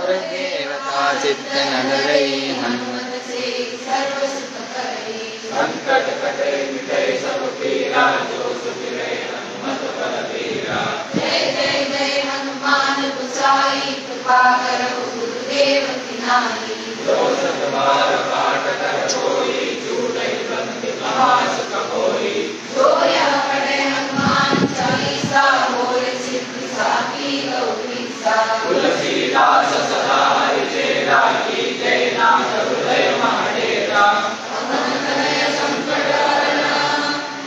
देवता चित्त नदरई हनुमत से सर्व सुख करई संकट कटे मिटे सब पीरा जो सुख रे हनुमत बल बीरा जय जय जय हनुमान गोसाई कृपा करो गुरुदेव की नाई जो सत बार पाठ कर कोई छूटै बंद महासुख होई जो यह पढ़े हनुमान चालीसा होए सिद्धि साखी गौरीसा तुलसीदास सदा हरिचेरा की जय नाथ हृदय महाडेरा पवन तनय संकट हरण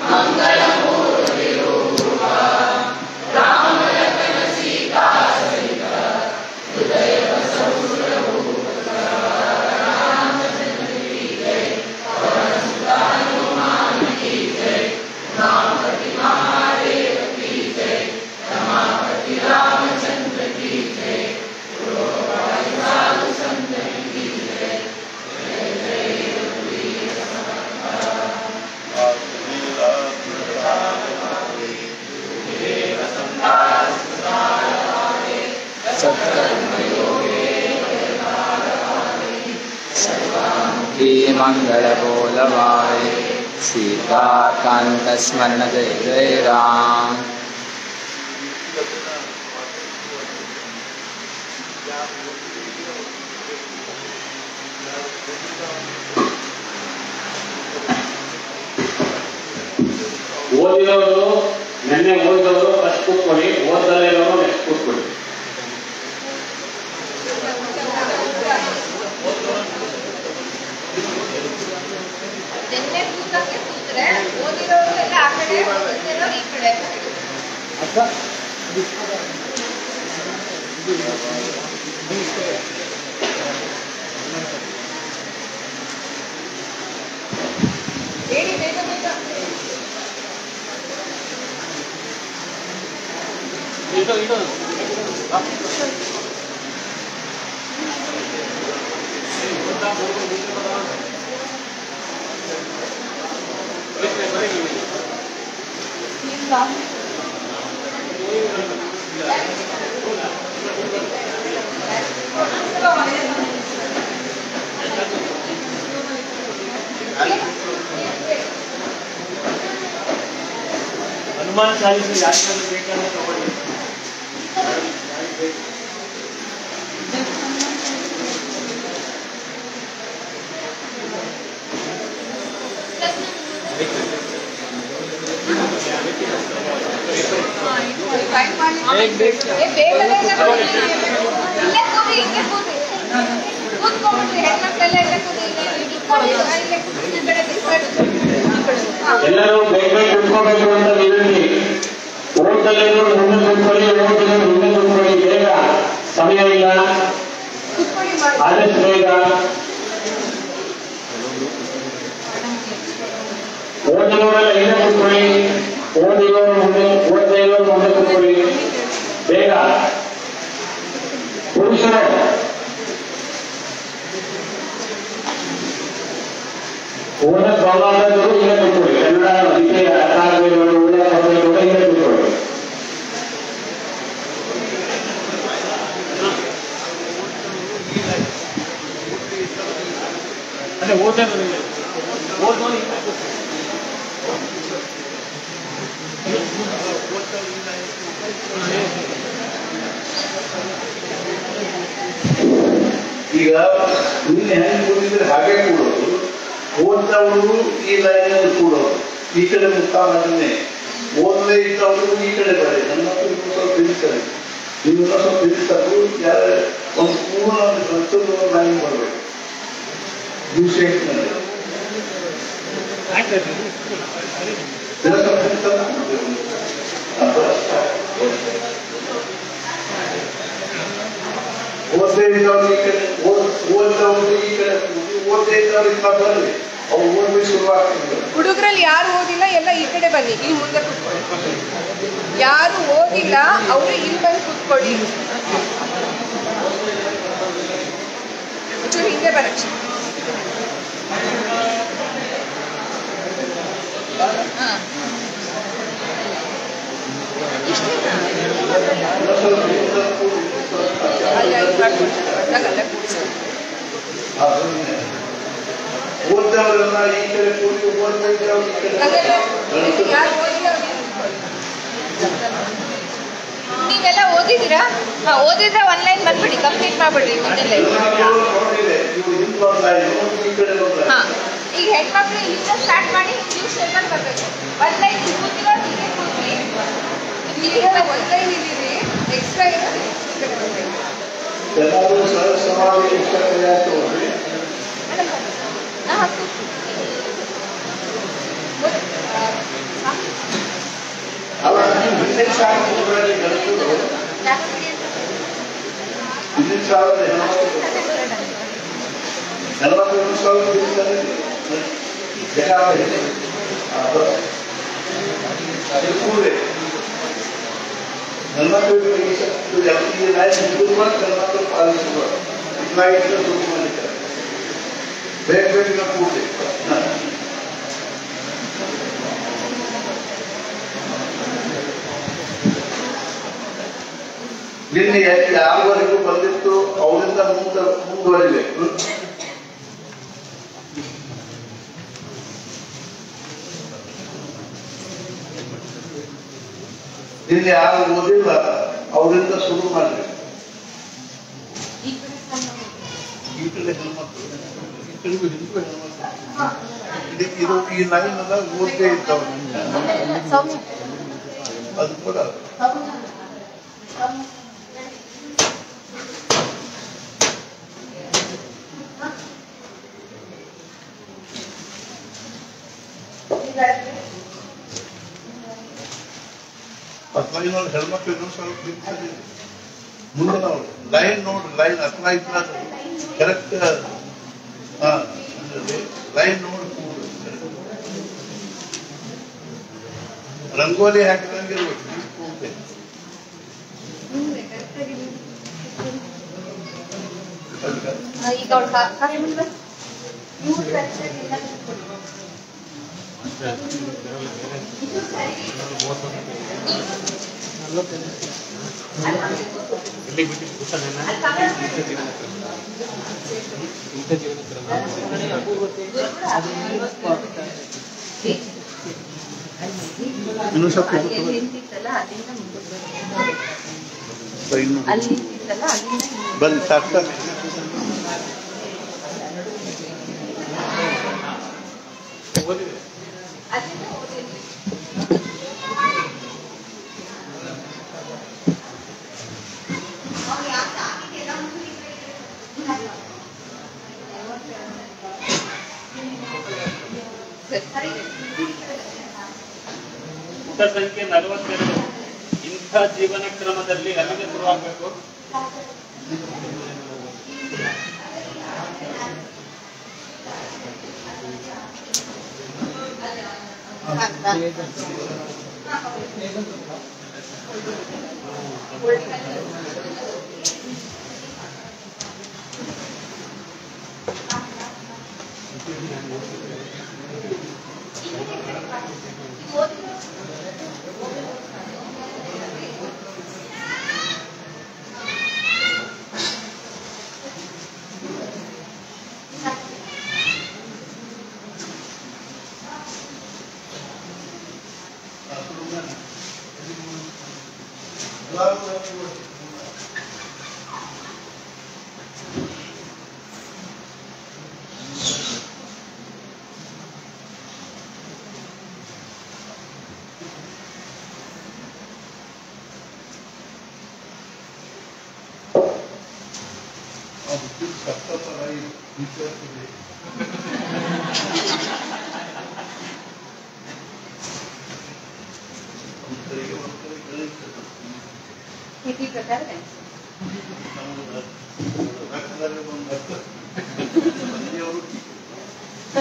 मंगल मूर्ति रूप राम लखन सीता सहित हृदय बसहु सुरभूप रामचंद्र की जय पवन सुत हनुमान की जय रामपति महादेव की जय रमापति रामचंद्र की जय साधु संत की जय जय जय रघुवीर समर्थ सर्वांगी मंगल बोलवाए सीताकांत स्मरण जय जय राम ಓದಿರೋರು ನೆನ್ನೆ ಓದಿದವರು ಫಸ್ಟ್ ಕೂತ್ಕೊಳ್ಳಿ, ಓದಲೇ ಇರೋರು ನೆಕ್ಸ್ಟ್ ಕೂತ್ಕೊಳ್ಳಿ. ನಿನ್ನೆ ಕೂತಕ್ಕೆ ಕೂತ್ರೆ ಓದಿರೋರು ಎಲ್ಲ ಆ ಕಡೆ ಓದಿರೋರು ಈ ಕಡೆ ಹೇಳಿ ಬೇಗ ಬೇಗ ಹನುಮಾನ್ ಚಾಲಿಸು ಯಾರಿಗಾದ್ರೂ ಬೇಕಾದ್ರೆ ತಗೊಳ್ಳಿ. ಎಲ್ಲರೂ ಬೇಗ ಬೇಗ ಕುತ್ಕೋಬೇಕು ಅಂತ ವಿನಂತಿ. ಓಟಲ್ಲೇನು ಮುಂದೆ ಕೂತ್ಕೊಳ್ಳಿ, ಓಟಲ್ ಮುಂದೆ ಕೂತ್ಕೊಳ್ಳಿ, ಬೇಗ, ಸಮಯ ಇಲ್ಲ, ಆದಷ್ಟು ಬೇಗ. ಓದಿರೋರೆಲ್ಲ ಹಿಂದೆ ಕೂತ್ಕೊಳ್ಳಿ, ಓದಿರೋರು ಮುಂದೆ, ಓದದೇ ಇರೋರು ಮುಂದೆ ಕೂತ್ಕೊಳ್ಳಿ, ಬೇಗ. ಪುರುಷರು ಓದ ಪ್ರವಾಹದವರು ಇಲ್ಲೇ ಕೂತ್ಕೊಳ್ಳಿ, ಕನ್ನಡ ವಿಷಯ ಅರ್ಥ ಆಗಬೇಕು, ಒಳ್ಳೆ ಪದಗಳು ಇಲ್ಲೇ ಕೂತ್ಕೊಳ್ಳಿ. ಅದೇ ಓದೋದು ಈಗ ನಿನ್ನೆ ಹೆಂಗೆ ಕೂಡಿದ್ರೆ ಹಾಗೆ ಕೂಡೋದು, ಓದ್ದವರು ಈ ಲೈನಲ್ಲಿ ಕೂಡೋದು, ಈ ಕಡೆ ಮುಖ ಮಾಡಿದ್ರೆ ಓದಲೇ ಇದ್ದವರು ಈ ಕಡೆ ಬರೀ. ನನ್ನ ಮಕ್ಕಳು ಸ್ವಲ್ಪ ತಿಳಿಸ್ತಾರೆ, ನೀವು ಸ್ವಲ್ಪ ತಿಳಿಸ್ತಾರೆ, ಯಾರ ಒಂದು ಪೂರ್ಣ ಮತ್ತೊಂದು ಲೈನ್ ಬರಬೇಕು ಯೂಸೇಜ್ನಲ್ಲಿ. ಓದದೇ ಇದ್ದವ್ರು ಈ ಕಡೆ, ಓದ್ದವ್ರು ಈ ಕಡೆ, ಓದದೇ ಇದ್ದವ್ರು ಇಲ್ಲ ಬರಲಿ, ಅವ್ರು ಓದಿ ಶುರುವಾಗ್ತದೆ. ಹುಡುಗರಲ್ಲಿ ಯಾರು ಓದಿಲ್ಲ ಎಲ್ಲ ಈ ಕಡೆ ಬನ್ನಿ, ಇಲ್ಲಿ ಮುಂದೆ ಕೂತ್ಕೊಳ್ಳಿ. ಯಾರು ಓದಿಲ್ಲ ಅವರು ಇಲ್ಲಿ ಬಂದು ಕೂತ್ಕೊಳ್ಳಿ. ಒಂಚೂರು ಹಿಂದೆ ಬರಕ್ಷ. ಇಷ್ಟೇನಾ? ಅಲ್ಲಿ ಮಾಡ್ಕೊಡ್ತಾರೆ. ಬಂದಾಗ ಅಲ್ಲೇ ಕೂಡಿಸೋದು. ಅದನ್ನೇ ಓದ್ದವರೆಲ್ಲ ಈ ಕಡೆ ಕೂಡಿ ಓದ್ತಾ ಇದ್ರೆ ಅವ್ರು ಈ ಕಡೆ ಯಾರು ಓದಿಲ್ಲ ನೀವೆಲ್ಲ ಓದಿದ್ದೀರಾ? ಓದಿದ್ರೆ ಆನ್ಲೈನ್ ಬಂದ್ಬಿಡಿ, ಕಂಪ್ಲೀಟ್ ಮಾಡ್ಬಿಡ್ರಿ ಮುಂದೆಲ್ಲ. ಹಾ, ಈಗ ಹೆಣ್ಮಕ್ಳು ಇಲ್ಲಿಂದ ಸ್ಟಾರ್ಟ್ ಮಾಡಿ ನೀವು ಸ್ಟೇಬಲ್ ಬರಬೇಕು. ಆನ್ಲೈನ್ ಕೂತಿರೋ ಹೀಗೆ ಕೂತ್ರಿ, ನೀವೆಲ್ಲ ಆನ್ಲೈನ್ ಇದ್ದೀರಿ, ಎಕ್ಸ್ಟ್ರಾ ಇರೋದು ಎಲ್ಲರೂ ಸಮಾಜ ತೋರಿ ಹಿಂದಿನ ಸಾವಿರದ ಹೆಣ್ಮಕ್ಳು ಸಾವಿರ ಕೂಡೆ ಹೆಣ್ಮಕ್ಳು ಹೆಣ್ಮಕ್ಳು ಪಾಲಿಸುವ ದುಡ್ಡು ಮಾಡಿದ್ದಾರೆ ಬೇಗ ಬೇಗ ಕೂಡೆ. ನಿನ್ನೆ ಯಾರವರೆಗೂ ಬಂದಿತ್ತು ಅವರಿಂದ ಮುಂದುವರಿಬೇಕು. ನಿನ್ನೆ ಯಾರು ಓದಿಲ್ಲ ಅವರಿಂದ ಶುರು ಮಾಡಬೇಕು. ಈ ಕಡೆ ಹೆಣ್ಮಕ್ಳು ಈ ಕಡೆಗೂ ಹಿಂದೂ ಹೆಣ್ಮಕ್ಳು ಇದು ಈ ಲೈನ್ ಎಲ್ಲ ಓದ್ದೇ ಇದ್ದವ ಅದು ಕೂಡ ಲೈನ್ ಹೆಣ್ಮಕ್ಳು ಇನ್ನೊಂದು ಸ್ವಲ್ಪ ಮುಂದೆ ನಾವು ಲೈನ್ ನೋಡ್ರಿ, ಲೈನ್ ಹತ್ರ ಇದ್ರ ಕರೆಕ್ಟ್ ಲೈನ್ ನೋಡಿ ರಂಗೋಲಿ ಹಾಕಿದಂಗಿರ್ಬೇಕು. ಬಂದು ಸಾಕು ಪುಟ ಸಂಖ್ಯೆ 42. ಇಂಥ ಜೀವನ ಕ್ರಮದಲ್ಲಿ ಅಲ್ಲಿಗೆ ಶುರುವಾಗಬೇಕು.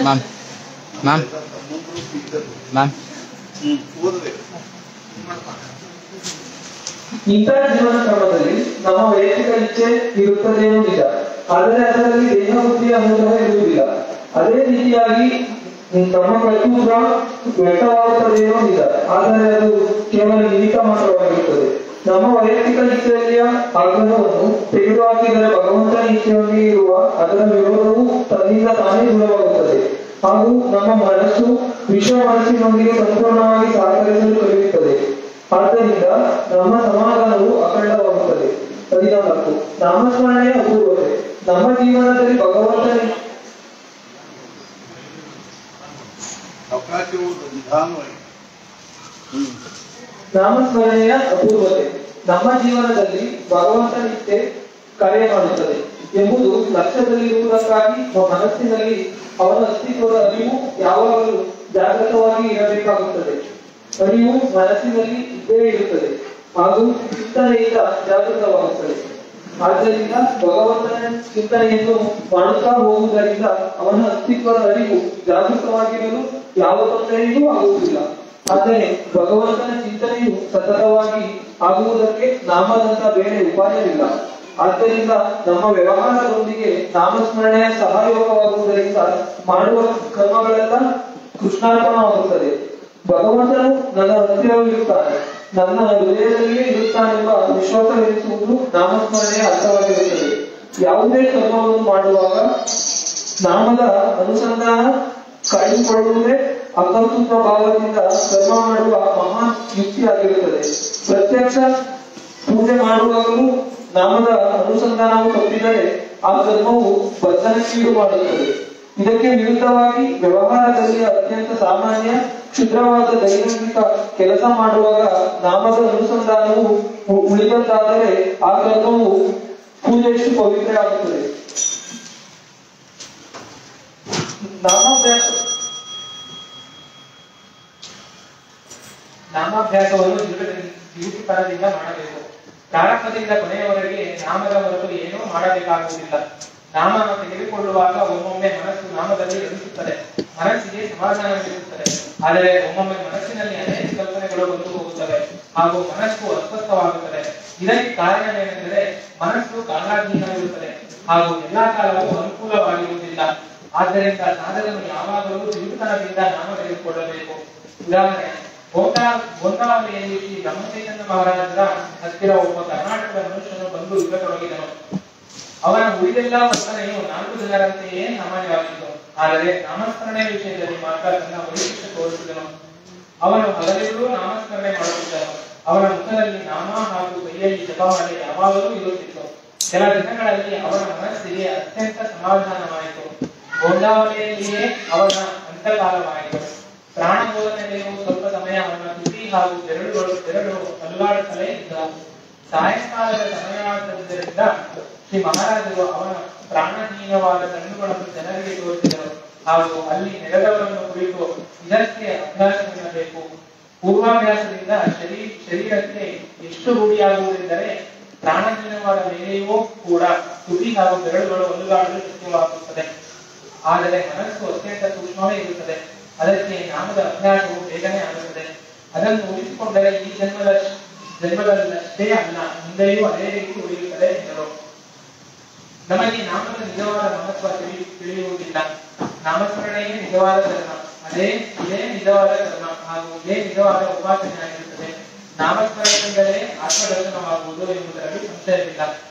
ಮ್ಯಾಮ್ ಮ್ಯಾಮ್ ಮ್ಯಾಮ್ ಇಂತಹ ಜೀವನ ಕ್ರಮದಲ್ಲಿ ನಮ್ಮ ವೈಯಕ್ತಿಕ ಇಚ್ಛೆ ಇರುತ್ತದೇನೋ ನಿಜ, ಆದರೆ ಅದರಲ್ಲಿ ದೇಹ ಬುದ್ಧಿಯ ಅನುಗ್ರಹ ಇರುವುದಿಲ್ಲ. ಅದೇ ರೀತಿಯಾಗಿ ನಮ್ಮ ಕರ್ತೃತ್ವ ವ್ಯಕ್ತವಾಗುತ್ತದೇನೋ ನಿಜ, ಆದರೆ ಅದು ಕೇವಲ ನಿಮಿತ್ತ ಮಾತ್ರವಾಗಿರುತ್ತದೆ. ನಮ್ಮ ವೈಯಕ್ತಿಕ ಇಚ್ಛೆಯ ಆಗ್ರಹವನ್ನು ತೆಗೆದುಹಾಕಿದರೆ ಭಗವಂತನ ಇಚ್ಛೆಯೊಂದಿಗೆ ಇರುವ ಅದರ ವಿರೋಧವು ತನ್ನಿಂದ ತಾನೇ ದೂರವಾಗುತ್ತದೆ ಹಾಗೂ ನಮ್ಮ ಮನಸ್ಸು ವಿಶ್ವ ಮನಸ್ಸಿನೊಂದಿಗೆ ಸಂಪೂರ್ಣವಾಗಿ ಸಹಕರಿಸಲು ಕಲಿಯುತ್ತದೆ. ಆದ್ದರಿಂದ ನಮ್ಮ ಸಮಾಧಾನವು ಅಖಂಡವಾಗುತ್ತದೆ. 14 ನಾಮಸ್ಮರಣೆಯ ಅಪೂರ್ವತೆ. ನಮ್ಮ ಜೀವನದಲ್ಲಿ ಭಗವಂತನ ನಾಮಸ್ಮರಣೆಯ ಅಪೂರ್ವತೆ ನಮ್ಮ ಜೀವನದಲ್ಲಿ ಭಗವಂತನಿಚ್ಛೆ ಕಾರ್ಯ ಮಾಡುತ್ತದೆ ಎಂಬುದು ಲಕ್ಷ್ಯದಲ್ಲಿರುವುದಕ್ಕಾಗಿ ಮನಸ್ಸಿನಲ್ಲಿ ಅವನ ಅಸ್ತಿತ್ವದ ಅರಿವು ಯಾವಾಗಲೂ ಜಾಗೃತವಾಗಿ ಇರಬೇಕಾಗುತ್ತದೆ. ಅರಿವು ಮನಸ್ಸಿನಲ್ಲಿ ಇದ್ದೇ ಇರುತ್ತದೆ ಹಾಗೂ ಚಿಂತನೆಯಿಂದ ಜಾಗೃತವಾಗುತ್ತದೆ. ಆದ್ದರಿಂದ ಭಗವಂತನ ಚಿಂತನೆಯನ್ನು ಮಾಡುತ್ತಾ ಹೋಗುವುದರಿಂದ ಅವನ ಅಸ್ತಿತ್ವದ ಅರಿವು ಜಾಗೃತವಾಗಿರಲು ಯಾವ ತೊಂದರೆಯೂ ಆಗುವುದಿಲ್ಲ. ಆದರೆ ಭಗವಂತನ ಚಿಂತನೆಯು ಸತತವಾಗಿ ಆಗುವುದಕ್ಕೆ ನಾಮದಂತ ಬೇರೆ ಉಪಾಯವಿಲ್ಲ. ಆದ್ದರಿಂದ ನಮ್ಮ ವ್ಯವಹಾರದೊಂದಿಗೆ ನಾಮಸ್ಮರಣೆಯ ಸಹಯೋಗವಾಗುವುದರಿಂದ ಮಾಡುವ ಕರ್ಮಗಳೆಲ್ಲ ಕೃಷ್ಣಾರ್ಪಣವಾಗುತ್ತದೆ. ಭಗವಂತನು ನನ್ನ ಹತ್ತಿರವಿರುತ್ತಾನೆ, ನನ್ನ ಹೃದಯದಲ್ಲಿಯೇ ಇರುತ್ತಾನೆಂಬ ವಿಶ್ವಾಸವೆನಿಸುವುದು ನಾಮಸ್ಮರಣೆಯ ಅರ್ಥವಾಗಿರುತ್ತದೆ. ಯಾವುದೇ ಕರ್ಮವನ್ನು ಮಾಡುವಾಗ ನಾಮದ ಅನುಸಂಧಾನ ಕಾಯ್ದುಕೊಳ್ಳುವುದೇ ಅಕರ್ತೃತ್ವ ಭಾವದಿಂದ ಕರ್ಮ ಮಾಡುವ ಮಹಾನ್ ಯುಕ್ತಿಯಾಗಿರುತ್ತದೆ. ಪ್ರತ್ಯಕ್ಷ ಪೂಜೆ ಮಾಡುವಾಗಲೂ ನಾಮದ ಅನುಸಂಧಾನವು ತಪ್ಪಿದರೆ ಆ ಕರ್ಮವು ಬಂಧನಕ್ಕೀಡು ಮಾಡುತ್ತದೆ. ಇದಕ್ಕೆ ವಿರುದ್ಧವಾಗಿ ವ್ಯವಹಾರದಲ್ಲಿ ಅತ್ಯಂತ ಸಾಮಾನ್ಯ ಕ್ಷುದ್ರವಾದ ದೈನಂದಿಕ ಕೆಲಸ ಮಾಡುವಾಗ ನಾಮದ ಅನುಸಂಧಾನವು ಉಳಿದಂತಾದರೆ ಆ ಕರ್ಮವು ಪೂಜೆಯಷ್ಟು ಪವಿತ್ರ ಆಗುತ್ತದೆ. ನಾಮಾಭ್ಯಾಸವನ್ನು ಜೀವಿತಕಾಲದಿಂದ ಮಾಡಬೇಕು. ಪ್ರಾರಂಭದಿಂದ ಕೊನೆಯವರೆಗೆ ನಾಮದ ಹೊರತು ಏನೂ ಮಾಡಬೇಕಾಗುವುದಿಲ್ಲ. ನಾಮ ತೆಗೆದುಕೊಳ್ಳುವಾಗ ಒಮ್ಮೊಮ್ಮೆ ಮನಸ್ಸು ನಾಮದಲ್ಲಿ ರಮಿಸುತ್ತದೆ, ಮನಸ್ಸಿಗೆ ಸಮಾಧಾನವಿರುತ್ತದೆ. ಆದರೆ ಒಮ್ಮೊಮ್ಮೆ ಮನಸ್ಸಿನಲ್ಲಿ ಅನೇಕ ಕಲ್ಪನೆಗಳು ಬಂದು ಹೋಗುತ್ತವೆ ಹಾಗೂ ಮನಸ್ಸು ಅಸ್ವಸ್ಥವಾಗುತ್ತದೆ. ಇದಕ್ಕೆ ಕಾರಣವೇನೆಂದರೆ ಮನಸ್ಸು ಕಾಲಾಧೀನವಿರುತ್ತದೆ ಹಾಗೂ ಎಲ್ಲಾ ಕಾಲವೂ ಅನುಕೂಲವಾಗಿರುವುದಿಲ್ಲ. ಆದ್ದರಿಂದ ಸಾಧಕನು ಯಾವಾಗಲೂ ಜೀವಿತನದಿಂದ ನಾಮ ತೆಗೆದುಕೊಳ್ಳಬೇಕು. ಉದಾಹರಣೆ, ಗೋಂದಾವಲಿಯಲ್ಲಿ ಶ್ರೀ ಬ್ರಹ್ಮಚೈತನ್ಯ ಮಹಾರಾಜರ ಹತ್ತಿರ ಒಬ್ಬ ಕರ್ನಾಟಕದ ಮನುಷ್ಯನು ಬಂದು ಇರತೊಡಗಿದನು. ಅವನ ಉಳಿದೆಲ್ಲ ವರ್ತನೆಯು 4 ಜನರಂತೆಯೇ ಸಾಮಾನ್ಯವಾಗಿತ್ತು. ಆದರೆ ನಾಮಸ್ಮರಣೆ ವಿಷಯದಲ್ಲಿ ಮಾತ್ರ ತನ್ನ ವೈಶಿಷ್ಟ್ಯ ತೋರಿಸಿದನು. ಅವನು ಹಗಲಿರುಳು ನಾಮಸ್ಮರಣೆ ಮಾಡುತ್ತಿದ್ದನು. ಅವನ ಮುಖದಲ್ಲಿ ನಾಮ ಹಾಗೂ ಕೈಯಲ್ಲಿ ಜಪಮಾಲೆ ಯಾವಾಗಲೂ ಇರುತ್ತಿತ್ತು. ಕೆಲ ದಿನಗಳಲ್ಲಿ ಅವನ ಮನಸ್ಸಿಗೆ ಅತ್ಯಂತ ಸಮಾಧಾನವಾಯಿತು. ಗೋಂದಾವಲಿಯಲ್ಲಿಯೇ ಅವನ ಅಂತಕಾಲವಾಯಿತು. ಪ್ರಾಣ ಹೋದನೆಯೂ ಸ್ವಲ್ಪ ಸಮಯ ಅವನ ತುಟಿ ಹಾಗೂ ಬೆರಳು ಅಲ್ಲಾಡುತ್ತಲೇ ಇದ್ದವು. ಸಾಯಂಕಾಲದ ಸಮಯವಾದ್ದರಿಂದ ಶ್ರೀ ಮಹಾರಾಜರು ಅವನ ಪ್ರಾಣಹೀನವಾದ ಕಣ್ಣುಗಳನ್ನು ಜನರಿಗೆ ತೋರಿಸಿದರು ಹಾಗೂ ಅಲ್ಲಿ ನೆರೆದವರನ್ನು ಕುರಿತು ಇದಕ್ಕೆ ಅಭ್ಯಾಸವಿರಬೇಕು. ಪೂರ್ವಾಭ್ಯಾಸದಿಂದ ಶರೀರಕ್ಕೆ ಎಷ್ಟು ರೂಢಿಯಾಗುವುದೆಂದರೆ ಪ್ರಾಣಹೀನವಾದ ಮೇಲೆಯೂ ಕೂಡ ತುಟಿ ಹಾಗೂ ಬೆರಳುಗಳು ಅಲುಗಾಡಲು ಶಕ್ಯವಾಗುತ್ತದೆ. ಆದರೆ ಮನಸ್ಸು ಅತ್ಯಂತ ಸೂಕ್ಷ್ಮವೇ ಇರುತ್ತದೆ. ಅದಕ್ಕೆ ನಾಮದ ಅಭ್ಯಾಸವು ಬೇಗನೆ ಆಗುತ್ತದೆ. ಅದನ್ನು ಉಳಿಸಿಕೊಂಡರೆ ಈ ಜನ್ಮದಲ್ಲಷ್ಟೇ ಅಲ್ಲ, ಮುಂದೆಯೂ ಅದೇ ರೀತಿ ಉಳಿಯುತ್ತದೆ ಎಂದರು. ನಮಗೆ ನಾಮದ ನಿಜವಾದ ಮಹತ್ವ ತಿಳಿಯುವುದಿಲ್ಲ. ನಾಮಸ್ಮರಣೆಯೇ ನಿಜವಾದ ಧರ್ಮ, ಇದೇ ನಿಜವಾದ ಕರ್ಮ ಹಾಗೂ ಇದೇ ನಿಜವಾದ ಉಪಾಸನೆಯಾಗಿರುತ್ತದೆ. ನಾಮಸ್ಮರಣೆಯಿಂದಲೇ ಆತ್ಮದರ್ಶನವಾಗುವುದು ಎಂಬುದರಲ್ಲಿ ಸಂಶಯವಿಲ್ಲ.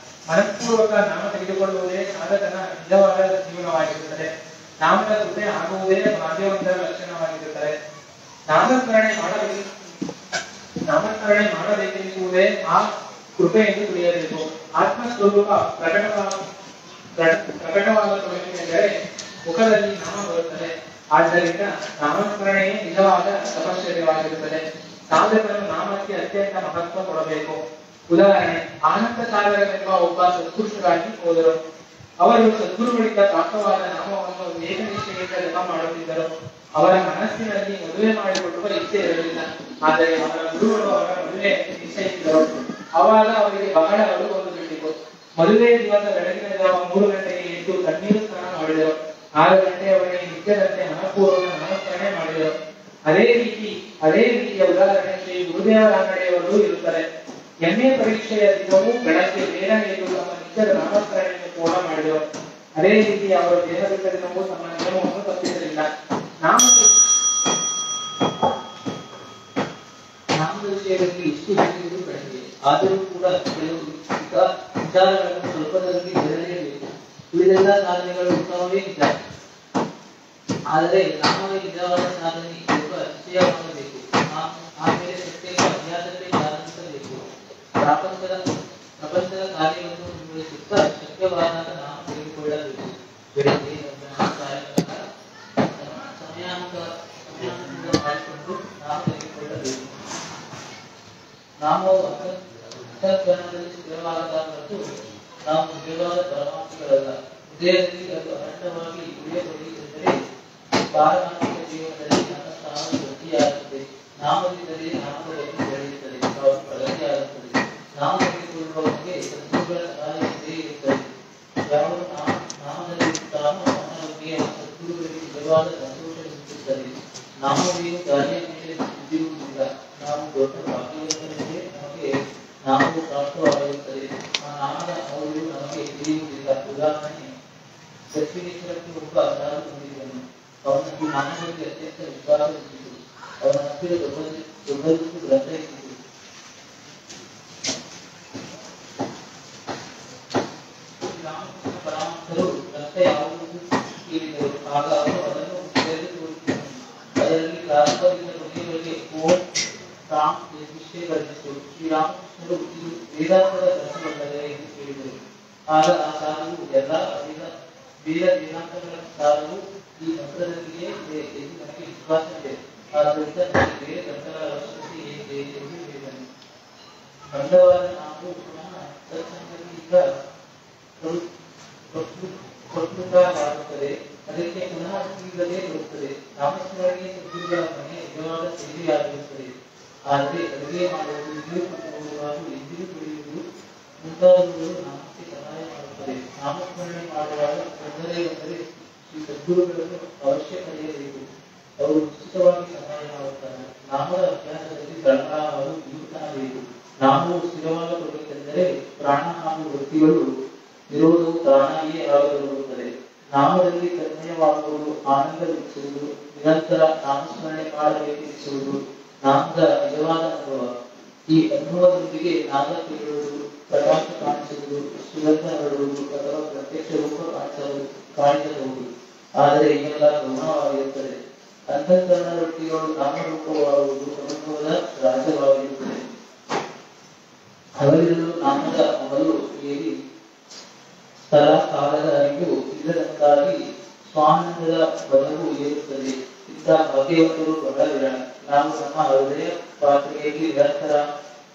ಮನಃಪೂರ್ವಕ ನಾಮ ತೆಗೆದುಕೊಳ್ಳುವುದೇ ಸಾಧಕನ ನಿಜವಾದ ಜೀವನವಾಗಿರುತ್ತದೆ. ನಾಮದ ಕೃಪೆ ಆಗುವುದೇ ಭಾಗ್ಯವಂತರ ಲಕ್ಷಣವಾಗಿರುತ್ತದೆ. ನಾಮಸ್ಮರಣೆ ಮಾಡಬೇಕೆನ್ನುವುದೇ ಆ ಕೃಪೆ ಎಂದು ತಿಳಿಯಬೇಕು. ಆತ್ಮಸ್ವರೂಪ ಪ್ರಕಟವಾಗಬೇಕೆಂದರೆ ಮುಖದಲ್ಲಿ ನಾಮ ಬರುತ್ತದೆ. ಆದ್ದರಿಂದ ನಾಮಸ್ಮರಣೆಯೇ ನಿಜವಾದ ತಪಶ್ಚರ್ಯವಾಗಿರುತ್ತದೆ. ಸಾಧಕನು ನಾಮಕ್ಕೆ ಅತ್ಯಂತ ಮಹತ್ವ ಕೊಡಬೇಕು. ಉದಾಹರಣೆ, ಆನಂದ ಸಾಗರವೆಂಬ ಒಬ್ಬ ಸತ್ಪುರುಷರಾಗಿ ಹೋದರು. ಅವರು ಸದ್ಗುರುಗಳಿಂದ ಪ್ರಾಪ್ತವಾದ ನಾಮವನ್ನು ಏಕನಿಷ್ಠೆಯಿಂದ ಜಪ ಮಾಡುತ್ತಿದ್ದರು. ಅವರ ಮನಸ್ಸಿನಲ್ಲಿ ಮದುವೆ ಮಾಡಿಕೊಳ್ಳುವ ಇಚ್ಛೆ ಇರಲಿಲ್ಲ. ಆದರೆ ಅವರ ಗುರುಗಳು ಅವರ ಮದುವೆ ನಿಶ್ಚಯಿಸಿದರು. ಆವಾಗ ಅವರಿಗೆ ಬಹಳ ಅಳುವುದು ಬಿಟ್ಟಿತು. ಮದುವೆ ದಿವಸ ಬೆಳಗಿನ ಜಾವ 3 ಗಂಟೆಗೆ ಎದ್ದು ತಣ್ಣೀರು ಸ್ನಾನ ಮಾಡಿದರು. 6 ಗಂಟೆಯವರೆಗೆ ನಿತ್ಯದಂತೆ ಮನಪೂರ್ವಕ ನಾಮಸ್ಮರಣೆ ಮಾಡಿದರು. ಅದೇ ರೀತಿಯ ಉದಾಹರಣೆ ಶ್ರೀ ಗುರುದೇವರ ಅಂಗಡಿಯವರೂ ಇರುತ್ತದೆ. MA ಪರೀಕ್ಷೆಯ ದಿನವೂ ಬೆಳಗ್ಗೆ ಬೇಗ ಎದ್ದು ತಮ್ಮ ನಿತ್ಯದ ನಾಮಸ್ಮರಣೆಯನ್ನು ಪೂರ್ಣ ಮಾಡಿದರು. ಅದೇ ರೀತಿ ಅವರು ದೇಹ ಬಿಟ್ಟ ದಿನವೂ ತಮ್ಮ ನಿಯಮವನ್ನು ತಪ್ಪಿಸಲಿಲ್ಲ. ನಾಮದ ವಿಷಯದಲ್ಲಿ ಎಷ್ಟು ಹೇಳಿದರೂ ಕಡಿಮೆ. ಆದರೂ ಕೂಡ ಕೆಲವು ವಿಚಾರಗಳನ್ನು ಸ್ವಲ್ಪದಲ್ಲಿ ಬೆಳೆಯಲೇಬೇಕು. ಉಳಿದೆಲ್ಲ ಸಾಧನೆಗಳು ಉತ್ತಮವೇ ನಿಜ, ಆದರೆ ನಾಮವೇ ನಿಜವಾದ ಸಾಧನೆ ಎಂಬ ನಿಶ್ಚಯ ಮಾಡಬೇಕು. ಆಮೇಲೆ ಪ್ರತ್ಯೇಕ ಅಭ್ಯಾಸಕ್ಕೆ ಪ್ರಾರಂಭಿಸಬೇಕು. ಪ್ರಪಂಚದ ಕಾರ್ಯವನ್ನು ನಿರ್ವಹಿಸುತ್ತಾ ಶಕ್ಯವಾದಾಗ ನಾವು ತೆಗೆದುಕೊಳ್ಳಬೇಕು. ಬೆಳಿಗ್ಗೆ ಸಾಯಂಕಾಲ ಸಮಯಾನುಕೂಲ ಮಾಡಿಕೊಂಡು ನಾವು ತೆಗೆದುಕೊಳ್ಳಬೇಕು. ನಾವು ಅಂತಃಕರಣದಲ್ಲಿ ಸ್ಥಿರವಾದ ಮತ್ತು ನಾವು ನಿಜವಾದ ಪರಮಾತ್ಮಗಳಲ್ಲ. ಹೃದಯದಲ್ಲಿ ಅದು ಅನಂತವಾಗಿ ಉಳಿಯಬಡಿಸಿದರೆ ಪಾರಮಾರ್ಥಿಕ ಜೀವನದಲ್ಲಿ ನಮ್ಮ ಸ್ಥಾನ ವೃದ್ಧಿಯಾಗುತ್ತದೆ. ನಾಮದಿಂದಲೇ ನಾಮದ ಬಗ್ಗೆ ಬೆಳೆಯುತ್ತದೆ, ನಾವು ಪ್ರಗತಿಯಾಗುತ್ತದೆ. ನಾಮ ತೆಗೆದುಕೊಳ್ಳುವವರಿಗೆ ಸದ್ಗುರುಗಳ ಸಹಾಯ ಇದ್ದೇ ಇರುತ್ತದೆ. ಯಾರು ನಾಮದಲ್ಲಿ ಇರುತ್ತಾನೋ ಅವನ ಬಗ್ಗೆ ಸದ್ಗುರುಗಳಿಗೆ ನಿಜವಾದ ಸಂತೋಷ ಲಭಿಸುತ್ತದೆ. ನಾಮವೇನು ದಾರಿಯ ಮೇಲೆ ಬಿದ್ದಿರುವುದಿಲ್ಲ. ನಾವು ದೊಡ್ಡ ಭಾಗ್ಯವಂತರಿಗೆ ನಮಗೆ ನಾಮವು ಪ್ರಾಪ್ತವಾಗಿರುತ್ತದೆ. ಆ ನಾಮದ ಮೌಲ್ಯವು ನಮಗೆ ತಿಳಿಯುವುದಿಲ್ಲ. ಉದಾಹರಣೆ, ದಕ್ಷಿಣೇಶ್ವರಕ್ಕೆ ಒಬ್ಬ ಸಾಧು ಬಂದಿದ್ದನು. ಅವನಿಗೆ ನಾಮದಲ್ಲಿ ಅತ್ಯಂತ ವಿಶ್ವಾಸವಿತ್ತು. ಅವನ ಹತ್ತಿರ ದೊಡ್ಡದೊಂದು ಗ್ರಂಥ ಇತ್ತು. ರಾಮಕೃಷ್ಣ ಪರಮಹಂಸರು ಗ್ರಂಥ ಯಾವುದೆಂದು ಕೇಳಿದರು. ಆಗ ಅವರು ಅದನ್ನು ತೆರೆದು ತೋರಿಸಿದರು. ಅದರಲ್ಲಿ ಪ್ರಾರಂಭದಿಂದ ಕೊನೆಯವರೆಗೆ ಓಂ ರಾಮ್ ವಿಷಯಗಳಿತ್ತು. ಶ್ರೀರಾಮಕೃಷ್ಣರು ಇದು ವೇದಾಂತದ ಗ್ರಂಥವಲ್ಲದೆ ಎಂದು ಕೇಳಿದರು. ಆಗ ಆ ಸಾಧುವು ಎಲ್ಲ ವೇದಾಂತಗಳ ಸಾರವು ಈ ಮಂತ್ರದಲ್ಲಿಯೇ ಇದೆ ಎಂದು ನನಗೆ ವಿಶ್ವಾಸವಿದೆ. ಆದ್ದರಿಂದ ನನಗೆ ಬೇರೆ ಗ್ರಂಥಗಳ ಅವಶ್ಯಕತೆ ಏನಿದೆ ಎಂದು ಹೇಳಿದನು. ಬಂದವಾರ ನಾವು ಪುನಃ ಸತ್ಸಂಗದಿಂದ ಮಾಡುತ್ತದೆ. ಅದಕ್ಕೆ ಪುನಃ ತಿಳಿದಲೇ ಬರುತ್ತದೆ. ನಾಮಸ್ಮರಣೆ ಸದ್ಗುರುಗಳ ಮನೆ ನಿಜವಾದ ಸೇವೆಯಾಗಿರುತ್ತದೆ. ಆದರೆ ಅಡುಗೆ ಮಾಡುವುದು, ನೀರು ಕುಡಿಯುವುದು, ಎಂದಿರು ಕುಡಿಯುವುದು ಮುಂತಾದವುಗಳು ನಾಮಕ್ಕೆ ಸಹಾಯ ಮಾಡುತ್ತದೆ. ನಾಮಸ್ಮರಣೆ ಮಾಡುವಾಗ ತೊಂದರೆ ಬಂದರೆ ಈ ಸದ್ಗುರುಗಳನ್ನು ಅವಶ್ಯ ಕರೆಯಬೇಕು. ಅವರು ನಿಶ್ಚಿತವಾಗಿ ಸಹಾಯ ಮಾಡುತ್ತಾರೆ. ನಾಮದ ಅಭ್ಯಾಸದಲ್ಲಿ ತಳಮಳವಾದ ಜೀವತನಬೇಕು. ನಾಮವು ಸ್ಥಿರವಾಗಬೇಕೆಂದರೆ ಪ್ರಾಣ ಹಾಗೂ ವೃತ್ತಿಗಳು ವಿರೋಧವು ತಾನಾಗಿಯೇ ಆಗಬರುತ್ತದೆ. ನಾಮದಲ್ಲಿ ತನ್ಮಯವಾಗುವುದು, ಆನಂದವಿಸುವುದು, ನಿರಂತರ ನಾಮಸ್ಮರಣೆ ಮಾಡಬೇಕೆನಿಸುವುದು ನಾಮದ ನಿಜವಾದ ಅನುಭವ. ಈ ಅನುಭವದೊಂದಿಗೆ ನಾದ ಕೇಳುವುದು, ಪ್ರಕಾಶ ಕಾಣಿಸುವುದು, ಸುಗಂಧ ಹರಡುವುದು ಅಥವಾ ಪ್ರತ್ಯಕ್ಷ ರೂಪ ಕಾಣಿಸಬಹುದು. ಆದರೆ ಇವೆಲ್ಲ ಗೌಣವಾಗಿರುತ್ತದೆ. ಅಂತಃಕರಣ ವೃತ್ತಿಗಳು ನಾಮರೂಪವಾಗುವುದು ಅನುಭವದ ರಾಜ್ಯವಾಗಿರುತ್ತದೆ. ಅವರಿರಲು ನಾಮದ ಅಮಲು ಏರಿ ಸ್ಥಳ ಕಾಲದ ಅರಿವು ಇಲ್ಲದಂತಾಗಿ ಸ್ವಾನಂದದ ಬಲವು ಏರುತ್ತದೆ. ಇಂಥ ಭಾಗ್ಯವಂತರು ಬಹಳ ವಿರಳ. ನಾವು ನಮ್ಮ ಹೃದಯ ಪಾತ್ರೆಯಲ್ಲಿ ನಿರಂತರ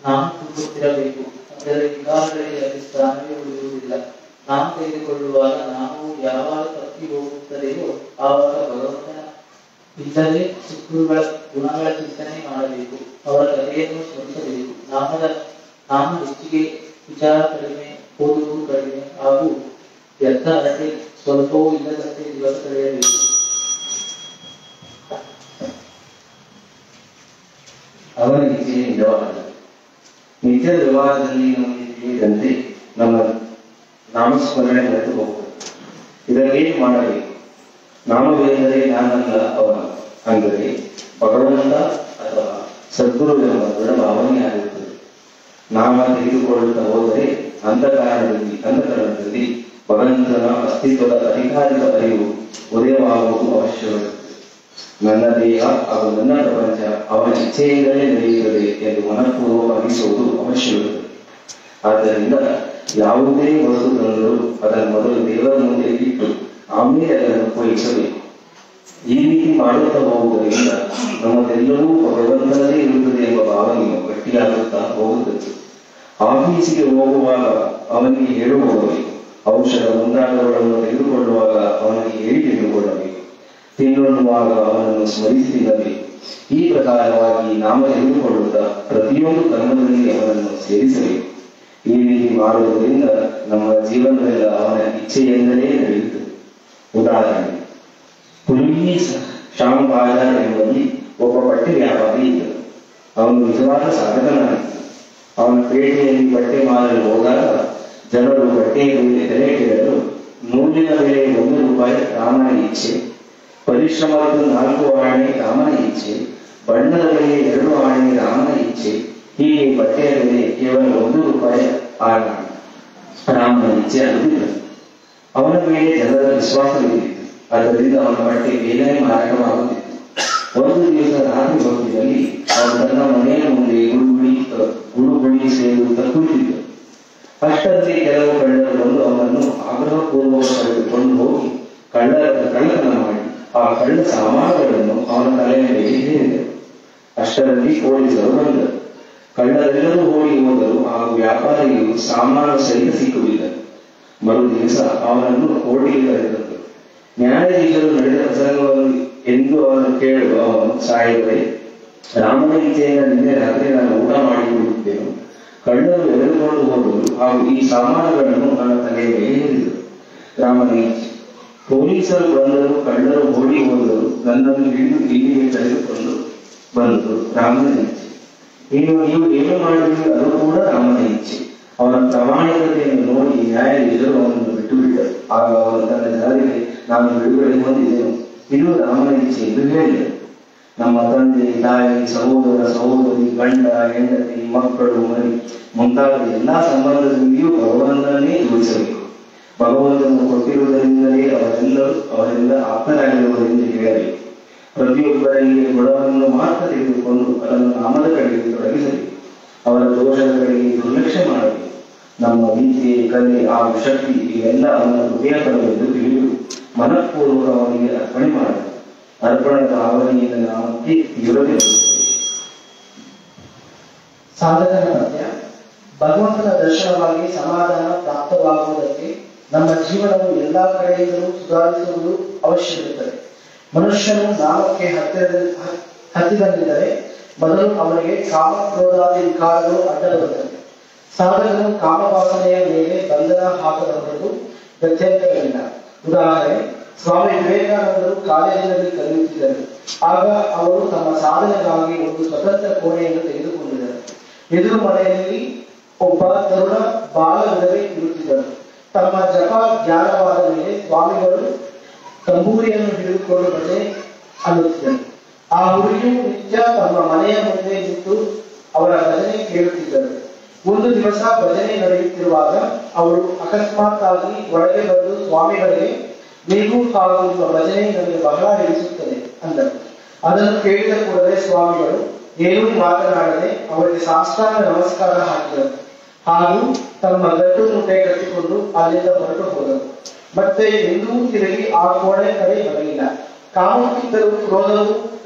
ನಾಮ ತುಂಬುತ್ತಿರಬೇಕು. ಅಂದರೆ ವಿಕಾರಗಳಿಗೆ ಸ್ಥಾನವೇ ಉಳಿಯುವುದಿಲ್ಲ. ನಾಮ ತೆಗೆದುಕೊಳ್ಳುವಾಗ ನಾವು ಯಾವಾಗ ತಪ್ಪಿ ಹೋಗುತ್ತದೆಯೋ ಆವಾಗ ಭಗವಂತನ ಇಲ್ಲದೆ ಸದ್ಗುರುಗಳ ಗುಣಗಳ ಚಿಂತನೆ ಮಾಡಬೇಕು. ಅವರ ಕಥೆಯನ್ನು ಸ್ಮರಿಸಬೇಕು. ನಾಮ ಹೆಚ್ಚಿಗೆ, ವಿಚಾರ ಕಡಿಮೆ, ಓದುವುದು ಕಡಿಮೆ ಹಾಗೂ ವ್ಯರ್ಥ ಅರಟೆ ಸ್ವಲ್ಪವೂ ಇಲ್ಲದಂತೆ ದಿವಸ ಕಳೆಯಬೇಕು. ಅವನ ಇಚ್ಛೆ ನಿಜವಾದ ನಿತ್ಯ ವ್ಯವಹಾರದಲ್ಲಿ ನಮಗೆ ತಿಳಿದಂತೆ ನಮ್ಮ ನಾಮಸ್ಮರಣೆ ಮರೆತು ಹೋಗುತ್ತದೆ. ಇದನ್ನೇನು ಮಾಡಬೇಕು? ನಾಮವೆಂದರೆ ನಾನಲ್ಲ ಅವನ, ಅಂದರೆ ಭಗವಂತ ಅಥವಾ ಸದ್ಗುರು ಎಂಬ ದೃಢ ಭಾವನೆಯಾಗಿರುತ್ತದೆ. ನಾಮ ತೆಗೆದುಕೊಳ್ಳುತ್ತಾ ಹೋದರೆ ಅಂತಃಕರಣದಲ್ಲಿ ಭಗವಂತನ ಅಸ್ತಿತ್ವದ ಅಧಿಕಾರಿಕ ಅರಿವು ಉದಯವಾಗುವುದು ಅವಶ್ಯವಿರುತ್ತದೆ. ನನ್ನ ದೇಹ ಹಾಗೂ ನನ್ನ ಪ್ರಪಂಚ ಅವನ ಇಚ್ಛೆಯಿಂದಲೇ ನಡೆಯುತ್ತದೆ ಎಂದು ಮನಪೂರ್ವಕ ಅನಿಸುವುದು ಅವಶ್ಯವಿರುತ್ತದೆ. ಆದ್ದರಿಂದ ಯಾವುದೇ ವಸ್ತು ತಂದರೂ ಅದನ್ನು ಮೊದಲು ದೇವರ ಮುಂದೆ ಇಟ್ಟು ಆಮೇಲೆ ಅದನ್ನು ಉಪಯೋಗಿಸಬೇಕು. ಈ ರೀತಿ ಮಾಡುತ್ತಾ ಹೋಗುವುದರಿಂದ ನಮ್ಮದೆಲ್ಲವೂ ಭಗವಂತನದೇ ಇರುತ್ತದೆ ಎಂಬ ಭಾವನೆಯು ಗಟ್ಟಿಯಾಗುತ್ತಾ ಹೋಗುತ್ತದೆ. ಆಫೀಸಿಗೆ ಹೋಗುವಾಗ ಅವನಿಗೆ ಹೇಳುವವರಿಗೆ, ಔಷಧ ಮುಂತಾದವುಗಳನ್ನು ತೆಗೆದುಕೊಳ್ಳುವಾಗ ಅವನಿಗೆ ಹೇಳಿ ತೆಗೆದುಕೊಳ್ಳಬೇಕು. ತಿನ್ನುವಾಗ ಅವನನ್ನು ಸ್ಮರಿಸಿ ತಿನ್ನಬೇಕು. ಈ ಪ್ರಕಾರವಾಗಿ ನಾಮ ತೆಗೆದುಕೊಳ್ಳುತ್ತಾ ಪ್ರತಿಯೊಂದು ಕರ್ಮದಲ್ಲಿ ಅವನನ್ನು ಸೇರಿಸಬೇಕು. ಈ ರೀತಿ ಮಾಡುವುದರಿಂದ ನಮ್ಮ ಜೀವನವೆಲ್ಲ ಅವನ ಇಚ್ಛೆಯಿಂದಲೇ ನಡೆಯುತ್ತದೆ. ಉದಾಹರಣೆ, ಪುಲ್ವಿ ಶ್ಯಾಮ್ ಬಾಜಾರ್ ಎಂಬಲ್ಲಿ ಒಬ್ಬ ಬಟ್ಟೆ ವ್ಯಾಪಾರಿ ಇದ್ದರು. ಅವನು ನಿಜವಾದ ಸಾಧಕನಾಗಿದ್ದ. ಅವನ ಪೇಟೆಯಲ್ಲಿ ಬಟ್ಟೆ ಮಾರಲು ಹೋದಾಗ ಜನರು ಬಟ್ಟೆಯ ಮೇಲೆ ಬೆಲೆ ಕೇಳಲು ನೂಲಿನ ಬೆಲೆ 1 ರೂಪಾಯಿ ರಾಮನ ಇಚ್ಛೆ, ಪರಿಶ್ರಮದ 4 ಆಣೆ ರಾಮನ ಇಚ್ಛೆ, ಬಣ್ಣದ ಬೆಲೆ 2 ಆಣೆ ರಾಮನ ಇಚ್ಛೆ, ಹೀಗೆ ಬಟ್ಟೆಯ ಬೆಲೆ ಕೇವಲ 1 ರೂಪಾಯಿ ಆಗ ರಾಮನ ಇಚ್ಛೆ ಅನ್ನುತ್ತಿದ್ದ. ಅವನ ಮೇಲೆ ಜನರ ವಿಶ್ವಾಸವಿದ್ದಿತ್ತು. ಆದ್ದರಿಂದ ಅವನ ಬಟ್ಟೆ ಬೇಗನೆ ಮಾರಾಟವಾಗುತ್ತಿತ್ತು. ಒಂದು ದಿವಸ ರಾತ್ರಿ ಹೊತ್ತಿನಲ್ಲಿ ಅವನು ತನ್ನ ಮನೆಯ ಮುಂದೆ ಗುಡುಗುಡಿ ಸೇರುತ್ತಾ ಕುಳಿತಿದ್ದ. ಅಷ್ಟರಲ್ಲಿ ಕೆಲವು ಕಳ್ಳರು ಬಂದು ಅವನನ್ನು ಆಗ್ರಹಪೂರ್ವಕ ಕರೆದುಕೊಂಡು ಹೋಗಿ ಕಳ್ಳತನ ಮಾಡಿ ಆ ಕಳ್ಳ ಸಾಮಾನುಗಳನ್ನು ಅವನ ತಲೆಯ ಮೇಲೆ ಹೇರಿದರು. ಅಷ್ಟರಲ್ಲಿ ಪೊಲೀಸರು ಬಂದರು. ಕಳ್ಳರೆಲ್ಲರೂ ಓಡಿ ಹೋದರು. ಹಾಗೂ ವ್ಯಾಪಾರಿಗಳು ಸಾಮಾನು ಸಹಿತ ಸಿಕ್ಕುಬಿದ್ದರು. ಮರುದಿವಸ ಅವನನ್ನು ಕೋರ್ಟಿಗೆ ಕರೆತಂದರು. ನ್ಯಾಯಾಧೀಶರು ನಡೆದ ಪ್ರಸಂಗವನ್ನು ಎಂದು ಅವನು ಕೇಳಲು ಅವನು, ಸಾಹೇಬರೇ, ರಾಮನ ಇಚ್ಛೆಯಿಂದ ನಿನ್ನೆ ರಾತ್ರಿ ನಾನು ಊಟ ಮಾಡಿಕೊಂಡಿದ್ದೇನು. ಕಳ್ಳರು ಎಳೆದುಕೊಂಡು ಹೋದರು ಹಾಗೂ ಈ ಸಾಮಾನುಗಳನ್ನು ನನ್ನ ತಲೆಯ ಮೇಲೆ ಹೇರಿದರು. ರಾಮನ ಇಚ್ಛೆ. ಪೊಲೀಸರು ಬಂದರು, ಕಳ್ಳರು ಓಡಿ ಹೋದರು. ನನ್ನನ್ನು ಹಿಡಿದು ಇಲ್ಲಿಗೆ ಕರೆದುಕೊಂಡು ಬಂದರು. ರಾಮನ ಇಚ್ಛೆ. ನೀವು ಏನು ಮಾಡಿದ್ರಿ ಅದು ಕೂಡ ರಾಮನ ಇಚ್ಛೆ. ಅವನ ಪ್ರಾಮಾಣಿಕತೆಯನ್ನು ನೋಡಿ ನ್ಯಾಯಾಧೀಶರು ಅವನನ್ನು ಬಿಟ್ಟು ಬಿಟ್ಟರು. ಆಗ ಅವನು ತನ್ನ ಜನರಿಗೆ, ನಾನು ಬಿಡುಗಡೆ ಹೊಂದಿದೆನು, ಇದು ರಾಮನ ಇಚ್ಛೆ ಎಂದು ಹೇಳಿದರು. ನಮ್ಮ ತಂದೆ, ತಾಯಿ, ಸಹೋದರ, ಸಹೋದರಿ, ಗಂಡ, ಹೆಂಡತಿ, ಮಕ್ಕಳು, ಮರಿ ಮುಂತಾದ ಎಲ್ಲಾ ಸಂಬಂಧದಲ್ಲಿಯೂ ಭಗವಂತನನ್ನೇ ಜೋಡಿಸಬೇಕು. ಭಗವಂತನು ಕೊಟ್ಟಿರುವುದರಿಂದಲೇ ಅವರೆಲ್ಲ ಆಪ್ತರಾಗಿರುವುದೆಂದು ಹೇಳಬೇಕು. ಪ್ರತಿಯೊಬ್ಬರಿಗೆ ಗುಣವನ್ನು ಮಾತ್ರ ತೆಗೆದುಕೊಂಡು ಅದನ್ನು ನಾಮದ ಕಡೆಗೆ ತೊಡಗಿಸಬೇಕು. ಅವರ ದೋಷದ ಕಡೆಗೆ ದುರ್ಲಕ್ಷ್ಯ ಮಾಡಬೇಕು. ನಮ್ಮ ವಿದ್ಯೆ, ಕಲೆ, ಹಾಗೂ ಶಕ್ತಿ ಇವೆಲ್ಲ ಅವನ ಹೃದಯ ಕಡವೆಂದು ತಿಳಿದು ಮನಃಪೂರ್ವಕ ಅವನಿಗೆ ಅರ್ಪಣೆ ಮಾಡಬೇಕು. ಅರ್ಪಣದ ಭಾವನೆಯಿಂದ ನಾಮಕ್ಕೆ ತೀವ್ರತೆ ಬರುತ್ತದೆ. ಸಾಧಕನ ಪದ್ಯ. ಭಗವಂತನ ದರ್ಶನವಾಗಿ ಸಮಾಧಾನ ಪ್ರಾಪ್ತವಾಗುವುದಕ್ಕೆ ನಮ್ಮ ಜೀವನವು ಎಲ್ಲಾ ಕಡೆಯಿಂದಲೂ ಸುಧಾರಿಸುವುದು ಅವಶ್ಯವಿರುತ್ತದೆ. ಮನುಷ್ಯನು ನಾಮಕ್ಕೆ ಹತ್ತಿದಂದಿದ್ದರೆ ಮೊದಲು ಅವನಿಗೆ ಕಾಮ ಕ್ರೋಧಾದಿ ವಿಕಾರಗಳು ಅಡ್ಡಬರುತ್ತವೆ. ಸಾಧಕನು ಕಾಮವಾಸನೆಯ ಮೇಲೆ ಬಂಧನ ಹಾಕದ ಹೊರತು ಗತ್ಯಂತರವಿಲ್ಲ. ಉದಾಹರಣೆ, ಸ್ವಾಮಿ ವಿವೇಕಾನಂದರು ಕಾಲೇಜಿನಲ್ಲಿ ಕಲಿಯುತ್ತಿದ್ದರು. ಆಗ ಅವರು ತಮ್ಮ ಸಾಧನೆಗಾಗಿ ಒಂದು ಸ್ವತಂತ್ರ ಕೋಣೆಯನ್ನು ತೆಗೆದುಕೊಂಡಿದ್ದರು. ಎದುರು ಮನೆಯಲ್ಲಿ ಒಬ್ಬ ತರುಣ ಬಾಲ ವಿಧವೆ ಇರುತ್ತಿದ್ದರು. ತಮ್ಮ ಜಪ ಜ್ಞಾನವಾದ ಮೇಲೆ ಸ್ವಾಮಿಗಳು ತಂಬೂರಿಯನ್ನು ಹಿಡಿದುಕೊಂಡು ಭಜನೆ ಅನ್ನುತ್ತಿದ್ದರು. ಆ ಹುಡುಗಿಯು ನಿತ್ಯ ತಮ್ಮ ಮನೆಯ ಮುಂದೆ ನಿಂತು ಅವರ ಭಜನೆ ಕೇಳುತ್ತಿದ್ದರು. ಒಂದು ದಿವಸ ಭಜನೆ ನಡೆಯುತ್ತಿರುವಾಗ ಅವರು ಅಕಸ್ಮಾತ್ ಆಗಿ ಒಳಗೆ ಬಂದು ಸ್ವಾಮಿಗಳಿಗೆ, ನೀವು ಹಾಗೂ ನಿಮ್ಮ ಭಜನೆ ನನಗೆ ಬಹಳ ಹಿಡಿಸುತ್ತದೆ ಅಂದರು. ಅದನ್ನು ಕೇಳಿದ ಕೂಡಲೇ ಸ್ವಾಮಿಗಳು ಏನೂ ಮಾತನಾಡದೆ ಅವರಿಗೆ ಸಾಷ್ಟಾಂಗ ನಮಸ್ಕಾರ ಹಾಕಿದರು. ಹಾಗೂ ತಮ್ಮ ಗಟ್ಟು ಮುಟ್ಟೆ ಕಟ್ಟಿಕೊಂಡು ಅಲ್ಲಿಂದ ಹೊರಟು ಹೋದರು. ಮತ್ತೆ ಎಂದೂ ತಿರುಗಿ ಆ ಕೋಣೆ ಕಡೆ ಬರಲಿಲ್ಲ. ಕಾಮಕ್ಕಿಂತಲೂ ಕ್ರೋಧವು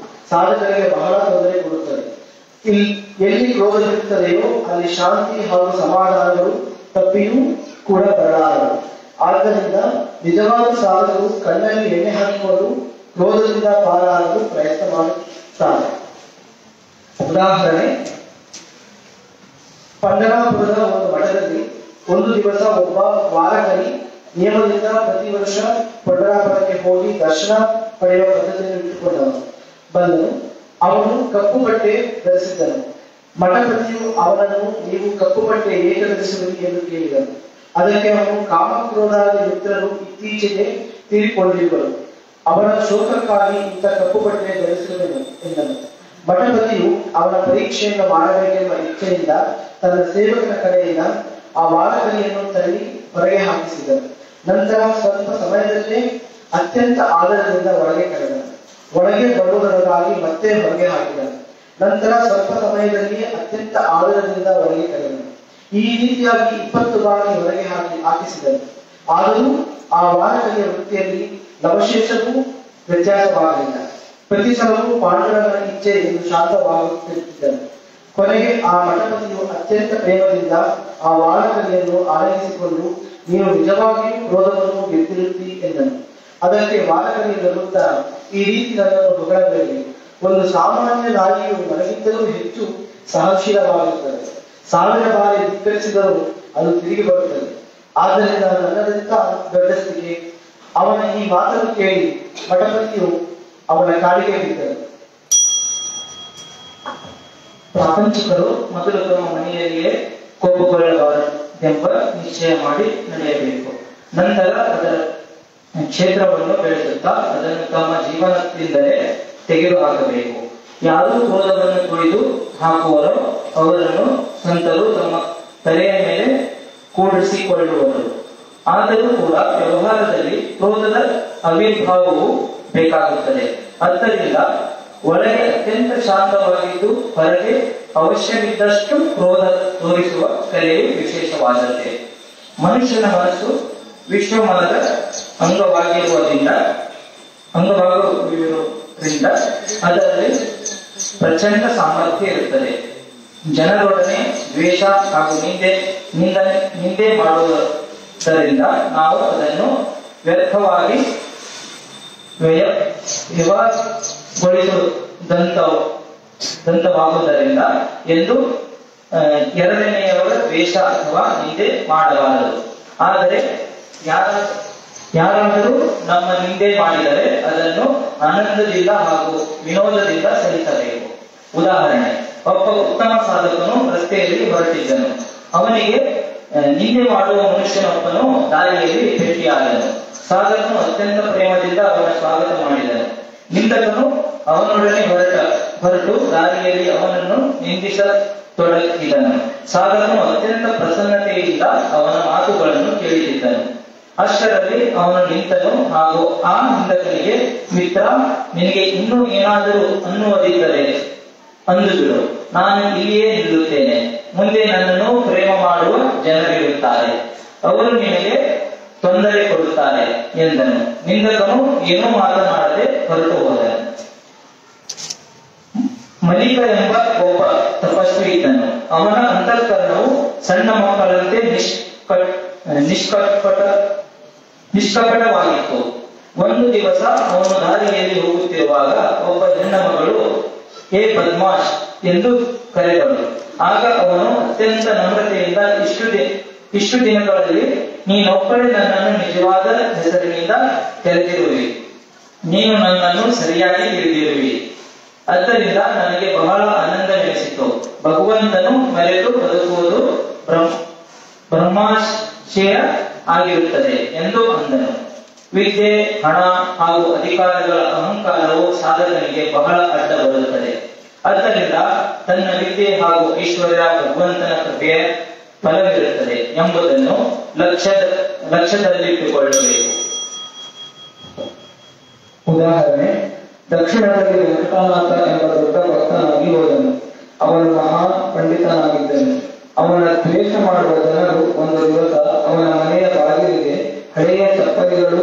ಸಾಧಕರಿಗೆ ಬಹಳ ತೊಂದರೆ ಕೊಡುತ್ತದೆ. ಎಲ್ಲಿ ಕ್ರೋಧವಿರುತ್ತದೆಯೋ ಅಲ್ಲಿ ಶಾಂತಿ ಹಾಗೂ ಸಮಾಧಾನಗಳು ತಪ್ಪಿಯೂ ಕೂಡ ಬರಲಾರದು. ಆದ್ದರಿಂದ ನಿಜವಾದ ಸಾಧಕರು ಕಣ್ಣಲ್ಲಿ ಎಣ್ಣೆ ಹಾಕಿಕೊಂಡು ಕ್ರೋಧದಿಂದ ಪಾರಾಗಲು ಪ್ರಯತ್ನ ಮಾಡುತ್ತಾರೆ. ಉದಾಹರಣೆ, ಪಂಡರಾಪುರದ ಒಂದು ಮಠದಲ್ಲಿ ಒಂದು ದಿವಸ ಒಬ್ಬ ವಾರಕರಿ ನಿಯಮದಿಂದ ಪ್ರತಿ ವರ್ಷ ಪಂಡರಾಪುರಕ್ಕೆ ಹೋಗಿ ದರ್ಶನ ಪಡೆಯುವ ಪದ್ಧತಿಯನ್ನು ಇಟ್ಟುಕೊಂಡವನು ಬಂದನು. ಅವನು ಕಪ್ಪು ಬಟ್ಟೆ ಧರಿಸಿದ್ದನು. ಮಠಪತಿಯು ಅವನನ್ನು, ನೀವು ಕಪ್ಪು ಬಟ್ಟೆ ಏಕೆ ಧರಿಸುವಿರಿ ಎಂದು ಕೇಳಿದನು. ಅದಕ್ಕೆ ಅವನು, ಕಾಮಕ್ರೋಧಾದಿ ಮಿತ್ರರು ಇತ್ತೀಚೆಗೆ ತೀರಿಕೊಂಡಿರುವರು, ಅವರ ಶೋಕಕ್ಕಾಗಿ ಇಂಥ ಕಪ್ಪು ಬಟ್ಟೆ ಧರಿಸುವೆನು ಎಂದನು. ಮಠಪತಿಯು ಅವನ ಪರೀಕ್ಷೆಯನ್ನು ಮಾಡಬೇಕೆಂಬ ಇಚ್ಛೆಯಿಂದ ತನ್ನ ಸೇವಕನ ಕಡೆಯಿಂದ ಆ ವಾರಕರಿಯನ್ನು ತಳ್ಳಿ ಹೊರಗೆ ಹಾಕಿಸಿದನು. ನಂತರ ಸ್ವಲ್ಪ ಸಮಯದಲ್ಲೇ ಅತ್ಯಂತ ಆದರದಿಂದ ಒಳಗೆ ಕರೆದನು. ಒಳಗೆ ಬರುವುದಕ್ಕಾಗಿ ಮತ್ತೆ ಹೊರಗೆ ಹಾಕಿದನು. ನಂತರ ಸ್ವಲ್ಪ ಸಮಯದಲ್ಲಿ ಅತ್ಯಂತ ಆದರದಿಂದ ಒಳಗೆ ಕರೆದನು. ಈ ರೀತಿಯಾಗಿ 20 ಬಾರಿ ಹೊರಗೆ ಹಾಕಿಸಿದನು. ಆದರೂ ಆ ವಾರಕರಿಯ ವೃತ್ತಿಯಲ್ಲಿ ಲವಶೇಷವೂ ವ್ಯತ್ಯಾಸವಾಗಲಿಲ್ಲ. ಪ್ರತಿ ಸಲವೂ ಪಾಂಡುರಂಗನ ಇಚ್ಛೆ ಎಂದು ಶಾಂತವಾಗುತ್ತಿದ್ದನು. ಕೊನೆಗೆ ಆ ಮಠಪತಿಯು ಅತ್ಯಂತ ಪ್ರೇಮದಿಂದ ಆ ವಾರಕರಿಯನ್ನು ಆರೈಸಿಕೊಂಡು, ನೀವು ನಿಜವಾಗಿಯೂ ಕ್ರೋಧವನ್ನು ಗೆದ್ದಿರುತ್ತಿ ಎಂದನು. ಅದಕ್ಕೆ ವಾರಕರಿ ನಗುತ್ತಾ, ಈ ರೀತಿ ನನ್ನನ್ನು ಹೊಗಳಬೇಡಿ. ಒಂದು ಸಾಮಾನ್ಯ ನಾಯಿಯು ನನಗಿಂತಲೂ ಹೆಚ್ಚು ಸಹನಶೀಲವಾಗಿರುತ್ತದೆ. 1000 ಬಾರಿ ಧಿಕ್ಕರಿಸಿದರೂ ಅದು ತಿರುಗಿ ಬರುತ್ತದೆ. ಆದ್ದರಿಂದ ನನ್ನದಂತ ದೊಡ್ಡಸ್ತಿಗೆ. ಅವನ ಈ ಮಾತನ್ನು ಕೇಳಿ ಮಠಪತಿಯು ಅವನ ಕಾಲಿಗೆ ಬಿದ್ದರು. ಪ್ರಾಪಂಚಿಕರು ಮೊದಲು ತಮ್ಮ ಮನೆಯಲ್ಲಿಯೇ ಕೋಪಗೊಳ್ಳಬಾರದೆಂಬ ನಿಶ್ಚಯ ಮಾಡಿ ನಡೆಯಬೇಕು. ನಂತರ ಅದರ ಕ್ಷೇತ್ರವನ್ನು ಬೆಳೆಸುತ್ತಾ ಅದನ್ನು ತಮ್ಮ ಜೀವನದಿಂದಲೇ ತೆಗೆದುಹಾಕಬೇಕು. ಯಾರು ಕ್ರೋಧವನ್ನು ತುಳಿದು ಹಾಕುವರೋ ಅವರನ್ನು ಸಂತರು ತಮ್ಮ ತಲೆಯ ಮೇಲೆ ಕೂಡಿಸಿಕೊಳ್ಳುವರು. ಆದರೂ ಕೂಡ ವ್ಯವಹಾರದಲ್ಲಿ ಕ್ರೋಧದ ಆವಿರ್ಭಾವವು ಬೇಕಾಗುತ್ತದೆ. ಆದ್ದರಿಂದ ಒಳಗೆ ಅತ್ಯಂತ ಶಾಂತವಾಗಿದ್ದು ಹೊರಗೆ ಅವಶ್ಯವಿದ್ದಷ್ಟು ಕ್ರೋಧ ತೋರಿಸುವ ಕಲೆಯು ವಿಶೇಷವಾದದ್ದೇ. ಮನುಷ್ಯನ ಮನಸ್ಸು ವಿಶ್ವಮನದ ಅಂಗವಾಗಿರುವುದರಿಂದ ಅದರಲ್ಲಿ ಪ್ರಚಂಡ ಸಾಮರ್ಥ್ಯ ಇರುತ್ತದೆ. ಜನರೊಡನೆ ದ್ವೇಷ ಹಾಗೂ ನಿಂದೆ ಮಾಡುವುದರಿಂದ ನಾವು ಅದನ್ನು ವ್ಯರ್ಥವಾಗಿ ವ್ಯಯಗೊಳಿಸುವುದಂತವಾಗುವುದರಿಂದ ಎಂದು ಎರಡನೆಯವರ ದ್ವೇಷ ಅಥವಾ ನಿಂದೆ ಮಾಡಬಾರದು. ಆದರೆ ಯಾರಾದರೂ ನಮ್ಮ ನಿಂದೆ ಮಾಡಿದರೆ ಅದನ್ನು ಆನಂದದಿಂದ ಹಾಗೂ ವಿನೋದದಿಂದ ಸಹಿಸಬೇಕು. ಉದಾಹರಣೆ, ಒಬ್ಬ ಉತ್ತಮ ಸಾಧಕನು ರಸ್ತೆಯಲ್ಲಿ ಹೊರಟಿದ್ದನು. ಅವನಿಗೆ ನಿಂದೆ ಮಾಡುವ ಮನುಷ್ಯನೊಬ್ಬನು ದಾರಿಯಲ್ಲಿ ಭೇಟಿಯಾದನು. ಸಾಧಕನು ಅತ್ಯಂತ ಪ್ರೇಮದಿಂದ ಅವನ ಸ್ವಾಗತ ಮಾಡಿದನು. ನಿಂದಕನು ಅವನೊಡನೆ ಹೊರಟು ದಾರಿಯಲ್ಲಿ ಅವನನ್ನು ನಿಂದಿಸತೊಡಗಿದನು. ಸಾಧಕನು ಅತ್ಯಂತ ಪ್ರಸನ್ನತೆಯಿಂದ ಅವನ ಮಾತುಗಳನ್ನು ಕೇಳಿಸಿದ್ದನು. ಅಷ್ಟರಲ್ಲಿ ಅವನು ನಿಂತನು ಹಾಗೂ ಆ ನಿಂದಕನಿಗೆ, ಮಿತ್ರ, ನಿನಗೆ ಇನ್ನೂ ಏನಾದರೂ ಅನ್ನುವುದಿದ್ದರೆ ಅಂದುಬಿಡು, ನಾನು ಇಲ್ಲಿಯೇ ನಿಲ್ಲುತ್ತೇನೆ. ಮುಂದೆ ನನ್ನನ್ನು ಪ್ರೇಮ ಮಾಡುವ ಜನರಿರುತ್ತಾರೆ, ಅವರು ನಿನಗೆ ತೊಂದರೆ ಕೊಡುತ್ತಾರೆ ಎಂದನು. ನಿಂದಕನು ಏನೂ ಮಾತನಾಡದೆ ಹೊರಟು ಹೋದನು. ಮಲಿಕ ಎಂಬ ಒಬ್ಬ ತಪಸ್ವಿ ಇದ್ದನು. ಅವನ ಅಂತಃಕರಣವು ಸಣ್ಣ ಮಕ್ಕಳಂತೆ ನಿಷ್ಕಪಟವಾಗಿತ್ತು. ಒಂದು ದಿವಸ ಅವನು ದಾರಿಯಲ್ಲಿ ಹೋಗುತ್ತಿರುವಾಗ ಒಬ್ಬ ಹೆಣ್ಣ ಮಗಳು ಹೇ ಬದ್ಮಾಶ್ ಎಂದು ಕರೆದಳು. ಆಗ ಅವನು ಅತ್ಯಂತ ನಮ್ರತೆಯಿಂದ, ಇಷ್ಟು ದಿನಗಳಲ್ಲಿ ನೀನೊಬ್ಬಳೇ ನನ್ನನ್ನು ನಿಜವಾದ ಹೆಸರಿನಿಂದ ಕರೆದಿರುವಿ, ನೀನು ನನ್ನನ್ನು ಸರಿಯಾಗಿ ತಿಳಿದಿರುವಿ, ಆದ್ದರಿಂದ ನನಗೆ ಬಹಳ ಆನಂದವೆನಿಸಿತು. ಭಗವಂತನು ಮರೆತು ಬದುಕುವುದು ಬ್ರಹ್ಮಾಶಯ ಆಗಿರುತ್ತದೆ ಎಂದು ಅಂದನು. ವಿದ್ಯೆ, ಹಣ ಹಾಗೂ ಅಧಿಕಾರಗಳ ಅಹಂಕಾರವು ಸಾಧಕನಿಗೆ ಬಹಳ ಅಡ್ಡ ಬರುತ್ತದೆ. ಆದ್ದರಿಂದ ತನ್ನ ವಿದ್ಯೆ ಹಾಗೂ ಐಶ್ವರ್ಯ ಭಗವಂತನ ಕೃಪೆಯ ಫಲವಿರುತ್ತದೆ ಎಂಬುದನ್ನು ಲಕ್ಷ್ಯದಲ್ಲಿಟ್ಟುಕೊಳ್ಳಬೇಕು. ಉದಾಹರಣೆ, ದಕ್ಷಿಣದಲ್ಲಿ ವೆಂಕಟನಾಥ ಎಂಬ ದೊಡ್ಡ ಭಕ್ತನಾಗಿ ಹೋದನು. ಅವನು ಮಹಾ ಪಂಡಿತನಾಗಿದ್ದನು. ಅವನ ದ್ವೇಷ ಮಾಡುವ ಜನರು ಒಂದು ದಿವಸ ಅವನ ಮನೆಯ ಬಾಗಿಲಿಗೆ ಹಳೆಯ ಚಪ್ಪಲಿಗಳು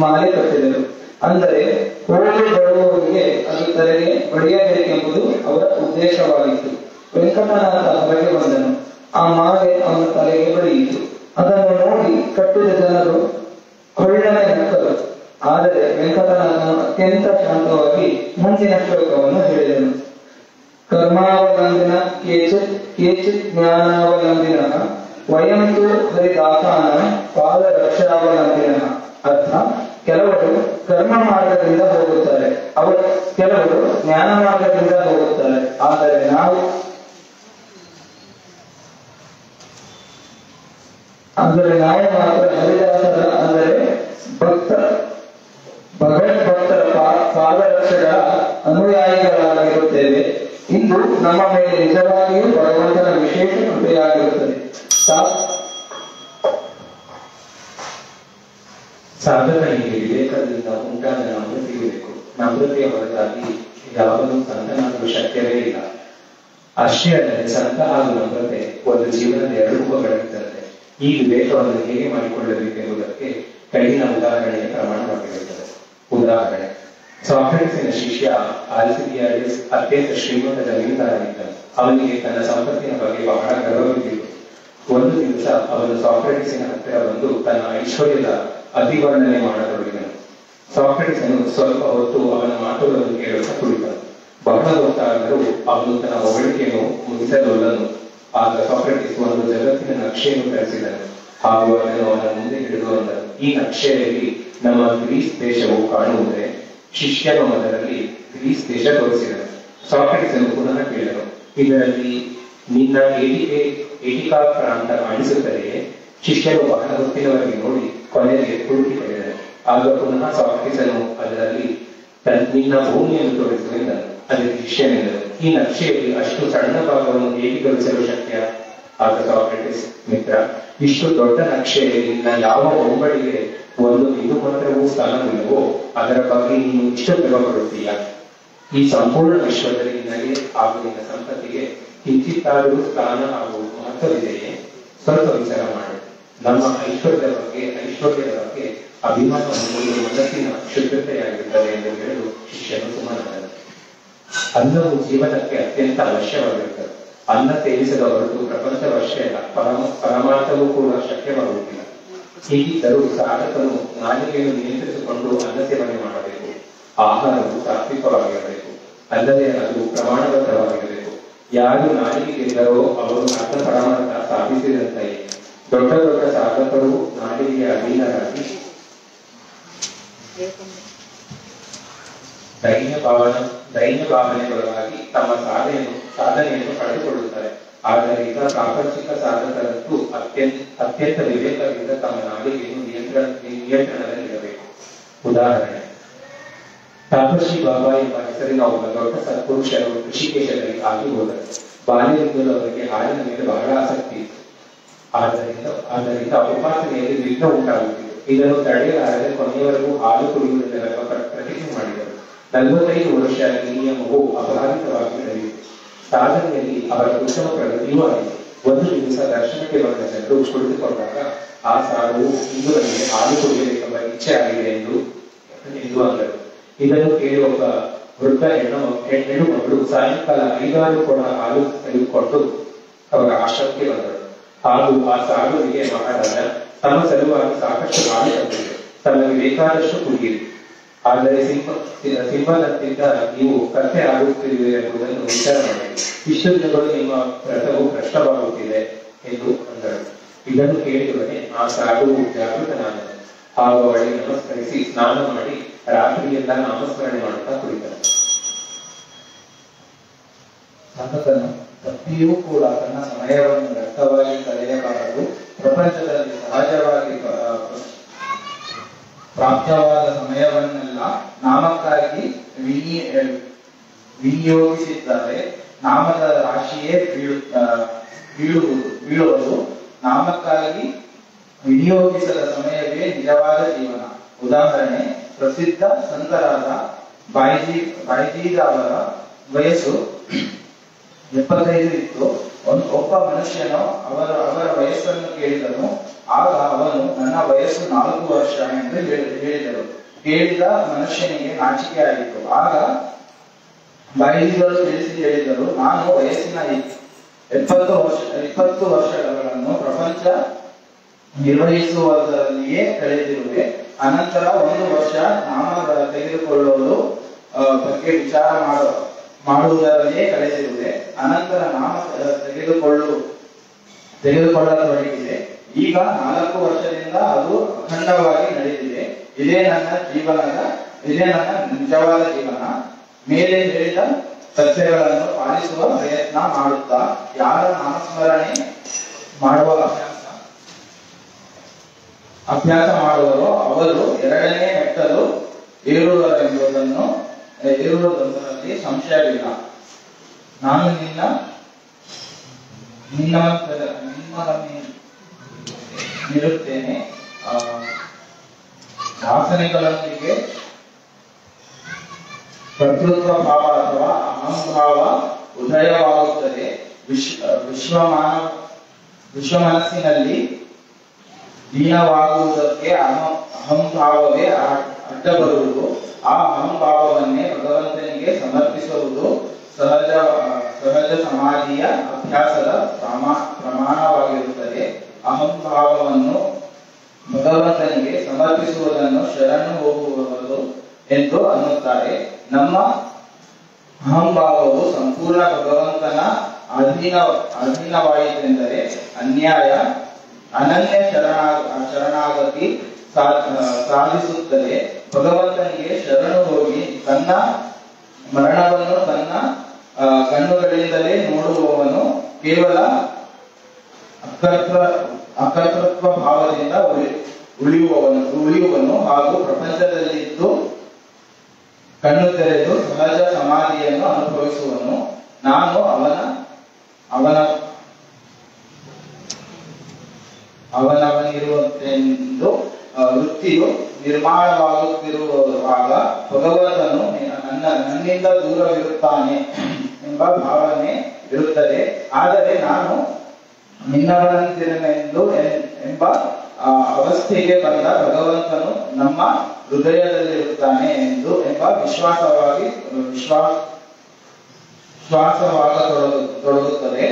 ಮಾಲೆ ಕಟ್ಟಿದರು. ಅಂದರೆ ಹೋಗಿ ಬರುವವರಿಗೆ ಅದು ತಲೆಗೆ ಬಡಿಯಬೇಕೆಂಬುದು ಅವರ ಉದ್ದೇಶವಾಗಿತ್ತು. ವೆಂಕಟನಾಥ ಹೊರಗೆ ಬಂದನು. ಆ ಮಾಲೆ ಅವನ ತಲೆಗೆ ಬಡಿಯಿತು. ಅದನ್ನು ನೋಡಿ ಕಟ್ಟಿದ ಜನರು ಕೊಳ್ಳನೆ ನಕ್ಕರು. ಆದರೆ ವೆಂಕಟನಾಥನು ಅತ್ಯಂತ ಶಾಂತವಾಗಿ ಮುಂದಿನ ಶ್ಲೋಕವನ್ನು ಹೇಳಿದನು. ಕರ್ಮಾವಲಂಬಿನ ಕೇಚಿತ್ ಜ್ಞಾನಾವಲಂಬಿನ ವಯಂತು ಹರಿದಾಸಾನ ಪಾದರಕ್ಷಾವಲಂಬಿನ. ಅರ್ಥ, ಕೆಲವರು ಕರ್ಮ ಮಾರ್ಗದಿಂದ ಹೋಗುತ್ತಾರೆ, ಕೆಲವರು ಜ್ಞಾನ ಮಾರ್ಗದಿಂದ ಹೋಗುತ್ತಾರೆ. ಆದರೆ ನಾವು ಮಾತ್ರ ಹರಿದಾಸರ ಅಂದರೆ ಭಗವದ್ಭಕ್ತರ ಪಾದರಕ್ಷೆಗಳ ಅನುಯಾಯಿಗಳಾಗಿರುತ್ತೇವೆ. ಇಂದು ನಮ್ಮ ಮೇಲೆ ನಿಜವಾಗಿಯೂ ಭಗವಂತನ ವಿಶೇಷ ಕೃಪೆಯಾಗಿರುತ್ತದೆ. ಸಾಧಕನಿಗೆ ವಿವೇಕದಿಂದ ಉಂಟಾದ ನಮ್ರತೆ ಇರಬೇಕು. ನಮ್ರತೆಯ ಹೊರತಾಗಿ ಯಾವಾಗಲೂ ಸಂತನಾಗಲು ಶಕ್ಯವೇ ಇಲ್ಲ. ಅಷ್ಟೇ ಅಲ್ಲದೆ ಸಂತ ಹಾಗೂ ನಮ್ರತೆ ಒಂದು ಜೀವನದ ಎರಡು ರೂಪಗಳಾಗಿರುತ್ತದೆ. ಈ ವಿವೇಕವನ್ನು ಹೇಗೆ ಮಾಡಿಕೊಳ್ಳಬೇಕೆಂಬುದಕ್ಕೆ ಕೆಳಗಿನ ಉದಾಹರಣೆಯ ಪ್ರಮಾಣವಾಗಿರುತ್ತದೆ. ಉದಾಹರಣೆ, ಸಾಕ್ರೆಟಿಸಿನ ಶಿಷ್ಯ ಆಲ್ಸಿಬಿಯಾಡಿಸ್ ಅತ್ಯಂತ ಶ್ರೀಮಂತ ಜಮೀನ್ದಾರನಿದ್ದನು. ಅವನಿಗೆ ತನ್ನ ಸಂಪತ್ತಿನ ಬಗ್ಗೆ ಬಹಳ ಗರ್ವವಿದ್ದಿತ್ತು. ಒಂದು ದಿವಸ ಅವನು ಸಾಕ್ರೆಟಿಸಿನ ಹತ್ತಿರ ಬಂದು ತನ್ನ ಐಶ್ವರ್ಯದ ಅತಿವರ್ಣನೆ ಮಾಡತೊಡಗಿದನು. ಸಾಕ್ರೆಟಿಸನು ಸ್ವಲ್ಪ ಹೊತ್ತು ಅವನ ಮಾತುಗಳನ್ನು ಕೇಳುತ್ತಾ ಕುಳಿತನು. ಬಹಳ ಹೊತ್ತಾದರೂ ಅವನು ತನ್ನ ಹೊಗಳಿಕೆಯನ್ನು ಮುಗಿಸಲೊಲ್ಲನು. ಆಗ ಸಾಕ್ರೆಟಿಸ್ ಒಂದು ಜಗತ್ತಿನ ನಕ್ಷೆಯನ್ನು ತರಿಸಿದನು ಹಾಗೂ ಅದನ್ನು ಅವನ ಮುಂದೆ ಹಿಡಿದು ಅಂದನು, ಈ ನಕ್ಷೆಯಲ್ಲಿ ನಮ್ಮ ಗ್ರೀಸ್ ದೇಶವು ಕಾಣುವುದೇ? ಶಿಷ್ಯನ ಮೊದಲಲ್ಲಿ ಗ್ರೀಸ್ ದೇಶ ತೋರಿಸಿದನು. ಸಾಕ್ರೆಟಿಸನು ಪುನಃ ಕೇಳನು, ಇದರಲ್ಲಿ ನಿನ್ನ ಏಟಿಕಾ ಪ್ರಾಂತ ಕಾಣಿಸುತ್ತದೆಯೇ? ಶಿಷ್ಯನು ಬಹಳ ಹೊತ್ತಿನವರೆಗೆ ನೋಡಿ ಕೊನೆಗೆ ಹುಡುಕಿ ತೆಗೆದನು. ಆಗ ಪುನಃ ಸಾಕ್ರೆಟಿಸನು ಅದರಲ್ಲಿ ನಿನ್ನ ಭೂಮಿಯನ್ನು ತೋರಿಸುವೆಂದನು. ಅದಕ್ಕೆ ಶಿಷ್ಯನೆಂದನು, ಈ ನಕ್ಷೆಯಲ್ಲಿ ಅಷ್ಟು ಸಣ್ಣ ಭಾಗವನ್ನು ಹೇಗೆ ಗಮನಿಸಲು ಶಕ್ಯ? ಆಗ ಸಾಕ್ರೆಟಿಸ್, ಮಿತ್ರ, ಇಷ್ಟು ದೊಡ್ಡ ನಕ್ಷೆಯಲ್ಲಿ ನಿನ್ನ ಯಾವ ಒಂಬಡಿಗೆ ಒಂದು ಬಿಂದು ಮಾತ್ರವೂ ಸ್ಥಾನವಿಲ್ಲವೋ ಅದರ ಬಗ್ಗೆ ನೀನು ಇಷ್ಟು ಗರ್ವಪಡುತ್ತೀಯ? ಈ ಸಂಪೂರ್ಣ ವಿಶ್ವದಲ್ಲಿ ನಿನಗೆ ಹಾಗೂ ನಿನ್ನ ಸಂತತಿಗೆ ಕಿಂಚಿತ್ತಾದರೂ ಸ್ಥಾನ ಹಾಗೂ ಮಹತ್ವವಿದೆಯೇ? ಸ್ವಲ್ಪ ವಿಚಾರ ಮಾಡು. ನಮ್ಮ ಐಶ್ವರ್ಯದ ಬಗ್ಗೆ ಅಭಿಮಾನ ಹೊಂದುವುದು ಮನಸ್ಸಿನ ಶುದ್ಧತೆಯಾಗಿರುತ್ತದೆ ಎಂದು ಹೇಳಲು ಶಿಷ್ಯನು ಸುಮ್ಮನಾದನು. ಅನ್ನವು ಜೀವನಕ್ಕೆ ಅತ್ಯಂತ ಅವಶ್ಯವಾಗಿರುತ್ತದೆ. ಅನ್ನ ಸೇವಿಸದ ಹೊರತು ಪ್ರಪಂಚವಷ್ಟೇ ಅಲ್ಲ, ಪರಮಾರ್ಥವೂ ಕೂಡ ಶಕ್ಯವಾಗುವುದಿಲ್ಲ. ಹೀಗಿದ್ದರೂ ಸಾಧಕನು ನಾಲಿಗೆಯನ್ನು ನಿಯಂತ್ರಿಸಿಕೊಂಡು ಅನ್ನ ಸೇವನೆ ಮಾಡಬೇಕು. ಆಹಾರವು ಸಾತ್ವಿಕವಾಗಿರಬೇಕು, ಅಲ್ಲದೆ ಅದು ಪ್ರಮಾಣಬದ್ಧವಾಗಿರಬೇಕು. ಯಾರು ನಾಲಿಗೆ ತಿಂದರೋ ಅವರು ಅರ್ಥ ಪರಮಾರ್ಥ ಸಾಧಿಸಿದಂತೆಯೇ. ದೊಡ್ಡ ದೊಡ್ಡ ಸಾಧಕರು ನಾಲಿಗೆಯ ಅಧೀನರಾಗಿ ದೈನ್ಯ ಭಾವನೆಗೊಳಗಾಗಿ ತಮ್ಮ ಸಾಧನೆಯನ್ನು ಕಳೆದುಕೊಳ್ಳುತ್ತಾರೆ. ಆದ್ದರಿಂದ ಪ್ರಾಪಂಚಿಕ ಸಾಧಕರಂತೂ ಅತ್ಯಂತ ವಿವೇಕದಿಂದ ತಮ್ಮ ನಾಲಿಗೆಯನ್ನು ನಿಯಂತ್ರಣದಲ್ಲಿಡಬೇಕು. ಉದಾಹರಣೆ, ತಾಪಸಿ ಬಾಬಾ ಎಂಬ ಹೆಸರಿನ ಒಬ್ಬ ದೊಡ್ಡ ಸತ್ಪುರುಷರು ಋಷಿಕೇಶದಲ್ಲಿ ಆಗಿ ಹೋದರು. ಬಾಲ್ಯದಿಂದಲೂ ಅವರಿಗೆ ಹಾಲಿನ ಮೇಲೆ ಬಹಳ ಆಸಕ್ತಿ ಇತ್ತು. ಆದ್ದರಿಂದ ಉಪಾಸನೆಯಲ್ಲಿ ವಿಘ್ನ ಉಂಟಾಗುತ್ತಿತ್ತು. ಇದನ್ನು ತಡೆಯಲಾರದೆ ಕೊನೆಯವರೆಗೂ ಹಾಲು ಕುಡಿಯುವುದೆಂಬ ಪ್ರತಿಜ್ಞೆ ಮಾಡಿದರು. 45 ವರ್ಷ ಈ ನಿಯಮವು ಅಬಾಧಿತವಾಗಿ ನಡೆಯಿತು. ಸಾಧನೆಯಲ್ಲಿ ಅವರ ಉತ್ತಮ ಪ್ರಗತಿಯೂ ಆಯಿತು. ಒಂದು ದಿವಸ ದರ್ಶನಕ್ಕೆ ಬಂದ ಜನರು ಕುಳಿತುಕೊಂಡಾಗ ಆ ಸಾಧುವು ಇಂದು ನನಗೆ ಹಾಲು ಕುಡಿಯಬೇಕೆಂಬ ಇಚ್ಛೆ ಆಗಿದೆ ಎಂದು ಅಂದರು. ಇದನ್ನು ಕೇಳಿ ಒಬ್ಬ ವೃದ್ಧ ಹೆಣ್ಣು ಮಗಳು ಸಾಯಂಕಾಲ 5-6 ಕೊಡ ಹಾಲು ತೆಗೆದುಕೊಂಡು ಅವರ ಆಶ್ರಮಕ್ಕೆ ಬಂದರು. ಹಾಗೂ ಆ ಸಾಧುವಿಗೆ ಮಹಾರಾಜ ತಮ್ಮ ಸಲುವಾಗಿ ಸಾಕಷ್ಟು ಹಾಲು ತಂದಿದೆ, ತಮಗೆ ಬೇಕಾದಷ್ಟು ಕುಡಿಯಿರಿ. ಆದರೆ ಸಿಂಹದಂತಿಂದ ನೀವು ಕತ್ತೆ ಆಗುತ್ತಿರುವೆ ಎಂಬುದನ್ನು ವಿಚಾರ ಮಾಡಿ. ಇಷ್ಟು ದಿನಗಳು ನಿಮ್ಮ ವ್ರತವು ಭ್ರಷ್ಟವಾಗುತ್ತಿದೆ ಎಂದು ಅಂದರು. ಇದನ್ನು ಕೇಳಿದೊಡನೆ ಆ ಸಾಧುವು ಜಾಗೃತನಾದನು. ಹಾಗೂ ಅವಳಿಗೆ ನಮಸ್ಕರಿಸಿ ಸ್ನಾನ ಮಾಡಿ ರಾತ್ರಿಯೆಲ್ಲ ನಾಮಸ್ಮರಣೆ ಮಾಡುತ್ತಾ ಕುಳಿತನು. ಸಾಧಕನು ತಪ್ಪಿಯೂ ಕೂಡ ತನ್ನ ಸಮಯವನ್ನು ವ್ಯರ್ಥವಾಗಿ ಕಳೆಯಬಾರದು. ಪ್ರಪಂಚದಲ್ಲಿ ಸಹಜವಾಗಿ ಪ್ರಾಪ್ತವಾದ ಸಮಯವನ್ನೆಲ್ಲ ನಾಮಕ್ಕಾಗಿ ವಿನಿಯೋಗಿಸಿದ್ದಾರೆ. ನಾಮದ ರಾಶಿಯೇ ಬೀಳುವುದು. ನಾಮಕ್ಕಾಗಿ ವಿನಿಯೋಗಿಸದ ಸಮಯವೇ ನಿಜವಾದ ಜೀವನ. ಉದಾಹರಣೆ, ಪ್ರಸಿದ್ಧ ಸಂತರಾದ ಬಾಯ್ಜೀದ ಅವರ ವಯಸ್ಸು 75 ಇತ್ತು. ಒಬ್ಬ ಮನುಷ್ಯನು ಅವರ ವಯಸ್ಸನ್ನು ಕೇಳಿದನು. ಆಗ ಅವನು, ನನ್ನ ವಯಸ್ಸು 4 ವರ್ಷ ಎಂದು ಹೇಳಿದರು. ಕೇಳಿದ ಮನುಷ್ಯನಿಗೆ ನಾಚಿಕೆ ಆಯಿತು. ಆಗ ಬಾಯಿಜಿಗಳು ತಿಳಿಸಿ ಹೇಳಿದರು, ನಾನು ವಯಸ್ಸಿನ 20 ವರ್ಷಗಳನ್ನು ಪ್ರಪಂಚ ನಿರ್ವಹಿಸುವುದರಲ್ಲಿಯೇ ಕಳೆದಿರುವೆ. ಅನಂತರ 1 ವರ್ಷ ನಾಮ ತೆಗೆದುಕೊಳ್ಳುವುದು ಬಗ್ಗೆ ವಿಚಾರ ಮಾಡುವುದರಲ್ಲಿಯೇ ಕಳೆದಿರುವೆ. ಅನಂತರ ನಾಮ ತೆಗೆದುಕೊಳ್ಳತೊಡಗಿದೆ. ಈಗ 4 ವರ್ಷದಿಂದ ಅದು ಅಖಂಡವಾಗಿ ನಡೆದಿದೆ. ಇದೇ ನನ್ನ ನಿಜವಾದ ಜೀವನ. ಮೇಲೆ ಹೇಳಿದ ಸತ್ಯಗಳನ್ನು ಪಾಲಿಸುವ ಪ್ರಯತ್ನ ಮಾಡುತ್ತಾ ಯಾರ ನಾಮಸ್ಮರಣೆ ಮಾಡುವ ಅಭ್ಯಾಸ ಮಾಡುವರೋ ಅವರು 2ನೇ ಮೆಟ್ಟಲು ಏರುವುದರಲ್ಲಿ ಸಂಶಯವಿಲ್ಲ. ನಾನು ನಿಲ್ಲುತ್ತೇನೆ. ವಾಸನೆಗಳೊಂದಿಗೆ ಕರ್ತೃತ್ವ ಭಾವ ಅಥವಾ ಅಹಂಭಾವ ಉದಯವಾಗುತ್ತದೆ. ವಿಶ್ವಮನಸ್ಸಿನಲ್ಲಿ ಲೀನವಾಗುವುದಕ್ಕೆ ಅಹಂಭಾವವೇ ಅಡ್ಡ ಬರುವುದು. ಆ ಅಹಂಭಾವವನ್ನೇ ಭಗವಂತನಿಗೆ ಸಮರ್ಪಿಸುವುದು ಸಹಜ ಸಮಾಧಿಯ ಅಭ್ಯಾಸದ ಪ್ರಮಾಣವಾಗಿರುತ್ತದೆ. ಅಹಂಭಾವವನ್ನು ಭಗವಂತನಿಗೆ ಸಮರ್ಪಿಸುವುದನ್ನು ಶರಣು ಹೋಗುವುದು ಎಂದು ಅನ್ನುತ್ತಾರೆ. ನಮ್ಮ ಅಹಂಭಾವವು ಸಂಪೂರ್ಣ ಭಗವಂತನ ಅಧೀನವಾಯಿತೆಂದರೆ ಅನನ್ಯ ಶರಣಾಗತಿ ಸಾಧಿಸುತ್ತದೆ. ಭಗವಂತನಿಗೆ ಶರಣು ಹೋಗಿ ತನ್ನ ಮರಣವನ್ನು ತನ್ನ ಕಣ್ಣುಗಳಿಂದಲೇ ನೋಡುವವನು ಕೇವಲ ಅಕರ್ತೃತ್ವ ಭಾವದಿಂದ ಉಳಿಯುವನು ಹಾಗೂ ಪ್ರಪಂಚದಲ್ಲಿದ್ದು ಕಣ್ಣು ತೆರೆದು ಸಹಜ ಸಮಾಧಿಯನ್ನು ಅನುಭವಿಸುವನು. ನಾನು ಅವನವನಿರುವಂತೆಂದು ವೃತ್ತಿಯು ನಿರ್ಮಾಣವಾಗುತ್ತಿರುವಾಗ ಭಗವಂತನು ನನ್ನಿಂದ ದೂರವಿರುತ್ತಾನೆ ಎಂಬ ಭಾವನೆ ಇರುತ್ತದೆ. ಆದರೆ ನಾನು ನಿನ್ನವನಂತಿರನೆಂದು ಎಂಬ ಅವಸ್ಥೆಗೆ ಬಂದ ಭಗವಂತನು ನಮ್ಮ ಹೃದಯದಲ್ಲಿರುತ್ತಾನೆ ಎಂಬ ವಿಶ್ವಾಸವಾಗತೊಡಗುತ್ತದೆ.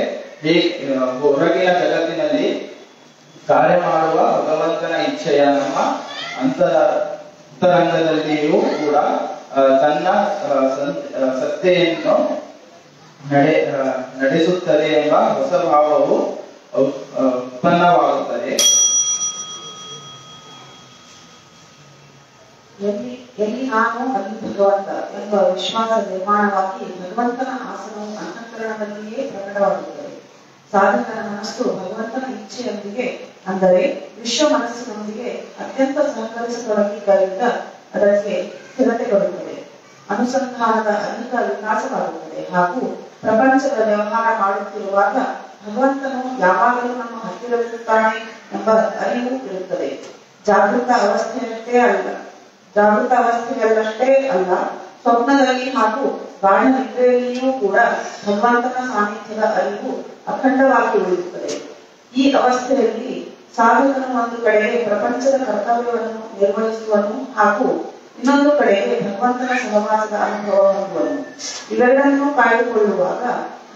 ಹೊರಗಿನ ಜಗತ್ತಿನಲ್ಲಿ ಕಾರ್ಯ ಮಾಡುವ ಭಗವಂತನ ಇಚ್ಛೆಯ ನಮ್ಮ ಅಂತರಂಗದಲ್ಲಿಯೂ ಕೂಡ ತನ್ನ ಸತ್ತೆಯನ್ನು ನಡೆಸುತ್ತದೆ ಎಂಬ ಹೊಸ ಭಾವವು ಉತ್ಪನ್ನವಾಗುತ್ತದೆ. ಎಲ್ಲಿ ನಾನು ಅಲ್ಲಿ ಭಗವಂತ ಎಂಬ ವಿಶ್ವಾಸ ನಿರ್ಮಾಣವಾಗಿ ಭಗವಂತನ ಆಸನವು ಅಂತಃಕರಣದಲ್ಲಿಯೇ ಪ್ರಕಟವಾಗುತ್ತದೆ. ಸಾಧಕನ ಮನಸ್ಸು ಭಗವಂತನ ಇಚ್ಛೆಯೊಂದಿಗೆ ಅಂದರೆ ವಿಶ್ವ ಮನಸ್ಸಿನೊಂದಿಗೆ ಅತ್ಯಂತ ಸಹಕರಿಸತೊಡಗಿದ್ದರಿಂದ ಅದಕ್ಕೆ ಸ್ಥಿರತೆ ಬರುತ್ತದೆ. ಅನುಸಂಧಾನದ ಅಧಿಕ ವಿಕಾಸವಾಗುತ್ತದೆ ಹಾಗೂ ಪ್ರಪಂಚದ ವ್ಯವಹಾರ ಮಾಡುತ್ತಿರುವಾಗ ಭಗವಂತನು ಯಾವಾಗಲೂ ನಮ್ಮ ಹತ್ತಿರವಿರುತ್ತಾನೆ ಎಂಬ ಅರಿವು ಇರುತ್ತದೆ. ಜಾಗೃತ ಅವಸ್ಥೆಯಲ್ಲಷ್ಟೇ ಅಲ್ಲ, ಸ್ವಪ್ನದಲ್ಲಿ ಹಾಗೂ ಗಾಢ ನಿದ್ರೆಯಲ್ಲಿಯೂ ಕೂಡ ಭಗವಂತನ ಸಾನ್ನಿಧ್ಯದ ಅರಿವು ಅಖಂಡವಾಗಿ ಉಳಿಯುತ್ತದೆ. ಈ ಅವಸ್ಥೆಯಲ್ಲಿ ಸಾಧಕನು ಒಂದು ಕಡೆಗೆ ಪ್ರಪಂಚದ ಕರ್ತವ್ಯವನ್ನು ನಿರ್ವಹಿಸುವನು ಹಾಗೂ ಇನ್ನೊಂದು ಕಡೆಗೆ ಭಗವಂತನ ಸಹವಾಸದ ಅನುಭವ ಹೊಂದುವನು. ಇವೆರಡನ್ನು ಕಾಯ್ದುಕೊಳ್ಳುವಾಗ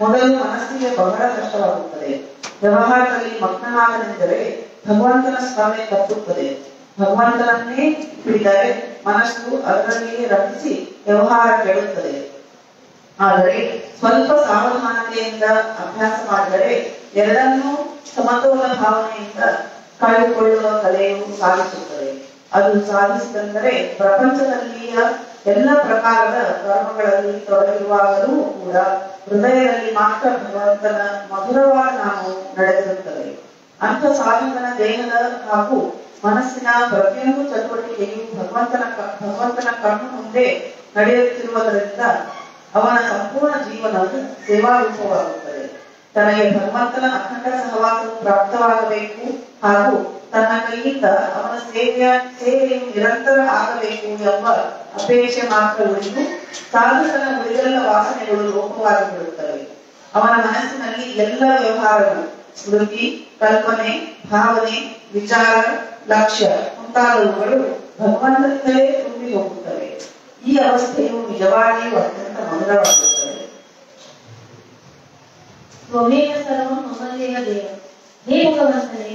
ಮೊದಲು ಮನಸ್ಸಿಗೆ ಬಹಳ ಕಷ್ಟವಾಗುತ್ತದೆ. ವ್ಯವಹಾರದಲ್ಲಿ ಮಗ್ನನಾಗನೆಂದರೆ ಭಗವಂತನ ಸ್ಮರಣೆ ತಪ್ಪುತ್ತದೆ. ಭಗವಂತನನ್ನೇ ಹಿಡಿದರೆ ಮನಸ್ಸು ಅದರಲ್ಲಿಯೇ ರಮಿಸಿ ವ್ಯವಹಾರ ಕೆಡುತ್ತದೆ. ಆದರೆ ಸ್ವಲ್ಪ ಸಾವಧಾನತೆಯಿಂದ ಅಭ್ಯಾಸ ಮಾಡಿದರೆ ಎರಡನ್ನೂ ಸಮತೋಲ ಭಾವನೆಯಿಂದ ಕಾಯ್ದುಕೊಳ್ಳುವ ಕಲೆಯು ಸಾಧಿಸುತ್ತದೆ. ಅದು ಸಾಧಿಸಿದಂದರೆ ಪ್ರಪಂಚದಲ್ಲಿಯ ಎಲ್ಲ ಪ್ರಕಾರದ ಕರ್ಮಗಳಲ್ಲಿ ತೊಡಗಿರುವಾಗಲೂ ಕೂಡ ಹೃದಯದಲ್ಲಿ ಮಾತ್ರ ಭಗವಂತನ ಮಧುರವಾದ ನಾವು ನಡೆದಿರುತ್ತದೆ. ಅಂಥ ಸಾಧಕನ ದೇಹದ ಹಾಗೂ ಮನಸ್ಸಿನ ಪ್ರತಿಯೊಂದು ಚಟುವಟಿಕೆಯು ಭಗವಂತನ ಕಣ್ಣು ಮುಂದೆ ನಡೆಯುತ್ತಿರುವುದರಿಂದ ಅವನ ಸಂಪೂರ್ಣ ಜೀವನವು ಸೇವಾರೂಪವಾಗುತ್ತದೆ. ತನಗೆ ಭಗವಂತನ ಅಖಂಡ ಸಹವಾಸವು ಪ್ರಾಪ್ತವಾಗಬೇಕು ಹಾಗೂ ತನ್ನ ಕೈಯಿಂದ ಅವನ ಸೇವೆಯು ನಿರಂತರ ಆಗಬೇಕು ಎಂಬ ಅಪೇಕ್ಷೆ ಮಾತ್ರ ಉಳಿದು ಸಾಧಕನ ಉಳಿದೆಲ್ಲ ವಾಸನೆಗಳು ಲೋಪವಾಗಿ ಬಿಡುತ್ತವೆ. ಅವನ ಮನಸ್ಸಿನಲ್ಲಿ ಎಲ್ಲ ವ್ಯವಹಾರಗಳು, ಸ್ಮೃತಿ, ಕಲ್ಪನೆ, ಭಾವನೆ, ವಿಚಾರ, ಲಕ್ಷ್ಯ ಮುಂತಾದವುಗಳು ಭಗವಂತನಿಂದಲೇ ತುಂಬಿ ಹೋಗುತ್ತವೆ. ಈ ಅವಸ್ಥೆಯು ನಿಜವಾಗಿಯೂ ಅತ್ಯಂತ ಮಧುರವಾಗುತ್ತದೆ. ತ್ವಮೇವ ಸರ್ವಂ ಮಮದೇವ ದೇವ. ಹೇ ಭಗವಂತನೇ,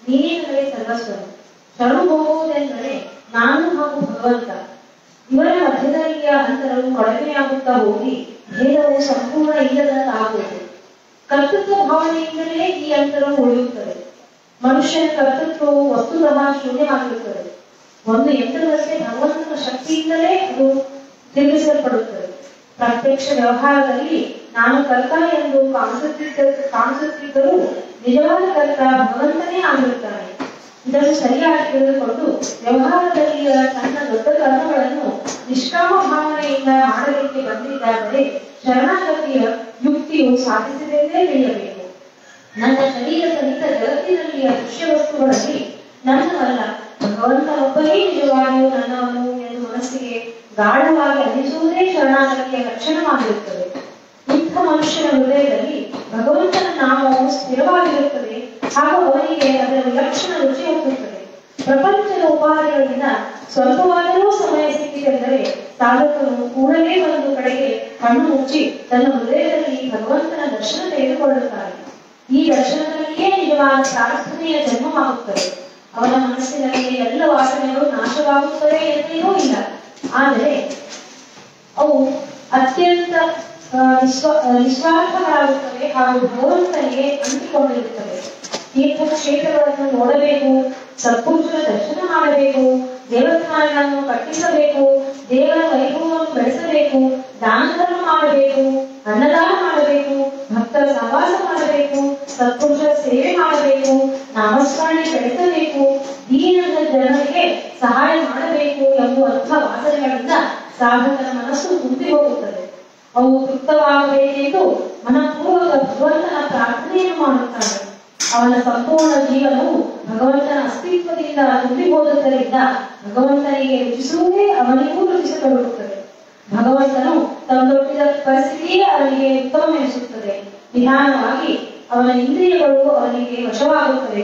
ನೀನೇ ನನಗೆ ಸರ್ವಸ್ವನು. ಶರಣು ಹೋಗುವುದೆಂದರೆ ನಾನು ಹಾಗೂ ಭಗವಂತ ಇವರ ಮಧ್ಯದಲ್ಲಿಯ ಅಂತರವು ಕಡಿಮೆಯಾಗುತ್ತಾ ಹೋಗಿ ಭೇದವು ಸಂಪೂರ್ಣ ಇಲ್ಲದಂತಾಗುವುದು. ಕರ್ತೃತ್ವ ಭಾವನೆಯಿಂದಲೇ ಈ ಅಂತರವು ಉಳಿಯುತ್ತದೆ. ಮನುಷ್ಯನ ಕರ್ತೃತ್ವವು ವಸ್ತುತಃ ಶೂನ್ಯವಾಗಿರುತ್ತದೆ. ಒಂದು ಯಂತ್ರದಂತೆ ಭಗವಂತನ ಶಕ್ತಿಯಿಂದಲೇ ಅದು ತಿರುಗಿಸಲ್ಪಡುತ್ತದೆ. ಪ್ರತ್ಯಕ್ಷ ವ್ಯವಹಾರದಲ್ಲಿ ನಾನು ಕರ್ತ ಎಂದು ಕಾಣಿಸುತ್ತಿದ್ದರೂ ನಿಜವಾದ ಕರ್ತ ಭಗವಂತನೇ ಆಗಿರುತ್ತಾನೆ. ಇದನ್ನು ಸರಿಯಾಗಿ ತಿಳಿದುಕೊಂಡು ವ್ಯವಹಾರದಲ್ಲಿಯ ತನ್ನ ದೊಡ್ಡ ಕರ್ಮಗಳನ್ನು ನಿಷ್ಕಾಮ ಭಾವನೆಯಿಂದ ಮಾಡಲಿಕ್ಕೆ ಬಂದಿದ್ದಾದರೆ ಶರಣಾಗತಿಯ ಯುಕ್ತಿಯು ಸಾಧಿಸಿದೆಂದೇ ತಿಳಿಯಬೇಕು. ನನ್ನ ಶರೀರ ಸಹಿತ ಜಗತ್ತಿನಲ್ಲಿಯ ದೃಶ್ಯ ವಸ್ತುಗಳಲ್ಲಿ ನನ್ನವಲ್ಲ, ಭಗವಂತನೊಬ್ಬನೇ ನಿಜವಾಗಿಯೂ ನನ್ನವನು ಎಂದು ಮನಸ್ಸಿಗೆ ಗಾಢವಾಗಿ ಅನಿಸುವುದೇ ಶರಣಾಗತಿಯ ಲಕ್ಷಣವಾಗಿರುತ್ತದೆ. ಇಂಥ ಮನುಷ್ಯನ ಹೃದಯದಲ್ಲಿ ಭಗವಂತನ ನಾಮವು ಸ್ಥಿರವಾಗಿರುತ್ತದೆ ಹಾಗೂ ಅವನಿಗೆ ಅದರ ವಿಲಕ್ಷಣ ರುಚಿ ಹುಟ್ಟುತ್ತದೆ. ಪ್ರಪಂಚದ ಉಪಾಧಿಗಳಿಂದ ಸ್ವಲ್ಪವಾದರೂ ಸಮಯ ಸಿಕ್ಕಿತೆಂದರೆ ಸಾಧಕನು ಕೂಡಲೇ ಒಂದು ಕಡೆಗೆ ಕಣ್ಣು ಮುಚ್ಚಿ ತನ್ನ ಹೃದಯದಲ್ಲಿ ಭಗವಂತನ ದರ್ಶನ ತೆಗೆದುಕೊಳ್ಳುತ್ತಾನೆ. ಈ ದರ್ಶನದಲ್ಲಿಯೇ ನಿಜವಾದ ಪ್ರಾರ್ಥನೆಯ ಜನ್ಮವಾಗುತ್ತದೆ. ಅವನ ಮನಸ್ಸಿನಲ್ಲಿ ಎಲ್ಲ ವಾಸನೆಗಳು ನಾಶವಾಗುತ್ತವೆ ಎಂದೇನೂ ಇಲ್ಲ, ಆದರೆ ಅವು ಅತ್ಯಂತ ನಿಸ್ವಾರ್ಥಗಳಾಗುತ್ತವೆ ಹಾಗೂ ಭಗವಂತನಿಗೆ ಅಂಟಿಕೊಂಡಿರುತ್ತವೆ. ತೀರ್ಥಕ್ಷೇತ್ರಗಳನ್ನು ನೋಡಬೇಕು, ಸತ್ಪುರುಷರ ದರ್ಶನ ಮಾಡಬೇಕು, ದೇವಸ್ಥಾನಗಳನ್ನು ಕಟ್ಟಿಸಬೇಕು, ದೇವರ ವೈಭವವನ್ನು ಬೆಳೆಸಬೇಕು, ದಾನ ಧರ್ಮ ಮಾಡಬೇಕು, ಅನ್ನದಾನ ಮಾಡಬೇಕು, ಭಕ್ತರ ಸಹವಾಸ ಮಾಡಬೇಕು, ಸತ್ಪುರುಷರ ಸೇವೆ ಮಾಡಬೇಕು, ನಾಮಸ್ಮರಣೆ ಬೆಳೆಸಬೇಕು, ದೀನದ ಜನರಿಗೆ ಸಹಾಯ ಮಾಡಬೇಕು ಎಂಬುವಂತಹ ವಾಸನೆಗಳಿಂದ ಸಾಧಕನ ಮನಸ್ಸು ತುಂಬಿ ಹೋಗುತ್ತದೆ. ಅವು ತೃಪ್ತವಾಗಬೇಕೆಂದು ಮನಪೂರ್ವಕ ಭಗವಂತನ ಪ್ರಾರ್ಥನೆಯನ್ನು ಮಾಡುತ್ತಾನೆ. ಅವನ ಸಂಪೂರ್ಣ ಜೀವನವು ಭಗವಂತನ ಅಸ್ತಿತ್ವದಿಂದ ತುಂಬಿ ಹೋದುದರಿಂದ ಭಗವಂತನಿಗೆ ರುಚಿಸುವುದೇ ಅವನಿಗೂ ರುಚಿಸತೊಡಗುತ್ತದೆ. ಭಗವಂತನು ತಂದೊಡ್ಡಿದ ಪರಿಸ್ಥಿತಿಯೇ ಅವನಿಗೆ ಉತ್ತಮವೆನಿಸುತ್ತದೆ. ನಿಧಾನವಾಗಿ ಅವನ ಇಂದ್ರಿಯಗಳು ಅವನಿಗೆ ವಶವಾಗುತ್ತವೆ,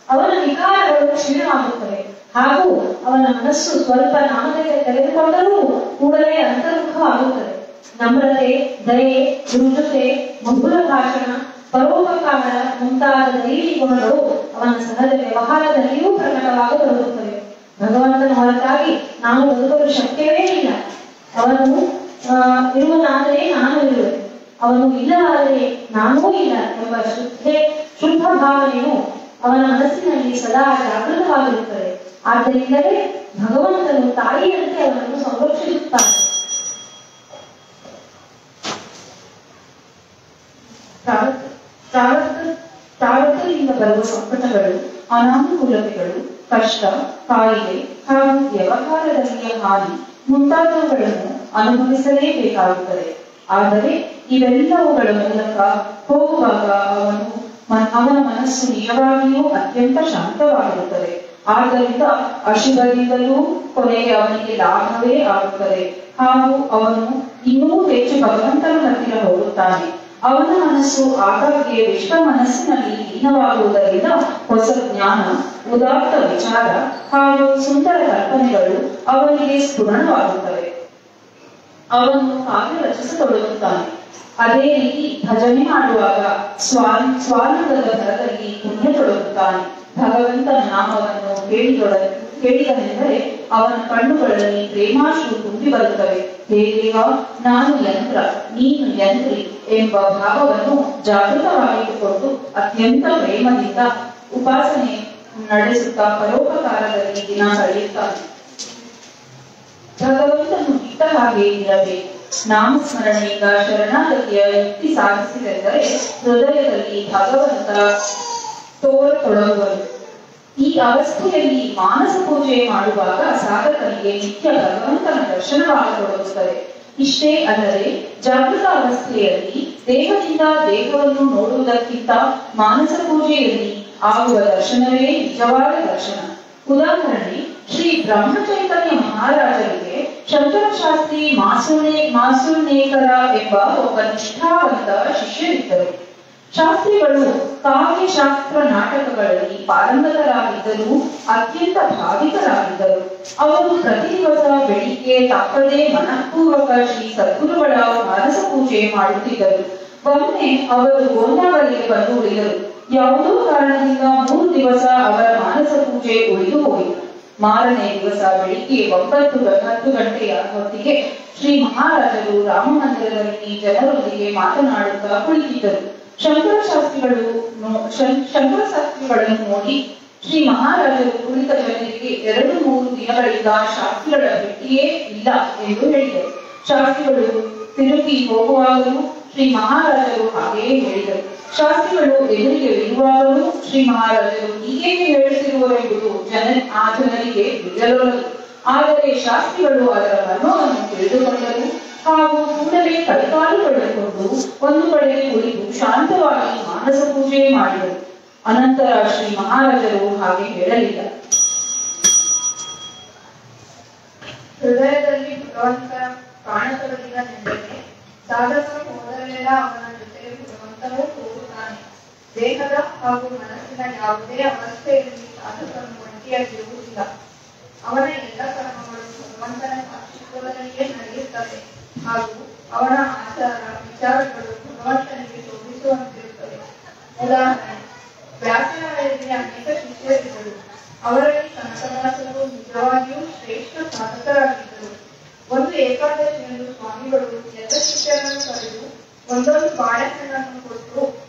ಅವನ ವಿಕಾರಗಳು ಕ್ಷೀಣವಾಗುತ್ತವೆ, ಹಾಗೂ ಅವನ ಮನಸ್ಸು ಸ್ವಲ್ಪ ನಾಮಕ್ಕೆ ತೆಗೆದುಕೊಂಡರೂ ಕೂಡಲೇ ಅಂತರ್ಮುಖವಾಗುತ್ತದೆ. ನಮ್ರತೆ, ದಯೆ, ಮೃದುತೆ, ಮಧುರ ಭಾಷಣ, ಪರೋಪಕಾರ ಮುಂತಾದ ದೈವಿ ಗುಣಗಳು ಅವನ ಸಹಜ ವ್ಯವಹಾರದಲ್ಲಿಯೂ ಪ್ರಕಟವಾಗತೊಡಗುತ್ತವೆ. ಭಗವಂತನ ಹೊರತಾಗಿ ನಾವು ಬದುಕಲು ಶಕ್ಯವೇ ಇಲ್ಲ. ಅವನು ಇರುವನಾದರೆ ನಾನು ಇರುವೆ, ಅವನು ಇಲ್ಲವಾದರೆ ನಾನೂ ಇಲ್ಲ ಎಂಬ ಶುದ್ಧ ಭಾವನೆಯು ಅವನ ಮನಸ್ಸಿನಲ್ಲಿ ಸದಾ ಜಾಗೃತವಾಗಿರುತ್ತದೆ. ಆದ್ದರಿಂದಲೇ ಭಗವಂತನು ತಾಯಿಯಂತೆ ಅವನನ್ನು ಸಂರಕ್ಷಿಸುತ್ತಾನೆ. ಪ್ರಾರಬ್ಧದಿಂದ ಬರುವ ಸಂಕಟಗಳು, ಅನಾನುಕೂಲತೆಗಳು, ಕಷ್ಟ, ಕಾಯಿಲೆ ಹಾಗೂ ವ್ಯವಹಾರದಲ್ಲಿಯ ಹಾನಿ ಮುಂತಾದವುಗಳನ್ನು ಅನುಭವಿಸಲೇಬೇಕಾಗುತ್ತದೆ. ಆದರೆ ಇವೆಲ್ಲವುಗಳ ಮೂಲಕ ಹೋಗುವಾಗ ಅವನ ಮನಸ್ಸು ನಿಜವಾಗಿಯೂ ಅತ್ಯಂತ ಶಾಂತವಾಗಿರುತ್ತದೆ. ಆದ್ದರಿಂದ ಅಶುಭದಿಂದಲೂ ಕೊನೆಗೆ ಅವನಿಗೆ ಲಾಭವೇ ಆಗುತ್ತದೆ ಹಾಗೂ ಅವನು ಇನ್ನೂ ಹೆಚ್ಚು ಭಗವಂತನ ಹತ್ತಿರ ಹೋಗುತ್ತಾನೆ. ಅವನ ಮನಸ್ಸು ಆಗಾಗ್ಗೆ ವಿಶ್ವ ಮನಸ್ಸಿನಲ್ಲಿ ಲೀನವಾಗುವುದರಿಂದ ಹೊಸ ಜ್ಞಾನ, ಉದಾತ್ತ ವಿಚಾರ ಹಾಗೂ ಸುಂದರ ಕಲ್ಪನೆಗಳು ಅವನಿಗೆ ಸ್ಫುರಣವಾಗುತ್ತವೆ. ಅವನು ಕಾವ್ಯ ರಚಿಸತೊಡಗುತ್ತಾನೆ. ಅದೇ ರೀತಿ ಭಜನೆ ಮಾಡುವಾಗ ಸ್ವಾನಂದದ ಭರದಲ್ಲಿ ಪುಣ್ಯ ತೊಡಗುತ್ತಾನೆ. ಭಗವಂತನ ನಾಮವನ್ನು ಕೇಳಿದನೆಂದರೆ ಅವನ ಕಣ್ಣುಗಳಲ್ಲಿ ಪ್ರೇಮಾಶ್ರು ತುಂಬಿ ಬರುತ್ತವೆ. ಹೇ ದೇವ, ನಾನು ಯಂತ್ರ, ನೀನು ಯಂತ್ರಿ ಎಂಬ ಭಾವವನ್ನು ಜಾಗೃತವಾಗಿಟ್ಟುಕೊಂಡು ಅತ್ಯಂತ ಪ್ರೇಮದಿಂದ ಉಪಾಸನೆ ನಡೆಸುತ್ತಾ ಪರೋಪಕಾರದಲ್ಲಿ ದಿನ ಕಳೆಯುತ್ತಾನೆ. ಭಗವಂತನು ಇಟ್ಟ ಹಾಗೆ ಇರಬೇಕು. ನಾಮಸ್ಮರಣೆಯಿಂದ ಶರಣಾಗತಿಯ ಯುಕ್ತಿ ಸಾಧಿಸಿದೆಂದರೆ ಹೃದಯದಲ್ಲಿ ಭಗವಂತ ತೋರತೊಡಗುವರು. ಈ ಅವಸ್ಥೆಯಲ್ಲಿ ಮಾನಸ ಪೂಜೆ ಮಾಡುವಾಗ ಸಾಧಕನಿಗೆ ನಿತ್ಯ ಭಗವಂತನ ದರ್ಶನವಾಗತೊಡಗುತ್ತದೆ. ಇಷ್ಟೇ ಅಲ್ಲದೆ ಜಾಗೃತ ಅವಸ್ಥೆಯಲ್ಲಿ ದೇಹದಿಂದ ದೇಹವನ್ನು ನೋಡುವುದಕ್ಕಿಂತ ಮಾನಸ ಪೂಜೆಯಲ್ಲಿ ಆಗುವ ದರ್ಶನವೇ ನಿಜವಾದ ದರ್ಶನ. ಉದಾಹರಣೆ, ಶ್ರೀ ಬ್ರಹ್ಮಚೈತನ್ಯ ಮಹಾರಾಜರಿಗೆ ಶಂಕರ ಶಾಸ್ತ್ರಿ ಮಾಸುರ್ನೇಕರ ಎಂಬ ಒಬ್ಬ ನಿಷ್ಠಾವಂತ ಶಿಷ್ಯರಿದ್ದರು. ಶಾಸ್ತ್ರಿಗಳು ಕಾವ್ಯಶಾಸ್ತ್ರ ನಾಟಕಗಳಲ್ಲಿ ಪಾರಂಗತರಾಗಿದ್ದರೂ ಅತ್ಯಂತ ಭಾವಿಕರಾಗಿದ್ದರು. ಅವರು ಪ್ರತಿ ದಿವಸ ಬೆಳಿಗ್ಗೆ ತಪ್ಪದೇ ಮನಃಪೂರ್ವಕ ಶ್ರೀ ಸದ್ಗುರುಗಳ ಮಾನಸ ಪೂಜೆ ಮಾಡುತ್ತಿದ್ದರು. ಒಮ್ಮೆ ಅವರು ಗೋಂದಾವರಿಗೆ ಬಂದು ಉಳಿದರು. ಯಾವುದೋ ಕಾರಣದಿಂದ 3 ದಿವಸ ಅವರ ಮಾನಸ ಪೂಜೆ ಉಳಿದು ಹೋಯಿತು. ಮಾರನೇ ದಿವಸ ಬೆಳಿಗ್ಗೆ 9-10 ಗಂಟೆಯ ಹೊತ್ತಿಗೆ ಶ್ರೀ ಮಹಾರಾಜರು ರಾಮ ಮಂದಿರದಲ್ಲಿ ಜನರೊಂದಿಗೆ ಮಾತನಾಡುತ್ತಾ ಕುಳಿತಿದ್ದರು. ಶಂಕರ ಶಾಸ್ತ್ರಿಗಳನ್ನು ನೋಡಿ ಶ್ರೀ ಮಹಾರಾಜರು ಕುಳಿತ ಜನರಿಗೆ 2-3 ದಿನಗಳಿಂದ ಶಾಸ್ತ್ರಿಗಳ ಭೇಟಿಯೇ ಇಲ್ಲ ಎಂದು ಹೇಳಿದರು. ಶಾಸ್ತ್ರಿಗಳು ತಿರುಗಿ ಹೋಗುವಾಗಲೂ ಶ್ರೀ ಮಹಾರಾಜರು ಹಾಗೆಯೇ ಹೇಳಿದರು. ಶಾಸ್ತ್ರಿಗಳು ಎದುರಿಗೆ ಇರುವಾಗಲೂ ಶ್ರೀ ಮಹಾರಾಜರು ಹೀಗೇಕೆ ಹೇಳುತ್ತಿರುವರೆಂಬುದು ಆ ಜನರಿಗೆ ತಿಳಿಯಲೊಲ್ಲದು. ಆದರೆ ಶಾಸ್ತ್ರಿಗಳು ಅದರ ಮರ್ಮವನ್ನು ತಿಳಿದುಕೊಂಡರು ಹಾಗೂ ಕೂಡಲೇ ಕೈಕಾಲು ಪಡೆದುಕೊಂಡು ಒಂದು ಕಡೆ ಕುಳಿತು ಶಾಂತವಾಗಿ ಮಾನಸ ಪೂಜೆ ಮಾಡಿದರು. ಅನಂತರ ಶ್ರೀ ಮಹಾರಾಜರು ಹಾಗೆ ಹೇಳಲಿಲ್ಲ. ಹೃದಯದಲ್ಲಿ ಭಗವಂತ ಕಾಣತೊಡಗಿದನೆಂದರೆ ಸಾಧಕನು ಹೋದಲ್ಲೆಲ್ಲ ಅವನ ಜೊತೆಗೆ ಭಗವಂತನೂ ಹೋಗುತ್ತಾನೆ. ದೇಹದ ಹಾಗೂ ಮನಸ್ಸಿನ ಯಾವುದೇ ಅವಸ್ಥೆಯಲ್ಲಿ ಸಾಧಕನು ಒಂಟಿಯಾಗಿರುವುದಿಲ್ಲ. ಅವನ ಎಲ್ಲ ಕರ್ಮಗಳು ಭಗವಂತನ ಸಾಕ್ಷಿತ್ವದಲ್ಲಿಯೇ ನಡೆಯುತ್ತವೆ ಹಾಗೂ ಅವನ ಆಚಾರ ವಿಚಾರಗಳು ಭಗವಂತನಿಗೆ ಶೋಭಿಸುವಂತಿರುತ್ತವೆ. ಉದಾಹರಣೆ, ವ್ಯಾಸರಾಯರಿಗೆ ಅನೇಕ ಶಿಷ್ಯರಿದ್ದರು. ಅವರಲ್ಲಿ ಕನಕದಾಸರು ನಿಜವಾಗಿಯೂ ಶ್ರೇಷ್ಠ ಸಾಧಕರಾಗಿದ್ದರು. ಒಂದು ಏಕಾದಶಿಯಂದು ಸ್ವಾಮಿಗಳು ಎಲ್ಲ ಶಿಷ್ಯರನ್ನು ಕರೆದು ಒಂದೊಂದು ಬಾಳೆಹಣ್ಣನ್ನು ಕೊಟ್ಟು,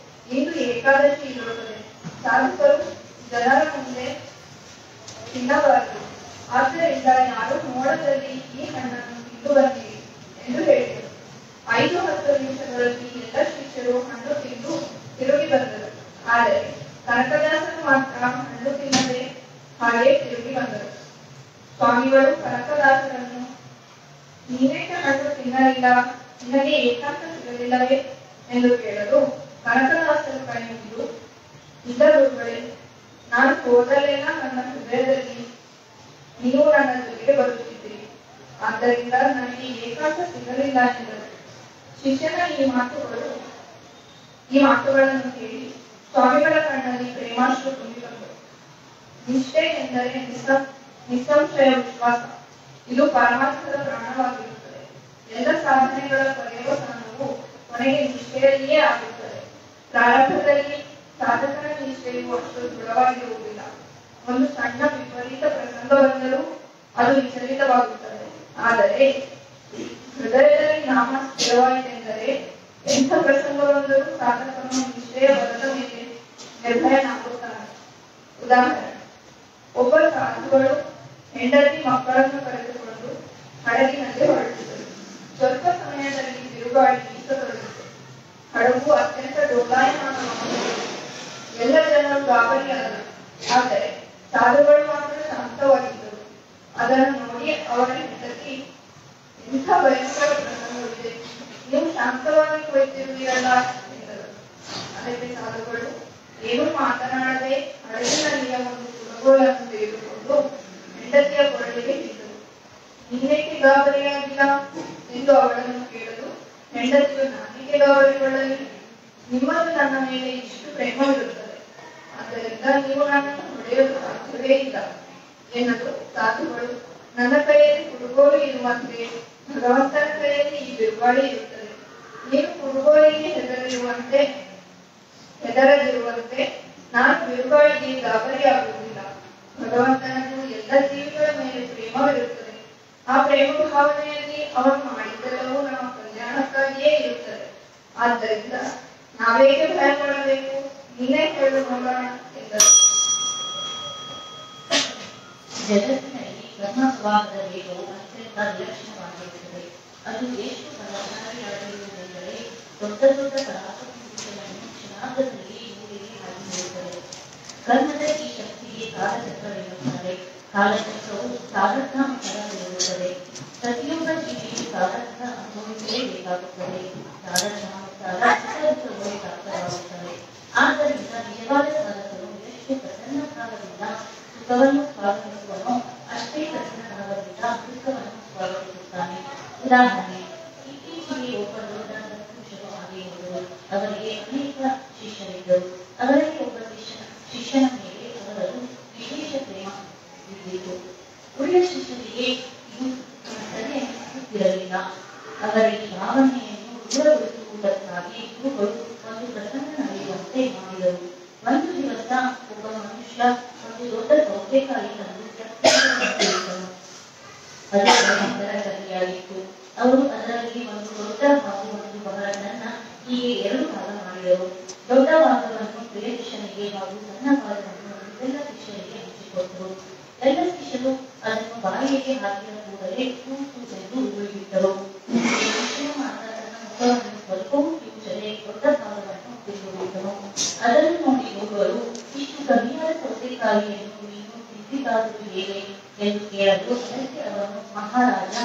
ಇಂದು ಏಕಾದಶಿ ಇರುತ್ತದೆ, ಸಾಧಕರು ಜನರ ಮುಂದೆ ತಿನ್ನಬಾರದು, ಆದ್ದರಿಂದ ಯಾರು ನೋಡದಲ್ಲಿ ಈ ಹಣ್ಣನ್ನು ತಿಂದು ಬಂದಿರಿ ಎಂದು ಹೇಳಿದರು. 5-10 ನಿಮಿಷಗಳಲ್ಲಿ ಎಲ್ಲ ಶಿಷ್ಯರು ಹಣ್ಣು ತಿಂದು ತಿರುಗಿ ಬಂದರು. ಆದರೆ ಕನಕದಾಸರು ಮಾತ್ರ ಹಣ್ಣು ತಿನ್ನದೆ ಹಾಗೆ ತಿರುಗಿ ಬಂದರು. ಸ್ವಾಮಿಗಳು ಕನಕದಾಸರನ್ನು ನೀವೇಕೆ ಹಣ್ಣು ತಿನ್ನಲಿಲ್ಲ ನಿನಗೆ ಏಕಾಂತ ಸಿಗಲಿಲ್ಲವೇ ಎಂದು ಕೇಳಲು ಕನಕದಾಸರು ಕೈ ಮುಗಿದು, ಇಲ್ಲ ಗುರುಗಳೇ, ನಾನು ಹೋದಲ್ಲೆಲ್ಲ ನನ್ನ ಹೃದಯದಲ್ಲಿ ನೀವು ನನ್ನ ಜೊತೆಗೆ ಬರುತ್ತಿದ್ದೀರಿ, ಆದ್ದರಿಂದ ನನಗೆ ಏಕಾಂತ ಸಿಗಲಿಲ್ಲ ಎಂದರು. ಶಿಷ್ಯನ ಈ ಮಾತುಗಳನ್ನು ಕೇಳಿ ಸ್ವಾಮಿಗಳ ಕಣ್ಣಲ್ಲಿ ಪ್ರೇಮಾಶ್ರು ತುಂಬಿಕೊಂಡರು. ನಿಷ್ಠೆ ಎಂದರೆ ನಿಸ್ಸಂಶಯ ವಿಶ್ವಾಸ. ಇದು ಪರಮಾರ್ಥದ ಪ್ರಾಣವಾಗಿರುತ್ತದೆ. ಎಲ್ಲ ಸಾಧನೆಗಳ ಪರ್ಯವಸಾನವು ಕೊನೆಗೆ ನಿಷ್ಠೆಯಲ್ಲಿಯೇ ಆಗುತ್ತದೆ. ಪ್ರಾರಂಭದಲ್ಲಿ ಸಾಧಕನ ನಿಷ್ಠೆಯು ಅಷ್ಟು ದೃಢವಾಗಿರುವುದಿಲ್ಲ. ಒಂದು ಸಣ್ಣ ವಿಪರೀತ ಪ್ರಸಂಗ ಬಂದರೂ ಅದು ವಿಚಲಿತವಾಗುತ್ತದೆ. ಆದರೆ ಹೃದಯದಲ್ಲಿ ನಾಮ ಸ್ಥಿರವಾಯಿತೆಂದರೆ ಎಂಥ ಪ್ರಸಂಗ ಬಂದರೂ ಸಾಧಕನು ನಿಷ್ಠೆಯ ಬಲದ ಮೇಲೆ ನಿರ್ಭಯನಾಗುತ್ತಾನೆ. ಉದಾಹರಣೆ, ಒಬ್ಬ ಸಾಧುಗಳು ಹೆಂಡತಿ ಮಕ್ಕಳನ್ನು ಕರೆದುಕೊಂಡು ಹಡಗಿನಲ್ಲಿ ಹೊರಟಿದ್ದರು. ಸ್ವಲ್ಪ ಸಮಯದಲ್ಲಿ ಬಿರುಗಾಳಿ ಬೀಸತೊಡಗಿತು. ಹಡಗು ಅತ್ಯಂತ ಡೋಲಾಯಮಾನವಾಗುತ್ತದೆ. ಎಲ್ಲ ಜನರು ಗಾಬರಿಯಾದರು. ಆದರೆ ಸಾಧುಗಳು ಮಾತ್ರ ಶಾಂತವಾಗಿದ್ದರು. ಅದನ್ನು ನೋಡಿ ಅವರ ಹೆಂಡತಿ, ಇಂಥ ಭಯಂಕರ ಪ್ರಸಂಗವಿದೆ, ನೀವು ಶಾಂತವಾಗಿ ಕುಳಿತಿರುವಿರಲ್ಲ ಎಂದರು. ಅದಕ್ಕೆ ಸಾಧುಗಳು ಏನೂ ಮಾತನಾಡದೆ ಹಡಗಿನಲ್ಲಿಯ ಒಂದು ಕುಡುಗೋಲನ್ನು ತೆಗೆದುಕೊಂಡು ಹೆಂಡತಿಯ ಕೊರಳಿಗೆ ಹಿಡಿದರು. ನೀನೇಕೆ ಗಾಬರಿಯಾಗಿಲ್ಲ ಎಂದು ಅವಳನ್ನು ಕೇಳಲು ಹೆಂಡತಿಯು, ನಾನೇಕೆ ಗಾಬರಿಗೊಳ್ಳಲಿ, ನಿಮ್ಮದು ನನ್ನ ಮೇಲೆ ಇಷ್ಟು ಪ್ರೇಮವಿರುತ್ತದೆ, ಆದ್ದರಿಂದ ನೀವು ನನ್ನನ್ನು ಹೊಡೆಯಲು ಸಾಧ್ಯವೇ ಇಲ್ಲ ಎನ್ನಲು ಸಾಧುಗಳು, ನನ್ನ ಕೈಯಲ್ಲಿ ಕುಡುಗೋಲು ಇರುವಂತೆ ಭಗವಂತನ ಕೈಯಲ್ಲಿ ಈ ಬಿರುಗಾಳಿ ಇರುತ್ತದೆ. ನೀನು ಕುಡುಗೋಲಿಗೆ ಹೆದರದಿರುವಂತೆ ನಾನು ಬಿರುಗಾಳಿಗೆ ಗಾಬರಿಯಾಗುವುದಿಲ್ಲ. ಭಗವಂತನನ್ನು ಎಲ್ಲ ಜೀವಿಗಳ ಮೇಲೆ ಪ್ರೇಮವಿರುತ್ತದೆ. ಆ ಪ್ರೇಮ ಭಾವನೆಯಲ್ಲಿ ಅವನು ಮಾಡಿದ್ದೆಲ್ಲವೂ ನಮ್ಮ ಕಲ್ಯಾಣಕ್ಕಾಗಿಯೇ ಇರುತ್ತದೆ. ಆದ್ದರಿಂದ ನಾವೇಕೆ ಭಯ ಪಡಬೇಕು, ನೀನೇ ಹೇಳು ನೋಡೋಣ ಎಂದರು. ಜಗತ್ತಿನಲ್ಲಿ ಬ್ರಹ್ಮ ಸ್ವಭಾವದ ವೇಗವು ಅತ್ಯಂತ ವಿಲಕ್ಷಣವಾಗಿರುತ್ತದೆ. ಅದು ಎಷ್ಟು ಬಲಶಾಲಿಯಾಗಿರುವುದೆಂದರೆ ದೊಡ್ಡ ದೊಡ್ಡ ಪರಾಕ್ರಮಗಳನ್ನು ಕ್ಷಣಾರ್ಧದಲ್ಲಿ ಊರಿಗೆ ಹಾಕಿರುತ್ತದೆ. ಕರ್ಮದ ಈ ಶಕ್ತಿಗೆ ಕಾಲಚಕ್ರವೆನ್ನುತ್ತಾರೆ. ಕಾಲಚಕ್ರವು ಸಾಧಕವಿರುತ್ತದೆ. ಪ್ರತಿಯೊಬ್ಬ ಜೀವಿಯು ಸಾಧಕ ಅನುಭವಿಸಲೇಬೇಕಾಗುತ್ತದೆ. ಸಾಧಕವಾಗುತ್ತದೆ. ಆದ್ದರಿಂದ ನಿಜವಾದ ಸಾಧಕರು ಎಷ್ಟು ಪ್ರಸನ್ನ ಭಾಗದಿಂದ ಸುಖವನ್ನು ಸ್ವಾಗತಿಸುವನೋ ಅಷ್ಟೇ ಪ್ರಸನ್ನ ಭಾಗದಿಂದ ದುಃಖವನ್ನು ಸ್ವಾಗತಿಸುತ್ತಾನೆ. ಉದಾಹರಣೆ, ಇತ್ತೀಚೆಗೆ ಒಬ್ಬ ದೊಡ್ಡ ಪುರುಷರು ಆಗಿರುವುದು. ಅವರಿಗೆ ಅನೇಕ ಶಿಷ್ಯರಿದ್ದರು. ಅವರಲ್ಲಿ ಒಬ್ಬ ಶಿಷ್ಯನ ಮೇಲೆ ಅವರದು ವಿಶೇಷ ಪ್ರೇಮ ಬಿದ್ದಿತು. ಉಳಿದ ಶಿಷ್ಯರಿಗೆ ಇದು ಗೊತ್ತಿರಲಿಲ್ಲ. ಅವರ ಈ ಭಾವನೆಯನ್ನು ದೂರಗೊಳಿಸುವುದಕ್ಕಾಗಿ ಗುರುಗಳು ಒಂದು ಪ್ರಸಂಗ ನಡೆಯುವಂತೆ ಮಾಡಿದರು. ಒಂದು ದಿವಸ ಒಬ್ಬ ಮನುಷ್ಯ ಒಂದು ದೊಡ್ಡ ಸೌತೆಕಾಯಿ ತಂದು ಪ್ರತ್ಯೇಕಿಸಿದನು. ಅದು ಕಲಿಯಾಗಿತ್ತು. ಅವರು ಅದರಲ್ಲಿ ಒಂದು ದೊಡ್ಡ ಹಾಗೂ ಒಂದು ಬಹಳ ಸಣ್ಣ, ಹೀಗೆ 2 ಭಾಗ ಮಾಡಿದರು. ದೊಡ್ಡ ಭಾಗವನ್ನು ಪ್ರಿಯ ಶಿಷ್ಯನಿಗೆ ಹಾಗೂ ಸಣ್ಣ ಭಾಗವನ್ನು ಎಲ್ಲ ಶಿಷ್ಯರಿಗೆ ಹಂಚಿಕೊಟ್ಟರು. ಎಲ್ಲ ಶಿಷ್ಯರು ಅದನ್ನು ಬಾಯಿಗೆ ಹಾಕಿದ ಕೂಡಲೇ ಕೂಸೆಂದು ಉಗುಳಿಬಿಟ್ಟರು. ಶಿಷ್ಯನು ಮಾತ್ರ ತನ್ನ ಮುಖವನ್ನು ಸ್ವಲ್ಪವೂ ಕಿವುಚದೆ ದೊಡ್ಡ ಭಾಗವನ್ನು ತಿಂದುಬಿಟ್ಟನು. ಅದನ್ನು ನೋಡಿ ಗುರುಗಳು, ಇಷ್ಟು ಕಹಿಯಾದ ಸೌತೆಕಾಯಿಯನ್ನು ನೀನು ತಿಂದಿದ್ದಾದರೂ ಹೇಗೆ ಎಂದು ಕೇಳಲು, ಅದಕ್ಕೆ ಅವನು, ಮಹಾರಾಜ,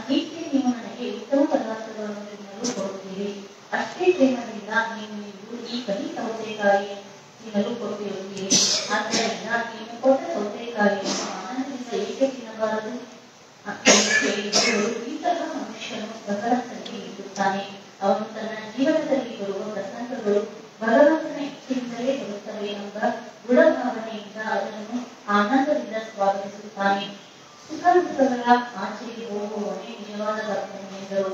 ಹೀಗೆ ನೀವು ನನಗೆ ಉತ್ತಮ ಪದಾರ್ಥಗಳನ್ನು ತಿನ್ನಲು ಕೊಡುತ್ತೀರಿ. ಅಷ್ಟೇ ಪ್ರೇಮದಿಂದ ನೀವು ಈ ಕಹಿ ಸೌತೆಕಾಯಿ ತಿನ್ನಲು ಕೊಡುತ್ತಿರುತ್ತೀರಿ. ಆದ್ದರಿಂದ ನೀವು ಕೊಟ್ಟ ಸೌತೆಕಾಯಿಯನ್ನು ಆನಂದದಿಂದ ಏಕೆ ತಿನ್ನಬಾರದು ಎಂದು ಕೇಳಿದರು. ಇಂತಹ ಮನುಷ್ಯನು ಭಗವಂತನಿಗೆ ಇರುತ್ತಾನೆ. ಅವನು ತನ್ನ ಜೀವನದಲ್ಲಿ ಬರುವ ಪ್ರಸಂಗಗಳು ಭಗವಂತನ ಇಚ್ಛೆಯಿಂದಲೇ ಬರುತ್ತವೆ ಎಂಬ ದೃಢಭಾವನೆಯಿಂದ ಅದನ್ನು ಆನಂದದಿಂದ ಸ್ವಾಗತಿಸುತ್ತಾನೆ. ಸುಖ ದುಃಖಗಳ ಆಚೆಗೆ ಹೋಗುವವನೇ ನಿಜವಾದ ಭಕ್ತನು ಎಂದರು.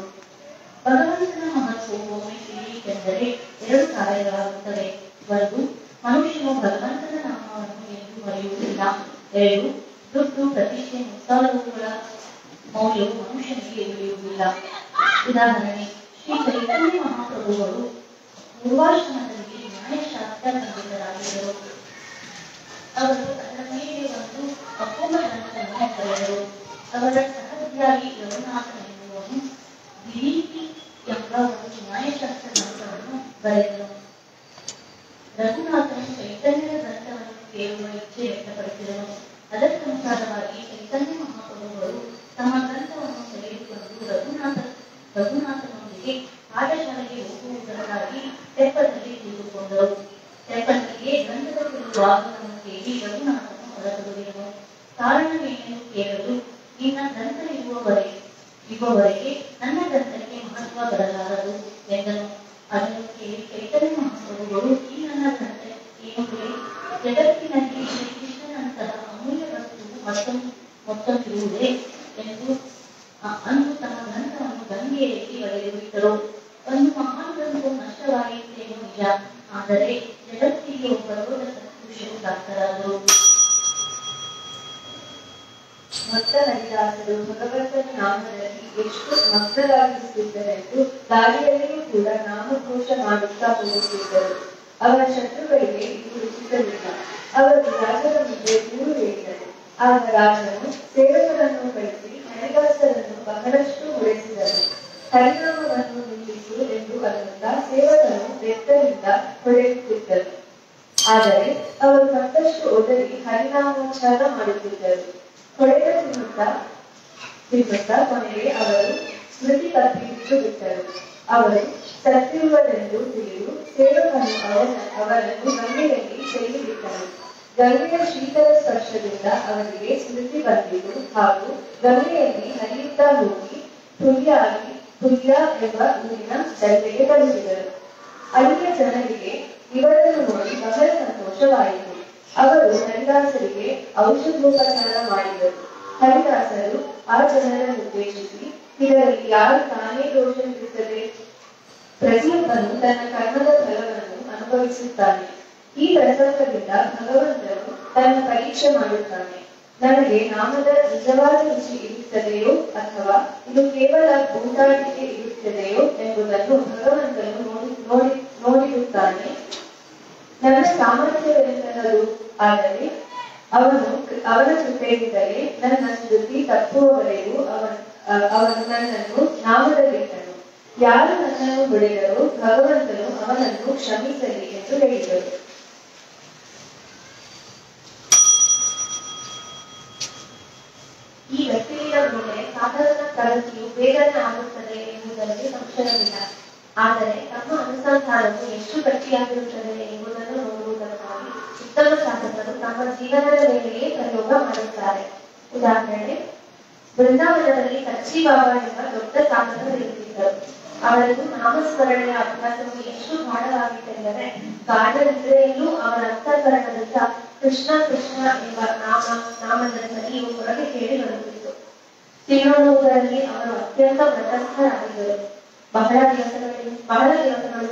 ಭಗವಂತನ ಮಹತ್ವವು ಒಮ್ಮೆ ತಿಳಿಯಿತೆಂದರೆ 2 ಕಾರ್ಯಗಳಾಗುತ್ತವೆ. 1, ಮನುಷ್ಯನು ಭಗವಂತನ ನಾಮವನ್ನು ಎಂದು ಮರೆಯುವುದಿಲ್ಲ. 2, ದುಡ್ಡು, ಪ್ರತಿಷ್ಠೆ ಮುಂತಾದವುಗಳ ಮೌಲ್ಯವು ಮನುಷ್ಯನಿಗೆ ಉಳಿಯುವುದಿಲ್ಲ. ಉದಾಹರಣೆ, ಶ್ರೀ ಚೈತನ್ಯ ಮಹಾಪ್ರಭುಗಳು ಪೂರ್ವಾಶ್ರಮದಲ್ಲಿ ನ್ಯಾಯಶಾಸ್ತ್ರ ಪಂಡಿತರಾಗಿದ್ದರು. ಅವರು ಅದರ ಮೇಲೆ ಒಂದು ಅಪೂರ್ವ ಗ್ರಂಥವನ್ನು ಬರೆದರು. ಅವರ ಸಹೋದ್ಯಾಗಿ ರಘುನಾಥನ್ ಎನ್ನುವನು ದಿಲೀಪಿ ಎಂಬ ಒಂದು ನ್ಯಾಯಶಾಸ್ತ್ರ ಗ್ರಂಥವನ್ನು ಬರೆದನು. ರಘುನಾಥನು ಚೈತನ್ಯದ ಗ್ರಂಥವನ್ನು ಕೇಳುವ ಇಚ್ಛೆ ವ್ಯಕ್ತಪಡಿಸಿದನು. ಅದಕ್ಕನುಸಾರವಾಗಿ ಚೈತನ್ಯ ಮಹಾಪ್ರಭುಗಳು ತಮ್ಮ ಗ್ರಂಥವನ್ನು ತೆಗೆದುಕೊಂಡು ರಘುನಾಥನು ಸ್ವಾಗತವನ್ನು ಕೇಳಿ ರಘುನಾಥನು ಹೊರಟುದನು. ಕಾರಣವೇನೆಂದು ಕೇಳಲು ನಿನ್ನ ದಂತ ಇರುವವರೆಗೆ ನನ್ನ ದಂತಕ್ಕೆ ಮಹತ್ವ ಬರಲಾರದು ಎಂದನು. ಅದನ್ನು ಕೇಳಿ ಚೈತನ್ಯ ಮಹಾಪ್ರಭುಗಳು ಈ ನನ್ನ ದಂತ ಏನು ಜಗತ್ತಿನಲ್ಲಿ ಶ್ರೀಕೃಷ್ಣನಂತಹ ಅಮೂಲ್ಯ ವಸ್ತುವು ಮತ್ತೊಂದಿರುವುದೇ ಎಂದು ಅಂದು ತಮ್ಮ ಗ್ರಂಥವನ್ನು ಗಂಗೆಯಲ್ಲಿ ಬರೆದು ಬಿಟ್ಟರು. ಒಂದು ಮಹಾನ್ ಗ್ರಂಥವು ನಷ್ಟವಾಯಿತೇನೋ ನಿಜ, ಆದರೆ ಜಗತ್ತಿಗೆ ಒಬ್ಬರು ಸತ್ಪುರುಷರು ದಾಖಲಾದರು. ಭಕ್ತ ಹರಿದಾಸರು ಭಗವಂತನ ನಾಮದಲ್ಲಿ ಎಷ್ಟು ಮಗ್ನರಾಗಿರುತ್ತಿದ್ದರೆಂದು ದಾರಿಯಲ್ಲಿಯೂ ಕೂಡ ನಾಮಘೋಷ ಮಾಡುತ್ತಾ ಹೋಗುತ್ತಿದ್ದರು. ಅವರ ಶತ್ರುಗಳಿಗೆ ಇದು ರುಚಿಸಲಿಲ್ಲ. ಅವರು ರಾಜರ ಮುಂದೆ ದೂರು ಹೇಳಿದರು. ಆಗ ರಾಜನು ಸೇವಕರನ್ನು ಕಳಿಸಿ ಹರಿದಾಸರನ್ನು ಬಹಳಷ್ಟು ಹೊಡೆಸಿದರು. ಹರಿನಾಮವನ್ನು ನಿಲ್ಲಿಸು ಎಂದು ಅನ್ನುತ್ತಾ ಸೇವಕರು ಬೆತ್ತದಿಂದ ಹೊಡೆಯುತ್ತಿದ್ದರು. ಆದರೆ ಅವರು ಮತ್ತಷ್ಟು ಒದರಿ ಹರಿನಾಮೋಚ್ಚಾರ ಮಾಡುತ್ತಿದ್ದರು. ಹೊಡೆದ ತಿನ್ನುತ್ತಾ ಕೊನೆಗೆ ಅವರು ಸ್ಮೃತಿ ತಪ್ಪಿ ಬಿಟ್ಟು ಬಿಟ್ಟರು. ಅವರು ಸತ್ತಿರುವುದೆಂದು ತಿಳಿದು ಸೇವಕನು ಅವರನ್ನು ಗಂಗೆಯಲ್ಲಿ ಚೆಲ್ಲಿಬಿಟ್ಟರು. ಗಂಗೆಯ ಶೀತಲ ಸ್ಪರ್ಶದಿಂದ ಅವರಿಗೆ ಸ್ಮೃತಿ ಬಂದಿತು ಹಾಗೂ ಗಂಗೆಯಲ್ಲಿ ಹರಿಯುತ್ತಾ ಹೋಗಿ ತುಲ್ಯ ಎಂಬ ಊರಿನ ದಂಡೆಗೆ ತಲುಪಿದರು. ಅಲ್ಲಿಯ ಜನರಿಗೆ ಇವರನ್ನು ನೋಡಿ ಬಹಳ ಸಂತೋಷವಾಯಿತು. ಅವರು ಹರಿದಾಸರಿಗೆ ಔಷಧೋಪಚಾರ ಮಾಡಿದರು. ಹರಿದಾಸರು ಆ ಜನರನ್ನು ಉದ್ದೇಶಿಸಿ, ಇದರಲ್ಲಿ ಯಾರು ತಾನೇ ದೋಷವಿರುತ್ತದೆ? ಪ್ರತಿಯೊಬ್ಬನು ತನ್ನ ಕರ್ಮದ ಫಲವನ್ನು ಅನುಭವಿಸುತ್ತಾನೆ. ಈ ಪ್ರಸಂಗದಿಂದ ಭಗವಂತನು ತನ್ನ ಪರೀಕ್ಷೆ ಮಾಡುತ್ತಾನೆ. ನನಗೆ ನಾಮದ ನಿಜವಾದ ರುಚಿ ಇರುತ್ತದೆಯೋ ಅಥವಾ ಇದು ಕೇವಲ ಗೂಟಾಟಿಕೆ ಇರುತ್ತದೆಯೋ ಎಂಬುದನ್ನು ಭಗವಂತನು ನೋಡಿರುತ್ತಾನೆ. ನನ್ನ ಸಾಮರ್ಥ್ಯವೆಂದನದು, ಆದರೆ ಅವನ ಕೃಪೆಯಿಂದಲೇ ನನ್ನ ಸ್ತುತಿ ತಪ್ಪುವವರೆಗೂ ಅವನು ನನ್ನನ್ನು ನಾಮದಲ್ಲಿಟ್ಟನು. ಯಾರು ನನ್ನನ್ನು ಹೊಡೆದರೋ ಭಗವಂತನು ಅವನನ್ನು ಕ್ಷಮಿಸಲಿ ಎಂದು ಹೇಳಿದರು. ಈ ವ್ಯಕ್ತಿಯ ಮೇಲೆ ಸಾಧನ ಪ್ರಗತಿಯು ಬೇಗನೆ ಆಗುತ್ತದೆ ಎಂಬುದರಲ್ಲಿ ಸಂಶಯವಿಲ್ಲ. ಆದರೆ ತಮ್ಮ ಅನುಸಂಧಾನವು ಎಷ್ಟು ಗಟ್ಟಿಯಾಗಿರುತ್ತದೆ ಎಂಬುದನ್ನು ನೋಡುವುದಕ್ಕಾಗಿ ಉತ್ತಮ ಸಾಧಕರು ತಮ್ಮ ಜೀವನದ ಮೇಲೆಯೇ ಪ್ರಯೋಗ ಮಾಡುತ್ತಾರೆ. ಉದಾಹರಣೆ, ಬೃಂದಾವನದಲ್ಲಿ ಕಚ್ಚಿ ಬಾಬಾ ಎಂಬ ದೊಡ್ಡ ಸಾಧಕರಿರುತ್ತಿದ್ದರು. ಅವರದ್ದು ನಾಮಸ್ಮರಣೆಯ ಅಭ್ಯಾಸವು ಎಷ್ಟು ಗಾಢವಾಗಿತ್ತೆಂದರೆ ಗಾಢ ನಿದ್ರೆಯಲ್ಲೂ ಅವರ ಅಂತಃಕರಣದಿಂದ ಕೃಷ್ಣ ಕೃಷ್ಣ ಎಂಬ ನಾಮದ ಧ್ವನಿಯು ಹೊರಗೆ ಕೇಳಿ ಬರುತ್ತಿತ್ತು. ತಿನ್ನೋಣುವುದರಲ್ಲಿ ಅವರು ಅತ್ಯಂತ ವ್ರತಸ್ಥರಾಗಿದ್ದರು. ಬಹಳ ದಿವಸಗಳು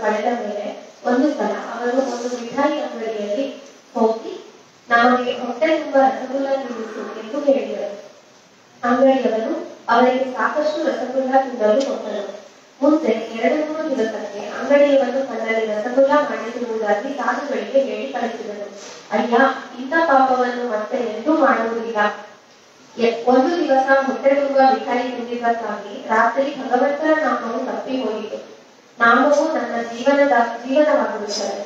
ಕಳೆದ ಮೇಲೆ ಒಂದು ಸಲ ಅವರು ಒಂದು ಮಿಠಾಯಿ ಅಂಗಡಿಯಲ್ಲಿ ಹೋಗಿ ನಮಗೆ ಹೊಟ್ಟೆ ತುಂಬ ರಸಗುಲ್ಲ ತಿನ್ನಿಸು ಎಂದು ಹೇಳಿದರು. ಅಂಗಡಿಯವನು ಅವರಿಗೆ ಸಾಕಷ್ಟು ರಸಗುಲ್ಲ ತಿನ್ನಲು ಕೊಟ್ಟರು. ಮುಂದೆ 2-3 ದಿವಸಕ್ಕೆ ಅಂಗಡಿಯವನು ತನ್ನಲ್ಲಿ ರಸಗುಲ್ಲ ಮಾಡಿಸಿರುವುದಾಗಿ ಸಾಧುಗಳಿಗೆ ಹೇಳಿ ಕಳಿಸಿದನು. ಅಯ್ಯ, ಇಂಥ ಪಾಪವನ್ನು ಮತ್ತೆ ಎಂದೂ ಮಾಡುವುದಿಲ್ಲ. ಒಂದು ದಿವಸ ಹೊಟ್ಟೆ ತುಂಬ ಮಿಠಾಯಿ ತಿಂದಿದ್ದಕ್ಕಾಗಿ ರಾತ್ರಿ ಭಗವಂತನ ನಾಮವು ತಪ್ಪಿ ಹೋಯಿತು. ನಾಮವು ನನ್ನ ಜೀವನವಾಗಿರುತ್ತದೆ.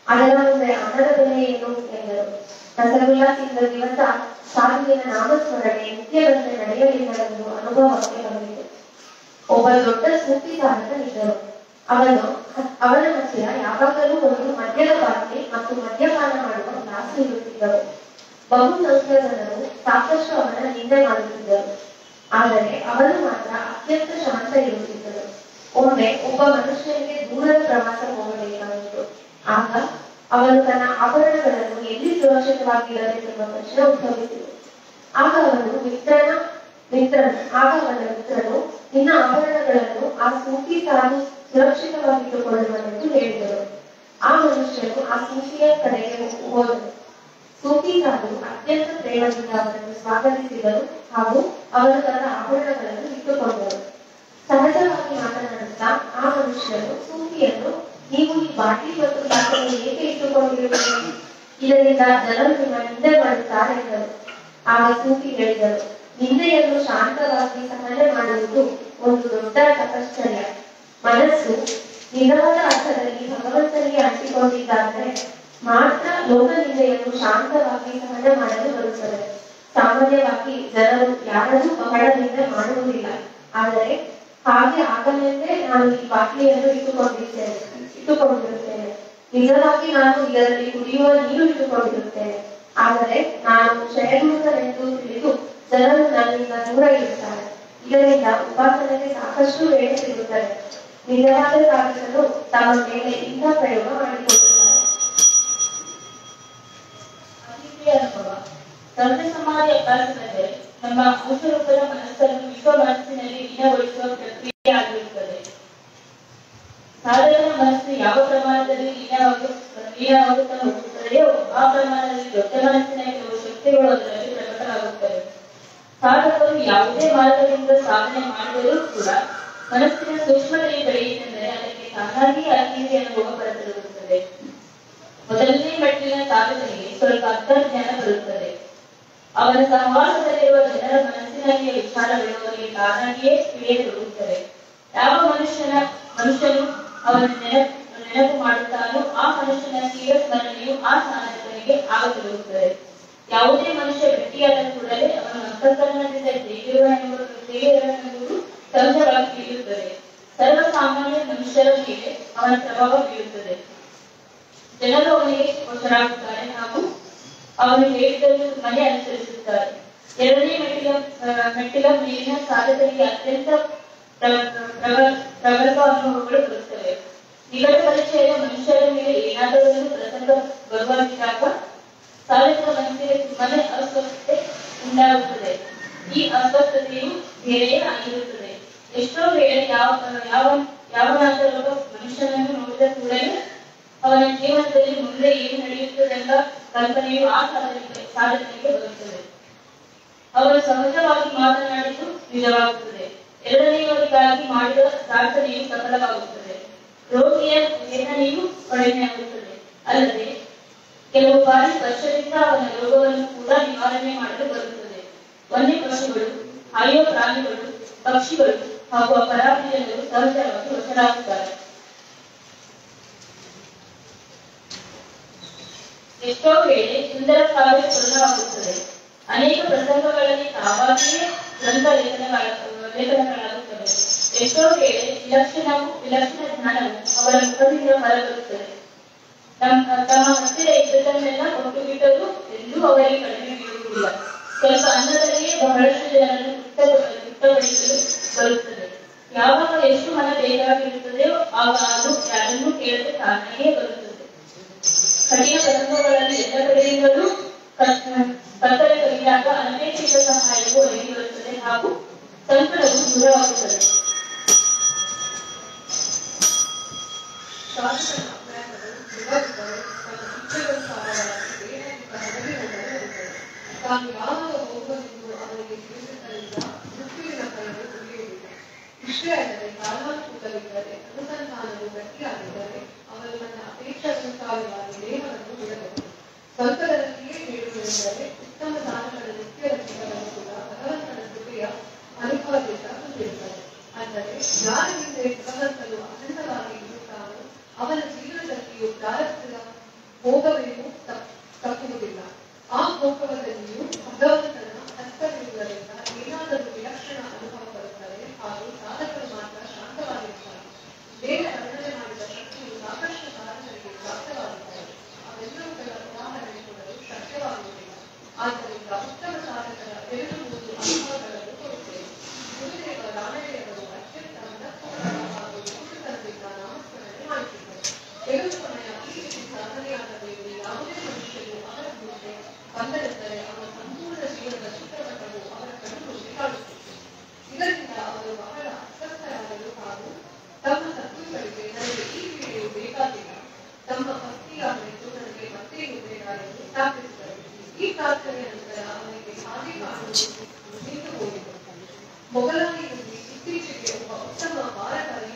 ಅದರ ಮುಂದೆ ಹಣದ ಬೆಲೆ ಏನು ಎಂದರು. ರಸಗುಲ್ಲ ತಿಂದ ದಿವಸ ಸಾಧುವಿನ ನಾಮಸ್ಮರಣೆ ನಿತ್ಯದಂತೆ ನಡೆಯಲಿಲ್ಲವೆಂದು ಅನುಭವಕ್ಕೆ ಬಂದಿತು. ಒಬ್ಬ ದೊಡ್ಡ ಸೂಫಿ ಸಾಧಕನಿದ್ದರು. ಅವನ ಹತ್ತಿರ ಯಾವಾಗಲೂ ಒಂದು ಮದ್ಯದ ಬಾಟಲಿ ಮತ್ತು ಮದ್ಯಪಾನ ಮಾಡುವ ಗ್ಲಾಸು ಇರುತ್ತಿದ್ದವು. ಬಹುಸಂಖ್ಯ ಜನರು ಸಾಕಷ್ಟು ಅವನ ನಿಂದೆ ಮಾಡುತ್ತಿದ್ದರು. ಆದರೆ ಅವನು ಮಾತ್ರ ಅತ್ಯಂತ ಶಾಂತ ಇರುತ್ತಿದ್ದರು. ಒಮ್ಮೆ ಒಬ್ಬ ಮನುಷ್ಯನಿಗೆ ದೂರದ ಪ್ರವಾಸ ಹೋಗಬೇಕಾಗಿತ್ತು. ಆಗ ಅವನು ತನ್ನ ಆಭರಣಗಳನ್ನು ಎಲ್ಲಿ ಸುರಕ್ಷಿತವಾಗಿರಬೇಕೆಂಬ ಪ್ರಶ್ನೆ ಉದ್ಭವಿಸಿತು. ಆಗ ಅವನ ಮಿತ್ರನು ನಿನ್ನ ಆಭರಣಗಳನ್ನು ಆ ಸೂಫಿ ಸಾಧು ಸುರಕ್ಷಿತವಾಗಿಟ್ಟುಕೊಳ್ಳುವನೆಂದು ಹೇಳಿದರು. ಆ ಮನುಷ್ಯನು ಆ ಸೂಫಿಯ ಕಡೆಗೆ ಹೋದನು. ಸೂಫಿ ಸಾಧು ಅತ್ಯಂತ ಪ್ರೇಮದಿಂದ ಅವರನ್ನು ಸ್ವಾಗತಿಸಿದರು ಹಾಗೂ ಅವರು ತನ್ನ ಆಭರಣಗಳನ್ನು ಇಟ್ಟುಕೊಂಡರು. ಸಹಜವಾಗಿ ಮಾತನಾಡುತ್ತಾ ಆ ಮನುಷ್ಯನು ಸೂಫಿಯನ್ನು, ನೀವು ಈ ಬಾಟಲಿ ಮತ್ತು ಗ್ಲಾಸನ್ನು ಏಕೆ ಇಟ್ಟುಕೊಂಡಿರುತ್ತೀರಿ? ಇದರಿಂದ ಜನರು ನಿಮ್ಮ ನಿಂದೆ ಮಾಡುತ್ತಾರೆ ಎಂದರು. ಆಗ ಸೂಫಿ ಹೇಳಿದರು, ನಿಂದೆಯನ್ನು ಶಾಂತವಾಗಿ ಸಹನೆ ಮಾಡುವುದು ಒಂದು ದೊಡ್ಡ ತಪಶ್ಚರ್ಯ. ಮನಸ್ಸು ನಿಜವಾದ ಅರ್ಥದಲ್ಲಿ ಭಗವಂತನಿಗೆ ಅಂಟಿಕೊಂಡಿದ್ದಾದರೆ ಮಾತ್ರ ಲೋಕ ನಿಂದೆಯನ್ನು ಶಾಂತವಾಗಿ ಸಹನೆ ಮಾಡಲು ಬರುತ್ತದೆ. ಸಾಮಾನ್ಯವಾಗಿ ಜನರು ಯಾರನ್ನೂ ಬಹಳ ನಿಂದೆ ಮಾಡುವುದಿಲ್ಲ. ಆದರೆ ಹಾಗೆ ಆಗಲೆಂದೇ ನಾನು ಈ ಬಾಟಲಿಯನ್ನು ಇಟ್ಟುಕೊಂಡಿರುತ್ತೇನೆ. ನಿಜವಾಗಿ ನಾನು ಇದರಲ್ಲಿ ಕುಡಿಯುವ ನೀರು ಇಟ್ಟುಕೊಂಡಿರುತ್ತೇನೆ, ಆದರೆ ನಾನು ಕ್ಷಯಮುಕ್ತನೆಂದು ತಿಳಿದು ಜನರು ನನ್ನಿಂದ ದೂರ ಇರುತ್ತಾರೆ. ಇದರಿಂದ ಉಪಾಸನೆಗೆ ಸಾಕಷ್ಟು ವೇಳೆ ಸಿಗುತ್ತದೆ. ನಿಜವಾದ ಸಾಧಕರು ತಮ್ಮ ಮೇಲೆ ಇಂಥ ಪ್ರಯೋಗ ಮಾಡಿಕೊಂಡಿದ್ದಾರೆ. ಅನುಭವ ಸರ್ವ ಸಮಾಧಿ ಅಭ್ಯಾಸವೆಂದರೆ ನಮ್ಮ ಅಂಶರೂಪದ ಮನಸ್ಸನ್ನು ವಿಶ್ವ ಮನಸ್ಸಿನಲ್ಲಿ ಲೀನಗೊಳಿಸುವ ಪ್ರಕ್ರಿಯೆ ಆಗಿರುತ್ತದೆ. ಸಾಧಕನ ಮನಸ್ಸು ಯಾವ ಪ್ರಮಾಣದಲ್ಲಿ ಲೀನವಾಗುತ್ತಾ ಹೋಗುತ್ತದೆಯೋ ಆ ಪ್ರಮಾಣದಲ್ಲಿ ದೊಡ್ಡ ಮನಸ್ಸಿನ ಕೆಲವು ಶಕ್ತಿಗಳು ಅದರಲ್ಲಿ ಪ್ರಕಟವಾಗುತ್ತವೆ. ಸಾಧಕರು ಯಾವುದೇ ಮಾರ್ಗದಿಂದ ಸಾಧನೆ ಮಾಡಿದರೂ ಕೂಡ ಮನಸ್ಸಿನ ಸೂಕ್ಷ್ಮತೆಯು ಬೆಳೆಯುತ್ತೆಂದರೆ ಅದಕ್ಕೆ ತಾನಾಗಿ ಅತೀಂದ್ರಿಯ ಅನುಭವ ಬರದಿರುತ್ತದೆ. ಮೊದಲನೇ ಮೆಟ್ಟಿನ ಸಾಧಕನಿಗೆ ಸ್ವಲ್ಪ ಅಂತರ್ಜ್ಞಾನ ಬರುತ್ತದೆ. ಅವನ ಸಹವಾಸದಲ್ಲಿರುವ ಜನರ ಮನಸ್ಸಿನಲ್ಲಿಯ ವಿಚಾರಗಳು ತಾನಾಗಿಯೇ ತಿಳಿಯತೊಡಗುತ್ತವೆ. ಯಾವ ಮನುಷ್ಯನು ಅವನ ನೆನಪು ಮಾಡುತ್ತಾನೋ ಆ ಮನುಷ್ಯನ ತೀವ್ರ ಸ್ಮರಣೆಯು ಆ ಸಾಧಕನಿಗೆ ಆಗತೊಡಗುತ್ತದೆ. ಯಾವುದೇ ಮನುಷ್ಯ ಭೇಟಿಯಾದ ಕೂಡಲೇ ಅವನ ಅಂತಃಕರಣದಿಂದ ದೇವರನ್ನೆಂಬುದು ಸಹಜವಾಗಿ ತಿಳಿಯುತ್ತದೆ. ಸರ್ವಸಾಮಾನ್ಯ ಮನುಷ್ಯರ ಮೇಲೆ ಅವನ ಪ್ರಭಾವ ಬೀರುತ್ತದೆ. ಜನರು ಅವನಿಗೆ ವಶರಾಗುತ್ತಾರೆ ಹಾಗೂ ಅವನು ಹೇಳಿದ್ದನ್ನು ಮನೆ ಅನುಸರಿಸುತ್ತಾರೆ. ಎರಡನೇ ಮೆಟ್ಟಿಲ ಮೇಲಿನ ಸಾಧಕರಿಗೆ ಅತ್ಯಂತ ಪ್ರಬಲ ಅನುಭವಗಳು ಬರುತ್ತವೆ. ನಿಕಟ ಪರಿಚಯದ ಮನುಷ್ಯರ ಮೇಲೆ ಏನಾದರೂ ಪ್ರಸಂಗ ಬರುವಾಗಿದ್ದಾಗ ಸಾಧಕರ ಮನಸ್ಸಿಗೆ ತುಂಬಾನೇ ಅಸ್ವಸ್ಥತೆ ಉಂಟಾಗುತ್ತದೆ. ಈ ಅಸ್ವಸ್ಥತೆಯು ಬೇರೆಯೇ ಆಗಿರುತ್ತದೆ. ಎಷ್ಟೋ ವೇಳೆ ಯಾವನಾದರೂ ಮನುಷ್ಯನನ್ನು ನೋಡಿದ ಕೂಡಲೇ ಅವನ ಜೀವನದಲ್ಲಿ ಮುಂದೆ ಏನು ನಡೆಯುತ್ತದೆಂಬ ಕಲ್ಪನೆಯು ಆ ಸಾಧಕನಿಗೆ ಬರುತ್ತದೆ. ಅವರು ಸಹಜವಾಗಿ ಮಾತನಾಡಿದ್ದು ನಿಜವಾಗುತ್ತದೆ. ಎರಡನೆಯವರಿಗಾಗಿ ಮಾಡಿದ ಪ್ರಾರ್ಥನೆಯು ಸಫಲವಾಗುತ್ತದೆ. ರೋಗಿಯ ವೇದನೆಯು ಕಡಿಮೆಯಾಗುತ್ತದೆ. ಅಲ್ಲದೆ ಕೆಲವು ಬಾರಿ ಸ್ಪರ್ಶದಿಂದ ಅವನ ರೋಗವನ್ನು ಕೂಡ ನಿವಾರಣೆ ಮಾಡಲು ಬರುತ್ತದೆ. ವನ್ಯ ಪಶುಗಳು, ಹಾಯುವ ಪ್ರಾಣಿಗಳು, ಪಕ್ಷಿಗಳು ಹಾಗೂ ಅಪರಾಧಿ ಜನರು ಸಹಜವಾಗಿ ವಶರಾಗುತ್ತಾರೆ. ಎಷ್ಟೋ ವೇಳೆ ಸುಂದರ ಕಾವ್ಯ ಪೂರ್ಣವಾಗುತ್ತದೆ. ಅನೇಕ ಪ್ರಸಂಗಗಳಲ್ಲಿ ತಾವಾಗಿಯೇ ಗ್ರಂಥ ಲೇಖನಗಳಾಗುತ್ತವೆ. ಎಷ್ಟೋ ವೇಳೆ ವಿಲಕ್ಷಣ ಜ್ಞಾನವು ಅವರ ಮುಖದಿಂದ ಹೊರಬರುತ್ತದೆ. ತಮ್ಮ ಹತ್ತಿರ ಇದ್ದದನ್ನೆಲ್ಲ ಕೊಟ್ಟು ಬಿಟ್ಟರೂ ಎಂದೂ ಅವರಿಗೆ ಕಡಿಮೆ ಬೀಳುವುದಿಲ್ಲ. ಸ್ವಲ್ಪ ಅನ್ನದಲ್ಲಿಯೇ ಬಹಳಷ್ಟು ಜನರನ್ನು ತೃಪ್ತಪಡಿಸಲು ಬರುತ್ತದೆ. ಯಾವಾಗ ಎಷ್ಟು ಮನ ಬೇಕಾಗಿರುತ್ತದೆಯೋ ಆಗ ಅದು ಯಾರನ್ನೂ ಕೇಳದೆ ತಾನಾಗಿಯೇ ಬರುತ್ತದೆ. ಕಠಿಣ ಪ್ರಸಂಗಗಳಲ್ಲಿ ಎಲ್ಲ ಕಡೆಯಿಂದಲೂ ಕತ್ತಲೆ ಕಲಿಯಾಗ ಅನಪೇಕ್ಷಿತ ಸಹಾಯವು ಒದಗಿ ಬರುತ್ತದೆ ಹಾಗೂ ಸಂಕಟವು ದೂರವಾಗುತ್ತದೆ. ತಾನು ಯಾವಾಗ ಹೋಗಲೆಂದು ಅವರಿಗೆ ತಿಳಿಸಿದ್ದರಿಂದ ಮೃತ್ಯುವಿನ ಕೈಗೆ ತುಳಿಯುವುದಿಲ್ಲ. ಇಷ್ಟೇ ಅಲ್ಲದೆ ಕಾಲಾನುಕೂಲವಿದ್ದರೆ ಅನುಸಂಧಾನವು ಗಟ್ಟಿಯಾಗಿದ್ದರೆ ಅವರು ನನ್ನ ಅಪೇಕ್ಷಾನುಸಾರವಾಗಿ ದೇಹವನ್ನು ಬಿಡಬಹುದು. ಸ್ವಲ್ಪದರಲ್ಲಿಯೇ ಹೇಳುವುದೆಂದರೆ ಉತ್ತಮ ದಾನಗಳ ನಿತ್ಯ ರಕ್ಷಣೆಗಳನ್ನು ಕೂಡ ಭಗವಂತನ ಕೃಪೆಯ ಅನುಭವದಿಂದ ಹೊಂದಿರುತ್ತದೆ. ಅಂದರೆ ಯಾರ ಹಿಂದೆ ಭಗವಂತನು ಅಖಂಡವಾಗಿ ಇರುತ್ತಾನೋ ಅವನ ಜೀವನದಲ್ಲಿಯೂ ಪ್ರಾರಬ್ಧದ ಭೋಗವೇನೂ ತಪ್ಪುವುದಿಲ್ಲ. ಆ ಭೋಗವದಲ್ಲಿಯೂ ಭಗವಂತನ ಹಸ್ತವಿರುವುದರಿಂದ ಏನಾದರೂ ವಿಲಕ್ಷಣ ಅನುಭವ ಬರುತ್ತದೆ ಹಾಗೂ ಸಾಧಕರು ಮಾತ್ರ ಶಾಂತವಾಗಿರುತ್ತಾರೆ. ಬೇರೆ ವರ್ಣನೆ ಮಾಡಿದ ಶಕ್ತಿಯು ಸಾಕಷ್ಟು ಸಾಧಕರಿಗೆ ಪ್ರಾಪ್ತವಾಗುತ್ತದೆ. ಅವೆಲ್ಲವುಗಳ ಉದಾಹರಣೆ ಕೊಡಲು ಶಕ್ಯವಾಗುವುದಿಲ್ಲ. ಆದ್ದರಿಂದ ಉತ್ತಮ ಸಾಧಕರ 2-3 ಅನುಭವಗಳನ್ನು ಕೊಡುತ್ತೇವೆ. ಗುರುದೇವ ರಾಮಯ್ಯವರು ಅತ್ಯಂತ ಮನಸ್ಸುಗಳ ಹಾಗೂ ವಿಕೃತದಿಂದ ನಾಮಸ್ಮರಣೆ ಮಾಡಿಸಿದ್ದರು. ಕೆಲವು ಸಮಯ ಈ ರೀತಿ ಸಾಧನೆಯಾದ ಮೇಲೆ ಯಾವುದೇ ಮನುಷ್ಯರು ಅವರ ಮುಂದೆ ಬಂದರೆಂದರೆ ಅವರ ಸಂಪೂರ್ಣ ಜೀವನದ ಚಿತ್ರಪಟವು ಅವರ ಕಣ್ಣು ಕಾಣುತ್ತಿತ್ತು. ಇದರಿಂದ ಅವರು ಬಹಳ ಅಸ್ವಸ್ಥರಾದರು ಹಾಗೂ ತಮ್ಮ ಸತ್ವಗಳಿಗೆ ನನಗೆ ಈ ಕ್ರಿಯೆಯು ಬೇಕಾಗಿಲ್ಲ, ತಮ್ಮ ಭಕ್ತಿಯಾಗಲಿದ್ದು ನನಗೆ ಮತ್ತೇನು ಬೇಡ ಎಂದು ಪ್ರಾರ್ಥಿಸಿದರು. ಈ ಪ್ರಾರ್ಥನೆಯ ನಂತರ ಅವನಿಗೆ ಹಾಗೆ ಕಾಣುವುದು ನಿಂತು ಹೋಯಿತು. ಮೊಘಲಾಯಿಯಲ್ಲಿ ಇತ್ತೀಚೆಗೆ ಒಬ್ಬ ಉತ್ತಮ ವಾರಕಾರಿ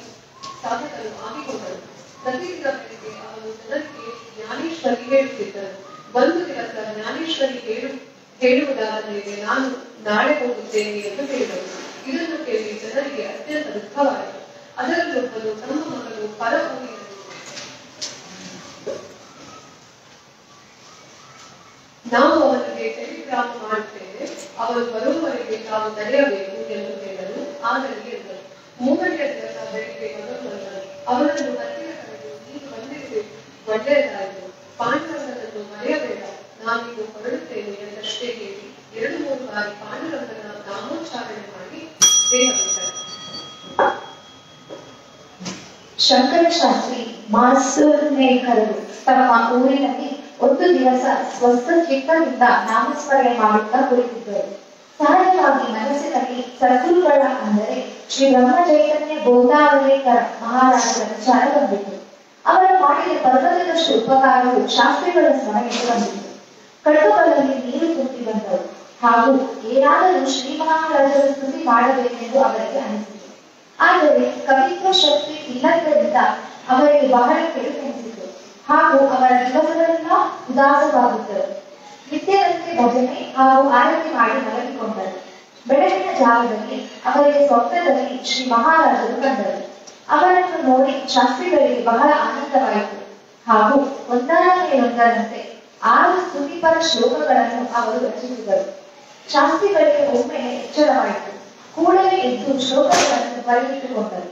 ಸಾಧಕರು ಆಗಿಕೊಂಡರು. ಪ್ರತಿದಿನ ಬೆಳಿಗ್ಗೆ ಅವರು ಜನರಿಗೆ ಜ್ಞಾನೇಶ್ವರಿ ಹೇಳುತ್ತಿದ್ದರು. ಒಂದು ದಿವಸ ಜ್ಞಾನೇಶ್ವರಿ ಹೇಳುವುದಾದ ಮೇಲೆ ನಾನು ನಾಳೆ ಹೋಗುತ್ತೇನೆ ಎಂದು ಹೇಳಿದರು. ಇದನ್ನು ಕೇಳಿ ಜನರಿಗೆ ಅತ್ಯಂತ ದುಃಖವಾಯಿತು. ಅದರಲ್ಲೊಬ್ಬರು ತಮ್ಮ ಮಗಳು ಪರಭೂಮಿಯನ್ನು ನಾವು ಅವರಿಗೆ ಟೆಲಿಗ್ರಾಮ್ ಮಾಡುತ್ತೇವೆ, ಅವರು ಬರುವವರೆಗೆ ತಾವು ನಡೆಯಬೇಕು ಎಂದು ಹೇಳಿದರು. ಆಗಲಿ ಎಂದರು. 3ನೇ ದಿವಸ ಬೆಳಿಗ್ಗೆ ಮೊದಲು ಬಂದರು. ಅವರನ್ನು ಹತ್ತಿರ ಕರೆದು ನೀನು ಬಂದಿರಬೇಕು, ಒಳ್ಳೆಯದಾಯಿತು. ಪಾಂಡುರಂಗನನ್ನು ಮರೆಯಬೇಡ, ನಾನೀಗ ಹೊರಡುತ್ತೇನೆ ಎಂದಷ್ಟೇ ಹೇಳಿ 2-3 ಬಾರಿ ಪಾಂಡುರಂಗನ ನಾಮೋಚ್ಚಾರಣೆ ಮಾಡಿ ದೇಹ ಬಿಟ್ಟರು. ಶಂಕರಶಾಸ್ತ್ರಿ ಮಾಸುನೇಕರರು ತಮ್ಮ ಊರಿನಲ್ಲಿ ಒಂದು ದಿವಸ ಸ್ವಸ್ಥ ಚಿತ್ತದಿಂದ ನಾಮಸ್ಮರಣೆ ಮಾಡುತ್ತಾ ಕುಳಿತಿದ್ದರು. ಸಹಜವಾಗಿ ಮನಸ್ಸಿನಲ್ಲಿ ಸದ್ಗುರುಗಳ ಅಂದರೆ ಶ್ರೀ ಬ್ರಹ್ಮ ಚೈತನ್ಯ ಬೋಧಾವಲೇಕರ ಮಹಾರಾಜರ ವಿಚಾರ ಬಂದಿತ್ತು. ಅವರು ಮಾಡಿದ ಪರ್ವತದಷ್ಟು ಉಪಕಾರವು ಶಾಸ್ತ್ರಿಗಳ ಸ್ಮರಣೆಗೆ ಬಂದಿತ್ತು. ಕಟ್ಟುಗಳಲ್ಲಿ ನೀರು ತುಂಬಿ ಬಂದವು ಹಾಗೂ ಏನಾದರೂ ಶ್ರೀ ಮಹಾರಾಜರ ಸ್ತುತಿ ಮಾಡಬೇಕೆಂದು ಅವರಿಗೆ ಅನಿಸಿತು. ಆದರೆ ಕವಿತ್ವ ಶಕ್ತಿ ಇಲ್ಲದ್ದರಿಂದ ಅವರಿಗೆ ಬಹಳ ಕೆಡುಕೆನಿಸಿತು ಹಾಗೂ ಅವರ ದಿವಸಗಳೆಲ್ಲ ಉದಾಸವಾಗುತ್ತದೆ. ನಿತ್ಯದಂತೆ ಭಜನೆ ಹಾಗೂ ಆರತಿ ಮಾಡಿ ಮಲಗಿಕೊಂಡರು. ಬೆಳಗಿನ ಜಾವದಲ್ಲಿ ಅವರಿಗೆ ಸ್ವಪ್ನದಲ್ಲಿ ಶ್ರೀ ಮಹಾರಾಜರು ಕಂಡರು. ಅವರನ್ನು ನೋಡಿ ಶಾಸ್ತ್ರಿಗಳಿಗೆ ಬಹಳ ಆನಂದವಾಯಿತು ಹಾಗೂ ಒಂದರಂತೆ 6 ಸ್ತುತಿಪರ ಶ್ಲೋಕಗಳನ್ನು ಅವರು ರಚಿಸಿದರು. ಶಾಸ್ತ್ರಿಗಳಿಗೆ ಒಮ್ಮೆ ಎಚ್ಚರವಾಯಿತು. ಕೂಡಲೇ ಎದ್ದು ಶ್ಲೋಕಗಳನ್ನು ಬರೆದಿಟ್ಟುಕೊಂಡರು.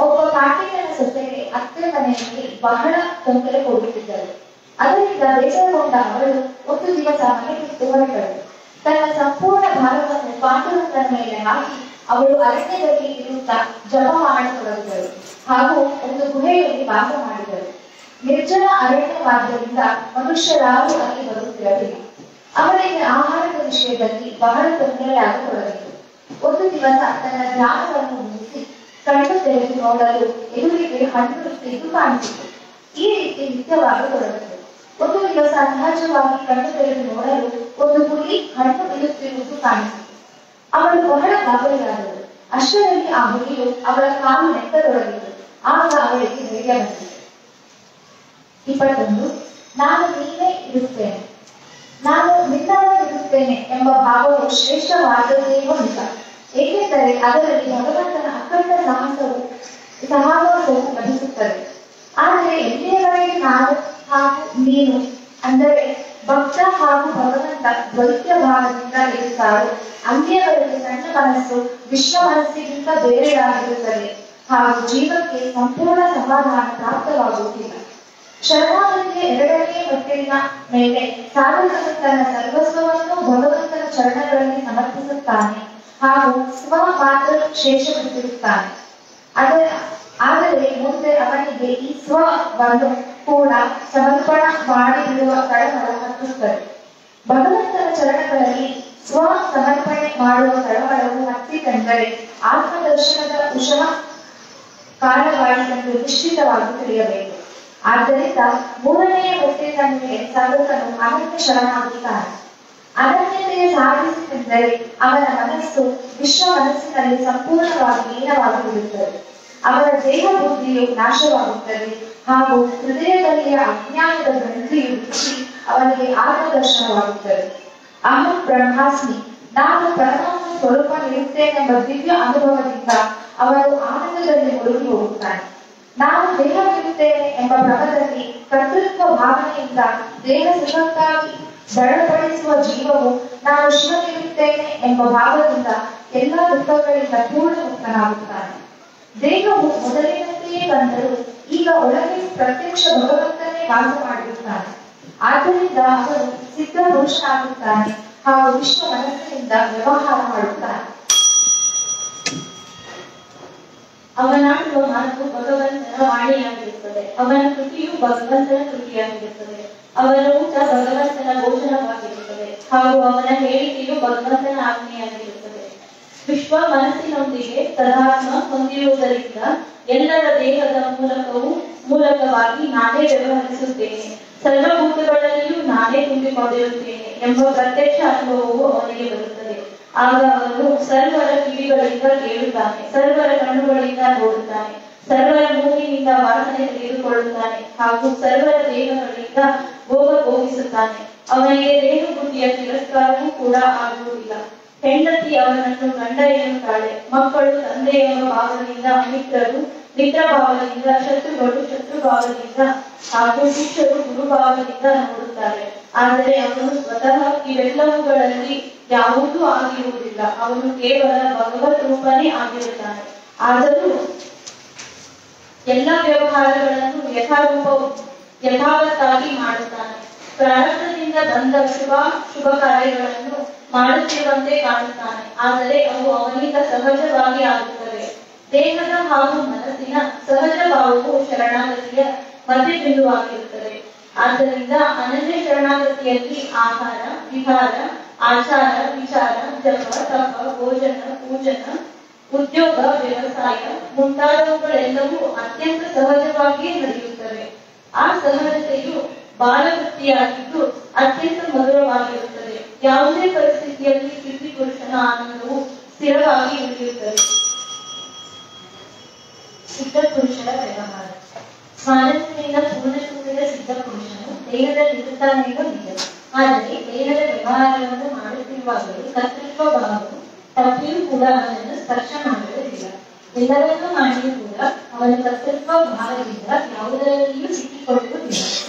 ಒಬ್ಬ ಕಾಟಿಕನ ಸೊಸೆಗೆ ಅತ್ತೆ ಮನೆಯಲ್ಲಿ ಬಹಳ ತೊಂದರೆ ಕೊಡುತ್ತಿದ್ದರು. ಅದರಿಂದ ಬೇಸರಗೊಂಡ ಅವಳು ಒಂದು ದಿವಸ ಮನೆ ಬಿಟ್ಟು ಹೊರಟಳು. ತನ್ನ ಸಂಪೂರ್ಣ ಭಾರವನ್ನು ಪಾಂಡುರಂಗನ ಮೇಲೆ ಹಾಕಿ ಅವಳು ಅರಣ್ಯದಲ್ಲಿ ಇರುತ್ತಾ ಜಪ ಮಾಡತೊಡಗಿದಳು ಹಾಗೂ ಒಂದು ಗುಹೆಯಲ್ಲಿ ವಾಸ ಮಾಡಿದಳು. ನಿರ್ಜನ ಅರಣ್ಯವಾದ್ದರಿಂದ ಮನುಷ್ಯರಾರು ಅಲ್ಲಿ ಬರುತ್ತಿರಲಿಲ್ಲ. ಅವರಿಗೆ ಆಹಾರದ ವಿಷಯದಲ್ಲಿ ಬಹಳ ತೊಂದರೆಯಾಗತೊಡಗಿತು. ಒಂದು ದಿವಸ ತನ್ನ ಧ್ಯಾನವನ್ನು ಮುಗಿಸಿ ಕಣ್ಣು ತೆರೆದು ನೋಡಲು ಎದುರಿಗೆ ಹಣ್ಣು ಇಟ್ಟಿದ್ದು ಕಾಣಿಸಿತು. ಈ ರೀತಿ ನಿತ್ಯವಾಗತೊಡಗಿತು. ಒಂದು ದಿವಸ ಸಹಜವಾಗಿ ಕಣ್ಣು ತೆರೆದು ನೋಡಲು ಒಂದು ಹುಲಿ ಹಣ್ಣು ಇಳುತ್ತಿರುವುದು ಕಾಣಿಸಿತು. ಅವಳು ಬಹಳ ಗಾಬರಿಯಾದಳು. ಅಷ್ಟರಲ್ಲಿ ಆ ಹುಲಿಯು ಅವಳ ಕಾಲು ನೆಟ್ಟದೊಡಗಿತು. ಆಗ ಅವಳಿಗೆ ಧೈರ್ಯ ಬಂದಿತು. 21 ನಾನು ನೀನೇ ಇರುತ್ತೇನೆ, ನಾನು ನಿನ್ನವರಿರುತ್ತೇನೆ ಎಂಬ ಭಾವವು ಶ್ರೇಷ್ಠವಾದದ್ದೇನೋ ನಿಜ. ಏಕೆಂದರೆ ಅದರಲ್ಲಿ ಭಗವಂತನ ಅಖಂಡ ಸಹವಾಸವು ಲಭಿಸುತ್ತದೆ. ಆದರೆ ಎಲ್ಲಿಯವರೆಗೆ ನಾನು ಹಾಗೂ ನೀನು ಅಂದರೆ ಭಕ್ತ ಹಾಗೂ ಭಗವಂತ ದ್ವೈತ ಭಾವದಿಂದ ಇರುತ್ತಾರೋ ಅಲ್ಲಿಯವರೆಗೆ ಸಣ್ಣ ಮನಸ್ಸು ವಿಶ್ವ ಮನಸ್ಸಿಗಿಂತ ಬೇರೆಯಾಗಿರುತ್ತದೆ ಹಾಗೂ ಜೀವಕ್ಕೆ ಸಂಪೂರ್ಣ ಸಮಾಧಾನ ಪ್ರಾಪ್ತವಾಗುವುದಿಲ್ಲ. ಶರಣಾಗತಿಯ 2ನೇ ಮೆಟ್ಟಿಲಿನ ಮೇಲೆ ಸಾಧಕನು ತನ್ನ ಸರ್ವಸ್ವವನ್ನು ಭಗವಂತನ ಚರಣಗಳಲ್ಲಿ ಸಮರ್ಪಿಸುತ್ತಾನೆ ಹಾಗೂ ಸ್ವ ಮಾತ್ರ ಶೇಷಪಡಿಸಿರುತ್ತಾನೆ. ಆದರೆ ಮುಂದೆ ಅವನಿಗೆ ಈ ಸ್ವವನ್ನು ಕೂಡ ಸಮರ್ಪಣ ಮಾಡಿಬಿಡುವ ತಳಮಳ ಹತ್ತುತ್ತದೆ. ಭಗವಂತನ ಚರಣಗಳಲ್ಲಿ ಸ್ವ ಸಮರ್ಪಣೆ ಮಾಡುವ ತಳಮಳವು ಹತ್ತಿತೆಂದರೆ ಆತ್ಮದರ್ಶನದ ಉಷಃ ಕಾಲವಾಯಿತೆಂದು ನಿಶ್ಚಿತವಾಗಿ ತಿಳಿಯಬೇಕು. ಆದ್ದರಿಂದ 3ನೇ ಮೆಟ್ಟಿಲಿನ ಮೇಲೆ ಸಾಧಕನು ಅನನ್ಯ ಶರಣಾಗುತ್ತಾನೆ. ಅನನ್ಯತೆಯ ಸಾಧಿಸಿತೆಂದರೆ ಅವನ ಮನಸ್ಸು ವಿಶ್ವ ಮನಸ್ಸಿನಲ್ಲಿ ಸಂಪೂರ್ಣವಾಗಿ ಲೀನವಾಗಿ ಬಿಡುತ್ತದೆ. ಅವರ ದೇಹ ಬುದ್ಧಿಯು ನಾಶವಾಗುತ್ತದೆ ಹಾಗೂ ಹೃದಯದಲ್ಲಿಯ ಅಜ್ಞಾನದ ಗ್ರಂಥಿಯು ಬಿಚ್ಚಿ ಅವನಿಗೆ ಆತ್ಮದರ್ಶನವಾಗುತ್ತದೆ. ಅಹಂ ಬ್ರಹ್ಮಾಸ್ಮಿ, ನಾನು ಪರಮಾತ್ಮ ಸ್ವರೂಪ ಇರುತ್ತೇನೆಂಬ ದಿವ್ಯ ಅನುಭವದಿಂದ ಅವನು ಆನಂದದಲ್ಲಿ ಮುಳುಗಿ ಹೋಗುತ್ತಾನೆ. ನಾನು ದೇಹವಿರುತ್ತೇನೆ ಎಂಬ ಭ್ರಮದಲ್ಲಿ ಕರ್ತೃತ್ವ ಭಾವನೆಯಿಂದ ದೇಹ ಸುಖಕ್ಕಾಗಿ ದೃಢಪಡಿಸುವ ಜೀವವು ನಾನು ಶಿವನಿರುತ್ತೇನೆ ಎಂಬ ಭಾವದಿಂದ ಎಲ್ಲಾ ದುಃಖಗಳಿಂದ ಪೂರ್ಣ ಮುಕ್ತನಾಗುತ್ತಾನೆ. ದೇಹವು ಮೊದಲಿನಂತೆಯೇ ಬಂದರೂ ಈಗ ಒಳಗೆ ಪ್ರತ್ಯಕ್ಷ ಭಗವಂತನೇ ವಾಸ ಮಾಡಿರುತ್ತಾನೆ. ಆದ್ದರಿಂದ ಅವನು ಸಿದ್ಧ ಪುರುಷನಾಗುತ್ತಾನೆ ಹಾಗೂ ವಿಶ್ವ ಮನಸ್ಸಿನಿಂದ ವ್ಯವಹಾರ ಮಾಡುತ್ತಾನೆ. ಅವನಾಡುವ ಮಾತು ಭಗವಂತನ ವಾಣಿಯಾಗಿರುತ್ತದೆ. ಅವನ ಕೃತಿಯು ಭಗವಂತನ ಕೃತಿಯಾಗಿರುತ್ತದೆ. ಅವನ ಊಟ ಭಗವಂತನ ಭೋಜನವಾಗಿರುತ್ತದೆ ಹಾಗೂ ಅವನ ಹೇಳಿಕೆಯು ಭಗವಂತನ ಆಜ್ಞೆಯಾಗಿರುತ್ತದೆ. ವಿಶ್ವ ಮನಸ್ಸಿನೊಂದಿಗೆ ತದಾತ್ಮ ಹೊಂದಿರುವುದರಿಂದ ಎಲ್ಲರ ದೇಹದ ಮೂಲಕವಾಗಿ ನಾನೇ ವ್ಯವಹರಿಸುತ್ತೇನೆ, ಸರ್ವಭೂತಗಳಲ್ಲಿಯೂ ನಾನೇ ತುಂಬಿಕೊಂಡಿರುತ್ತೇನೆ ಎಂಬ ಪ್ರತ್ಯಕ್ಷ ಅನುಭವವು ಅವನಿಗೆ ಬರುತ್ತದೆ. ಆಗ ಅವನು ಸರ್ವರ ಕಿವಿಗಳಿಂದ ಕೇಳುತ್ತಾನೆ, ಸರ್ವರ ಕಣ್ಣುಗಳಿಂದ ನೋಡುತ್ತಾನೆ, ಸರ್ವರ ಮೂಗಿನಿಂದ ವಾಸನೆ ತೆಗೆದುಕೊಳ್ಳುತ್ತಾನೆ ಹಾಗೂ ಸರ್ವರ ದೇಹಗಳಿಂದ ಭೋಗ ಭೋಗಿಸುತ್ತಾನೆ. ಅವನಿಗೆ ದೇಹ ಬುದ್ಧಿಯ ತಿರಸ್ಕಾರವೂ ಕೂಡ ಆಗುವುದಿಲ್ಲ. ಹೆಂಡತಿ ಅವನನ್ನು ಗಂಡ ಎನ್ನುತ್ತಾಳೆ, ಮಕ್ಕಳು ತಂದೆಯೆಂಬ ಭಾವದಿಂದ ಮಿತ್ರರು ಮಿತ್ರ ಭಾವದಿಂದ, ಶತ್ರುಗಳು ಶತ್ರುಭಾವದಿಂದ ಹಾಗೂ ಶಿಷ್ಯರು ಗುರುಭಾವದಿಂದ ನೋಡುತ್ತಾರೆ. ಆದರೆ ಅವನು ಸ್ವತಃ ಇವೆಲ್ಲವುಗಳಲ್ಲಿ ಯಾವುದೂ ಆಗಿರುವುದಿಲ್ಲ. ಅವನು ಕೇವಲ ಭಗವತ್ ರೂಪನೇ ಆಗಿರುತ್ತಾನೆ. ಆದರೂ ಎಲ್ಲ ವ್ಯವಹಾರಗಳನ್ನು ಯಥಾವತ್ತಾಗಿ ಮಾಡುತ್ತಾನೆ. ಪ್ರಾರಬ್ಧದಿಂದ ಬಂದ ಶುಭ ಕಾರ್ಯಗಳನ್ನು ಮಾಡುತ್ತಿರುವಂತೆ ಕಾಣುತ್ತಾನೆ, ಆದರೆ ಅವು ಅವನಿಂದ ಸಹಜವಾಗಿ ಆಗುತ್ತವೆ. ದೇಹದ ಹಾಗೂ ಮನಸ್ಸಿನ ಸಹಜ ಭಾವವು ಶರಣಾಗತಿಯ ಮಧ್ಯಬಿಂದುವಾಗಿರುತ್ತದೆ. ಆದ್ದರಿಂದ ಅನನ್ಯ ಶರಣಾಗತಿಯಲ್ಲಿ ಆಹಾರ, ವಿಹಾರ, ಆಚಾರ, ವಿಚಾರ, ಜಪ, ತಪ, ಭೋಜನ, ಪೂಜನ, ಉದ್ಯೋಗ, ವ್ಯವಸಾಯ ಮುಂತಾದವುಗಳೆಲ್ಲವೂ ಅತ್ಯಂತ ಸಹಜವಾಗಿಯೇ ನಡೆಯುತ್ತವೆ. ಆ ಸಹಜತೆಯು ಬಾಲವೃತ್ತಿಯಾಗಿದ್ದು ಅತ್ಯಂತ ಮಧುರವಾಗಿರುತ್ತದೆ. ಯಾವುದೇ ಪರಿಸ್ಥಿತಿಯಲ್ಲಿ ಸಿದ್ಧಿ ಪುರುಷನ ಆನಂದವು ಸ್ಥಿರವಾಗಿ ಉಳಿಯುತ್ತದೆ. ಸಿದ್ಧ ಪುರುಷರ ವ್ಯವಹಾರ. ಮನಸ್ಸಿನಿಂದ ಪೂರ್ಣ ತುಂಬಿದ ಸಿದ್ಧ ಪುರುಷನು ದೇಹದಲ್ಲಿರುತ್ತಾನೆಂದು ನಿಜ. ಆದರೆ ದೇಹದ ವ್ಯವಹಾರವನ್ನು ಮಾಡುತ್ತಿರುವಾಗಲೂ ಕರ್ತೃತ್ವ ಭಾವವು ತಪ್ಪಿಯೂ ಕೂಡ ಅವನನ್ನು ಸ್ಪರ್ಶ ಮಾಡುವುದಿಲ್ಲ. ಎಲ್ಲವನ್ನೂ ಮಾಡಿಯೂ ಕೂಡ ಅವನ ಕರ್ತೃತ್ವ ಭಾವದಿಂದ ಯಾವುದರಲ್ಲಿಯೂ ಸಿಕ್ಕಿಕೊಳ್ಳುವುದಿಲ್ಲ.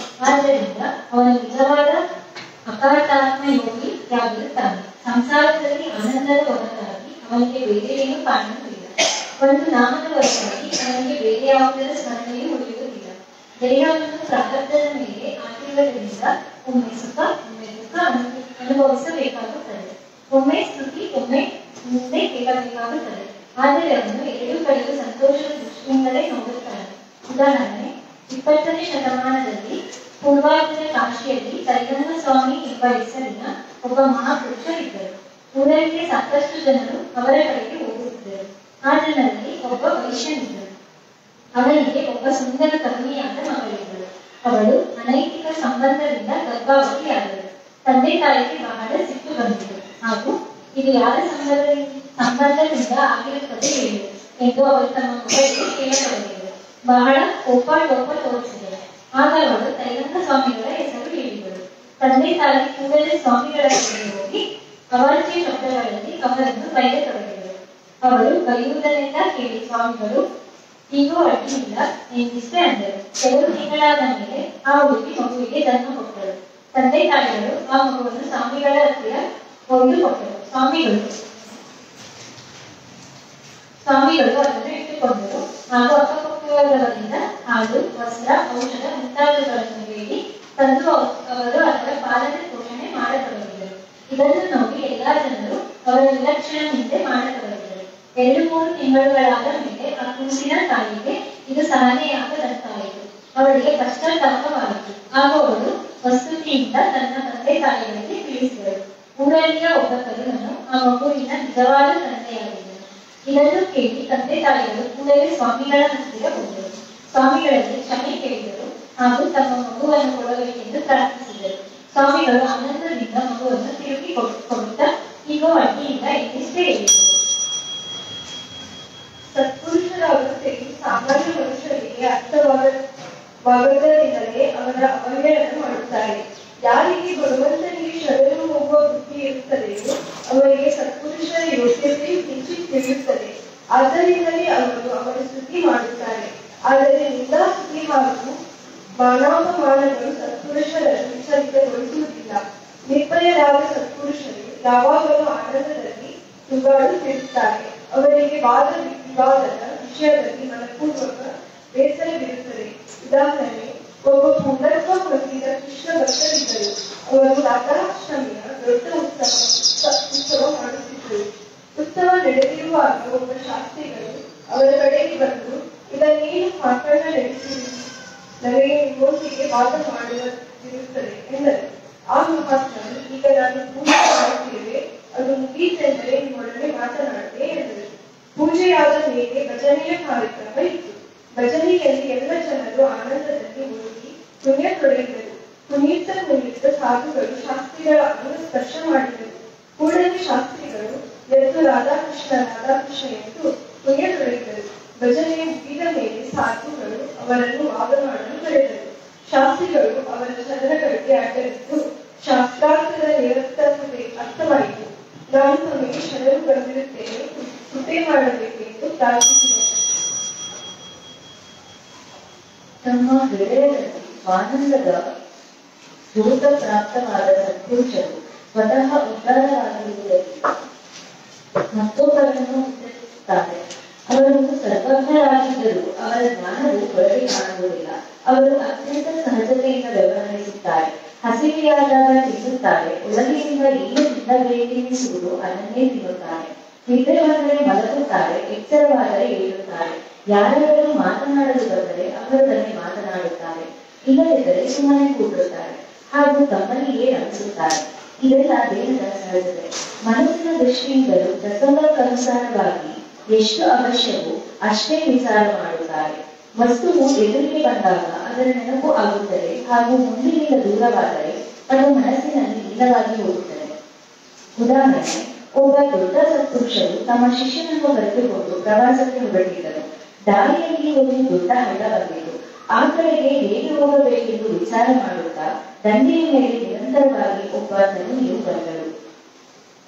ಆದ್ದರಿಂದ ಅವನು ನಿಜವಾದ ಅಕಾರಾತ್ಮ ಯೋಗಿಯಾಗಿರುತ್ತಾನೆ. ಸಂಸಾರದಲ್ಲಿ ಆನಂದದ ಹೊರತಾಗಿ ಅವನಿಗೆ ಬೇರೆ ಏನು ಕಾಣುವುದಿಲ್ಲ. ಒಂದು ನಾಮದ ಹೊರತಾಗಿ ಅವನಿಗೆ ಬೇರೆ ಯಾವುದರ ಸ್ಮರಣೆಯೂ ಉಳಿಯುವುದಿಲ್ಲ. ದೇಹವನ್ನು ಪ್ರಾರಬ್ಧದ ಮೇಲೆ ಆಶೀರ್ವಾದದಿಂದ ಒಮ್ಮೆ ಸುಖ ಒಮ್ಮೆ ದುಃಖ ಅನುಭವಿಸಬೇಕಾಗುತ್ತದೆ. ಒಮ್ಮೆ ಸ್ತುತಿ ಒಮ್ಮೆ ಮುಂದೆ ಕೇಳಬೇಕಾಗುತ್ತದೆ. ಆದರೆ ಅವನು ಎರಡೂ ಕಡೆಗೂ ಸಂತೋಷದ ದೃಷ್ಟಿಯಿಂದಲೇ ನೋಡುತ್ತಾನೆ. ಉದಾಹರಣೆ, 20ನೇ ಶತಮಾನದಲ್ಲಿ ಪೂರ್ವಾರ್ಧದ ಕಾಶಿಯಲ್ಲಿ ಕೈಗಂಗ ಸ್ವಾಮಿ ಎಂಬ ಹೆಸರಿನ ಒಬ್ಬ ಮಹಾಪುರುಷ ಇದ್ದರು. ಊರಲ್ಲಿ ಸಾಕಷ್ಟು ಜನರು ಅವರ ಕಡೆಗೆ ಹೋಗುತ್ತಿದ್ದರು. ಆ ಜನರಲ್ಲಿ ಒಬ್ಬ ವೈಶ್ಯನಿದ್ದರು. ಅವನಿಗೆ ಒಬ್ಬ ಸುಂದರ ಕರುಣಿಯಾದ ಮಗಳಿದ್ದಳು. ಅವಳು ಅನೈತಿಕ ಸಂಬಂಧದಿಂದ ಗರ್ಭವತಿಯಾದಳು. ತಂದೆ ತಾಯಿಗೆ ಬಹಳ ಸಿಟ್ಟು ಬಂದಿತು ಹಾಗೂ ಇದು ಯಾರ ಸಂಬಂಧದಿಂದ ಆಗಿರುತ್ತದೆ ಹೇಳಿ ಎಂದು ಅವರು ತಮ್ಮ ಮಗಳಿಗೆ ಕೇಳತೊಡಗಿದರು. ಬಹಳ ಕೋಪ ತೋರಿಸಿದರು. ಆಗ ಅವಳು ಕೈಗಂಗ ಸ್ವಾಮಿಗಳ ಹೆಸರು ಹೇಳಿದಳು. ತಂದೆ ತಾಯಿ ಕೂಡಲೇ ಸ್ವಾಮಿಗಳ ಬಳಿಗೆ ಹೋಗಿ ಅವಾಚ್ಯ ಶಬ್ದಗಳಲ್ಲಿ ಅವರನ್ನು ಬೈಯತೊಡಗಿದರು. ಅವಳು ಬೈಯುವುದನ್ನೆಲ್ಲ ಕೇಳಿ ಸ್ವಾಮಿಗಳು ಈಗೂ ಅಡ್ಡಿಯಿಲ್ಲ ಎಂದಿಷ್ಟೇ ಅಂದರು. ಕೆಲವು ತಿಂಗಳಾದ ಮೇಲೆ ಆ ಹುಡುಗಿ ಮಗುವಿಗೆ ಜನ್ಮ ಕೊಟ್ಟಳು. ತಂದೆ ತಾಯಿಗಳು ಆ ಮಗುವನ್ನು ಸ್ವಾಮಿಗಳ ಹತ್ತಿರ ಒಯ್ದು ಕೊಟ್ಟರು. ಸ್ವಾಮಿಗಳು ಅದನ್ನು ಇಟ್ಟುಕೊಂಡರು ಹಾಗೂ ಅಕ್ಕಪಕ್ಕದವರಿಂದ ಹಾಲು, ವಸ್ತ್ರ, ಔಷಧ ಮುಂತಾದವುಗಳನ್ನು ಬೇಡಿ ತಂದು ಅವರು ಅದರ ಪಾಲನೆ ಪೋಷಣೆ ಮಾಡತೊಡಗಿದರು. ಇದನ್ನು ನೋಡಿ ಎಲ್ಲಾ ಜನರು ಅವರ ವಿಲಕ್ಷಣ ಹಿಂದೆ ಮಾಡತೊಡಗಿದರು. 2-3 ತಿಂಗಳುಗಳಾದ ಮೇಲೆ ಆ ಕೂಸಿನ ತಾಯಿಗೆ ಇದು ಸಹನೆಯಾಗದಂತಾಯಿತು. ಅವಳಿಗೆ ಪಶ್ಚಾತ್ತಾಪವಾಯಿತು. ಆಗ ಅವಳು ವಸ್ತುತಿಯಿಂದ ತನ್ನ ತಂದೆ ತಾಯಿಗಳಿಗೆ ತಿಳಿಸಿದಳು. ಊರಲ್ಲಿಯ ಒಬ್ಬ ತರುಣನು ಆ ಮಗುವಿನ ನಿಜವಾದ ತಂದೆಯಾಗಿದ್ದನು. ಇದನ್ನು ಕೇಳಿ ತಂದೆ ತಾಯಿಗಳು ಕೂಡಲೇ ಸ್ವಾಮಿಗಳ ಹತ್ತಿರ ಹೋದರು. ಸ್ವಾಮಿಗಳಲ್ಲಿ ಕ್ಷಮೆ ಕೇಳಿದರು ಹಾಗೂ ತಮ್ಮ ಮಗುವನ್ನು ಕೊಡಬೇಕೆಂದು ಪ್ರಾರ್ಥಿಸಿದರು. ಸ್ವಾಮಿಗಳು ಆನಂದದಿಂದ ಮಗುವನ್ನು ತಿರುಗಿ ಕೊಡುತ್ತಾ ಈಗೋ ಅಡ್ಡಿಯಿಂದ ಎಂದಿಷ್ಟೇ ಹೇಳಿದರು. ಸತ್ಪುರುಷರ ಅವಸ್ಥೆಯು ಸಾಮಾನ್ಯ ಮನುಷ್ಯರಿಗೆ ಅರ್ಥವಾಗದಿದ್ದಲೇ ಅವರ ಅವಹೇಳನ ಮಾಡುತ್ತಾರೆ. ಯಾರಿಗೆ ಭಗವಂತನಿಗೆ ಶರಣು ಹೋಗುವ ಬುದ್ಧಿ ಇರುತ್ತದೆಯೋ ಅವರಿಗೆ ಸತ್ಪುರುಷರ ಯೋಗ್ಯತೆ ಕಿಂಚಿತ್ ತಿಳಿಯುತ್ತದೆ. ಆದ್ದರಿಂದಲೇ ಅವರು ಅವರ ಸ್ತುತಿ ಮಾಡುತ್ತಾರೆ. ಆದರೆ ನಿಂದಾ ಸ್ತುತಿ ಹಾಗೂ ಮಾನವಮಾನಗಳು ಸತ್ಪುರುಷರನ್ನು ವಿಚಲಿತಗೊಳಿಸುವುದಿಲ್ಲ. ನಿರ್ಭಯರಾದ ಸತ್ಪುರುಷರು ಯಾವಾಗಲೂ ಆನಂದದಲ್ಲಿ ತೂಗಾಡುತ್ತಿರುತ್ತಾರೆ. ಅವರಿಗೆ ವಾದ ವಿವಾದದ ವಿಷಯದಲ್ಲಿ ಮನಪೂರ್ವಕ ಬೇಸರವಿರುತ್ತದೆ. ಉದಾಹರಣೆ, ಒಬ್ಬ ಪೂರ್ಣತ್ವ ಹೊಂದಿದ ಕೃಷ್ಣ ಭಕ್ತರಿದ್ದರು. ಅವರು ರಾಧಾಷ್ಟಮಿಯ ದೊಡ್ಡ ಉತ್ಸವ ಮಾಡುತ್ತಿದ್ದರು. ಉತ್ಸವ ನಡೆದಿರುವಾಗ ಒಬ್ಬ ಶಾಸ್ತ್ರಿಗಳು ಅವರ ಕಡೆಗೆ ಬಂದು, ಇದನ್ನೇನು ಪಾಠಣ ನಡೆಸಿರಿ, ನನಗೆ ನಿಮ್ಮೊಂದಿಗೆ ವಾದ ಮಾಡುತ್ತಿರುತ್ತದೆ ಎಂದರು. ಆ ಮಹಾತ್ಮರು, ಈಗ ನಾನು ಪೂಜೆ ಮಾಡುತ್ತೇವೆ, ಅದು ಮುಗೀತೆಂದರೆ ನಿಮ್ಮೊಡನೆ ಮಾತನಾಡದೆ ಎಂದರು. ಪೂಜೆಯಾದ ಮೇಲೆ ಭಜನೆಯ ಕಾರ್ಯಕ್ರಮ ಇತ್ತು. ಭಜನೆಯಲ್ಲಿ ಎಲ್ಲ ಜನರು ಆನಂದದಲ್ಲಿ ಮುಳುಗಿ ಪುಣ್ಯ ತೊರೆಯಿದರು. ಕುಣಿಯುತ್ತ ಸಾಧುಗಳು ಶಾಸ್ತ್ರಿಗಳ ಅಂಗ ಸ್ಪರ್ಶ ಮಾಡಿದರು. ಕೂಡಲೇ ಶಾಸ್ತ್ರಿಗಳು ಎದ್ದು ರಾಧಾಕೃಷ್ಣ ಎಂದು ಪುಣ್ಯ ತೊರೆಯಿದರು. ಭಜನೆಯ ಮುಗಿದ ಮೇಲೆ ಸಾಧುಗಳು ಅವರನ್ನು ವಾದ ಮಾಡಲು ಕರೆದರು. ಶಾಸ್ತ್ರಿಗಳು ಅವರ ಚರಣಗಳಿಗೆ ಅಡ್ಡಬಿದ್ದು ಶಾಸ್ತ್ರಾರ್ಥದ ನಿರರ್ಥಕತೆ ಅರ್ಥವಾಯಿತು. ನಾನು ತಮಗೆ ಶರಣು ಬಂದಿರುತ್ತೇನೆ, ಕೃಪೆ ಮಾಡಬೇಕೆಂದು ಪ್ರಾರ್ಥಿಸಿದರು. ತಮ್ಮ ಹೃದಯದಲ್ಲಿ ಆನಂದದ ಜ್ಯೋತ ಪ್ರಾಪ್ತವಾದ ಸತ್ಪುರುಷರು ಸ್ವತಃ ಉದ್ಧಾರರಾಗಿರುವುದರಿಂದ ಮತ್ತೊಬ್ಬರನ್ನು ಉತ್ತರಿಸುತ್ತಾರೆ. ಅವರು ಸರ್ವಜ್ಞರಾಗಿದ್ದರೂ ಅವರ ಜ್ಞಾನವು ಹೊರಗೆ ಕಾಣುವುದಿಲ್ಲ. ಅವರು ಅತ್ಯಂತ ಸಹಜತೆ ನಿದ್ರೆ ಬಂದರೆ ಮಲಗುತ್ತಾರೆ, ಎಚ್ಚರವಾದರೆ ಏಳುತ್ತಾರೆ. ಯಾರಾದರೂ ಮಾತನಾಡಲು ಬಂದರೆ ಅವರೊಡನೆ ಮಾತನಾಡುತ್ತಾರೆ, ಇಲ್ಲದಿದ್ದರೆ ಸುಮ್ಮನೆ ಕೂಡುತ್ತಾರೆ ಹಾಗೂ ತಮ್ಮಲ್ಲಿಯೇ ರಮಿಸುತ್ತಾರೆ. ಇದೆಲ್ಲ ದೇಹದ ಸಹಜತೆ. ಮನಸ್ಸಿನ ದೃಷ್ಟಿಯಿಂದಲೂ ಪ್ರಸಂಗಕ್ಕನುಸಾರವಾಗಿ ಎಷ್ಟು ಅವಶ್ಯವೋ ಅಷ್ಟೇ ವಿಚಾರ ಮಾಡುತ್ತಾರೆ. ವಸ್ತುವು ಎದುರಿಗೆ ಬಂದಾಗ ಅದರ ನೆನಪು ಆಗುತ್ತದೆ ಹಾಗೂ ಮುಂದಿನಿಂದ ದೂರವಾದರೆ ಅದು ಮನಸ್ಸಿನಲ್ಲಿ ಲೀನವಾಗಿ ಹೋಗುತ್ತದೆ. ಉದಾಹರಣೆ, ಒಬ್ಬ ದೊಡ್ಡ ಸತ್ಪುರುಷರು ತಮ್ಮ ಶಿಷ್ಯನನ್ನು ಕರೆದುಕೊಂಡು ಪ್ರವಾಸಕ್ಕೆ ಹೊರಟಿದ್ದರು. ದಾರಿಯಲ್ಲಿ ಒಂದು ದೊಡ್ಡ ಹಳ್ಳ ಬಂದಿತು. ಆ ಕಡೆಗೆ ಹೇಗೆ ಹೋಗಬೇಕೆಂದು ವಿಚಾರ ಮಾಡುತ್ತಾ ದಂಡೆಯ ಮೇಲೆ ನಿರಂತರವಾಗಿ ಒಬ್ಬ ತರುಣಿಯು ಬಂದಳು.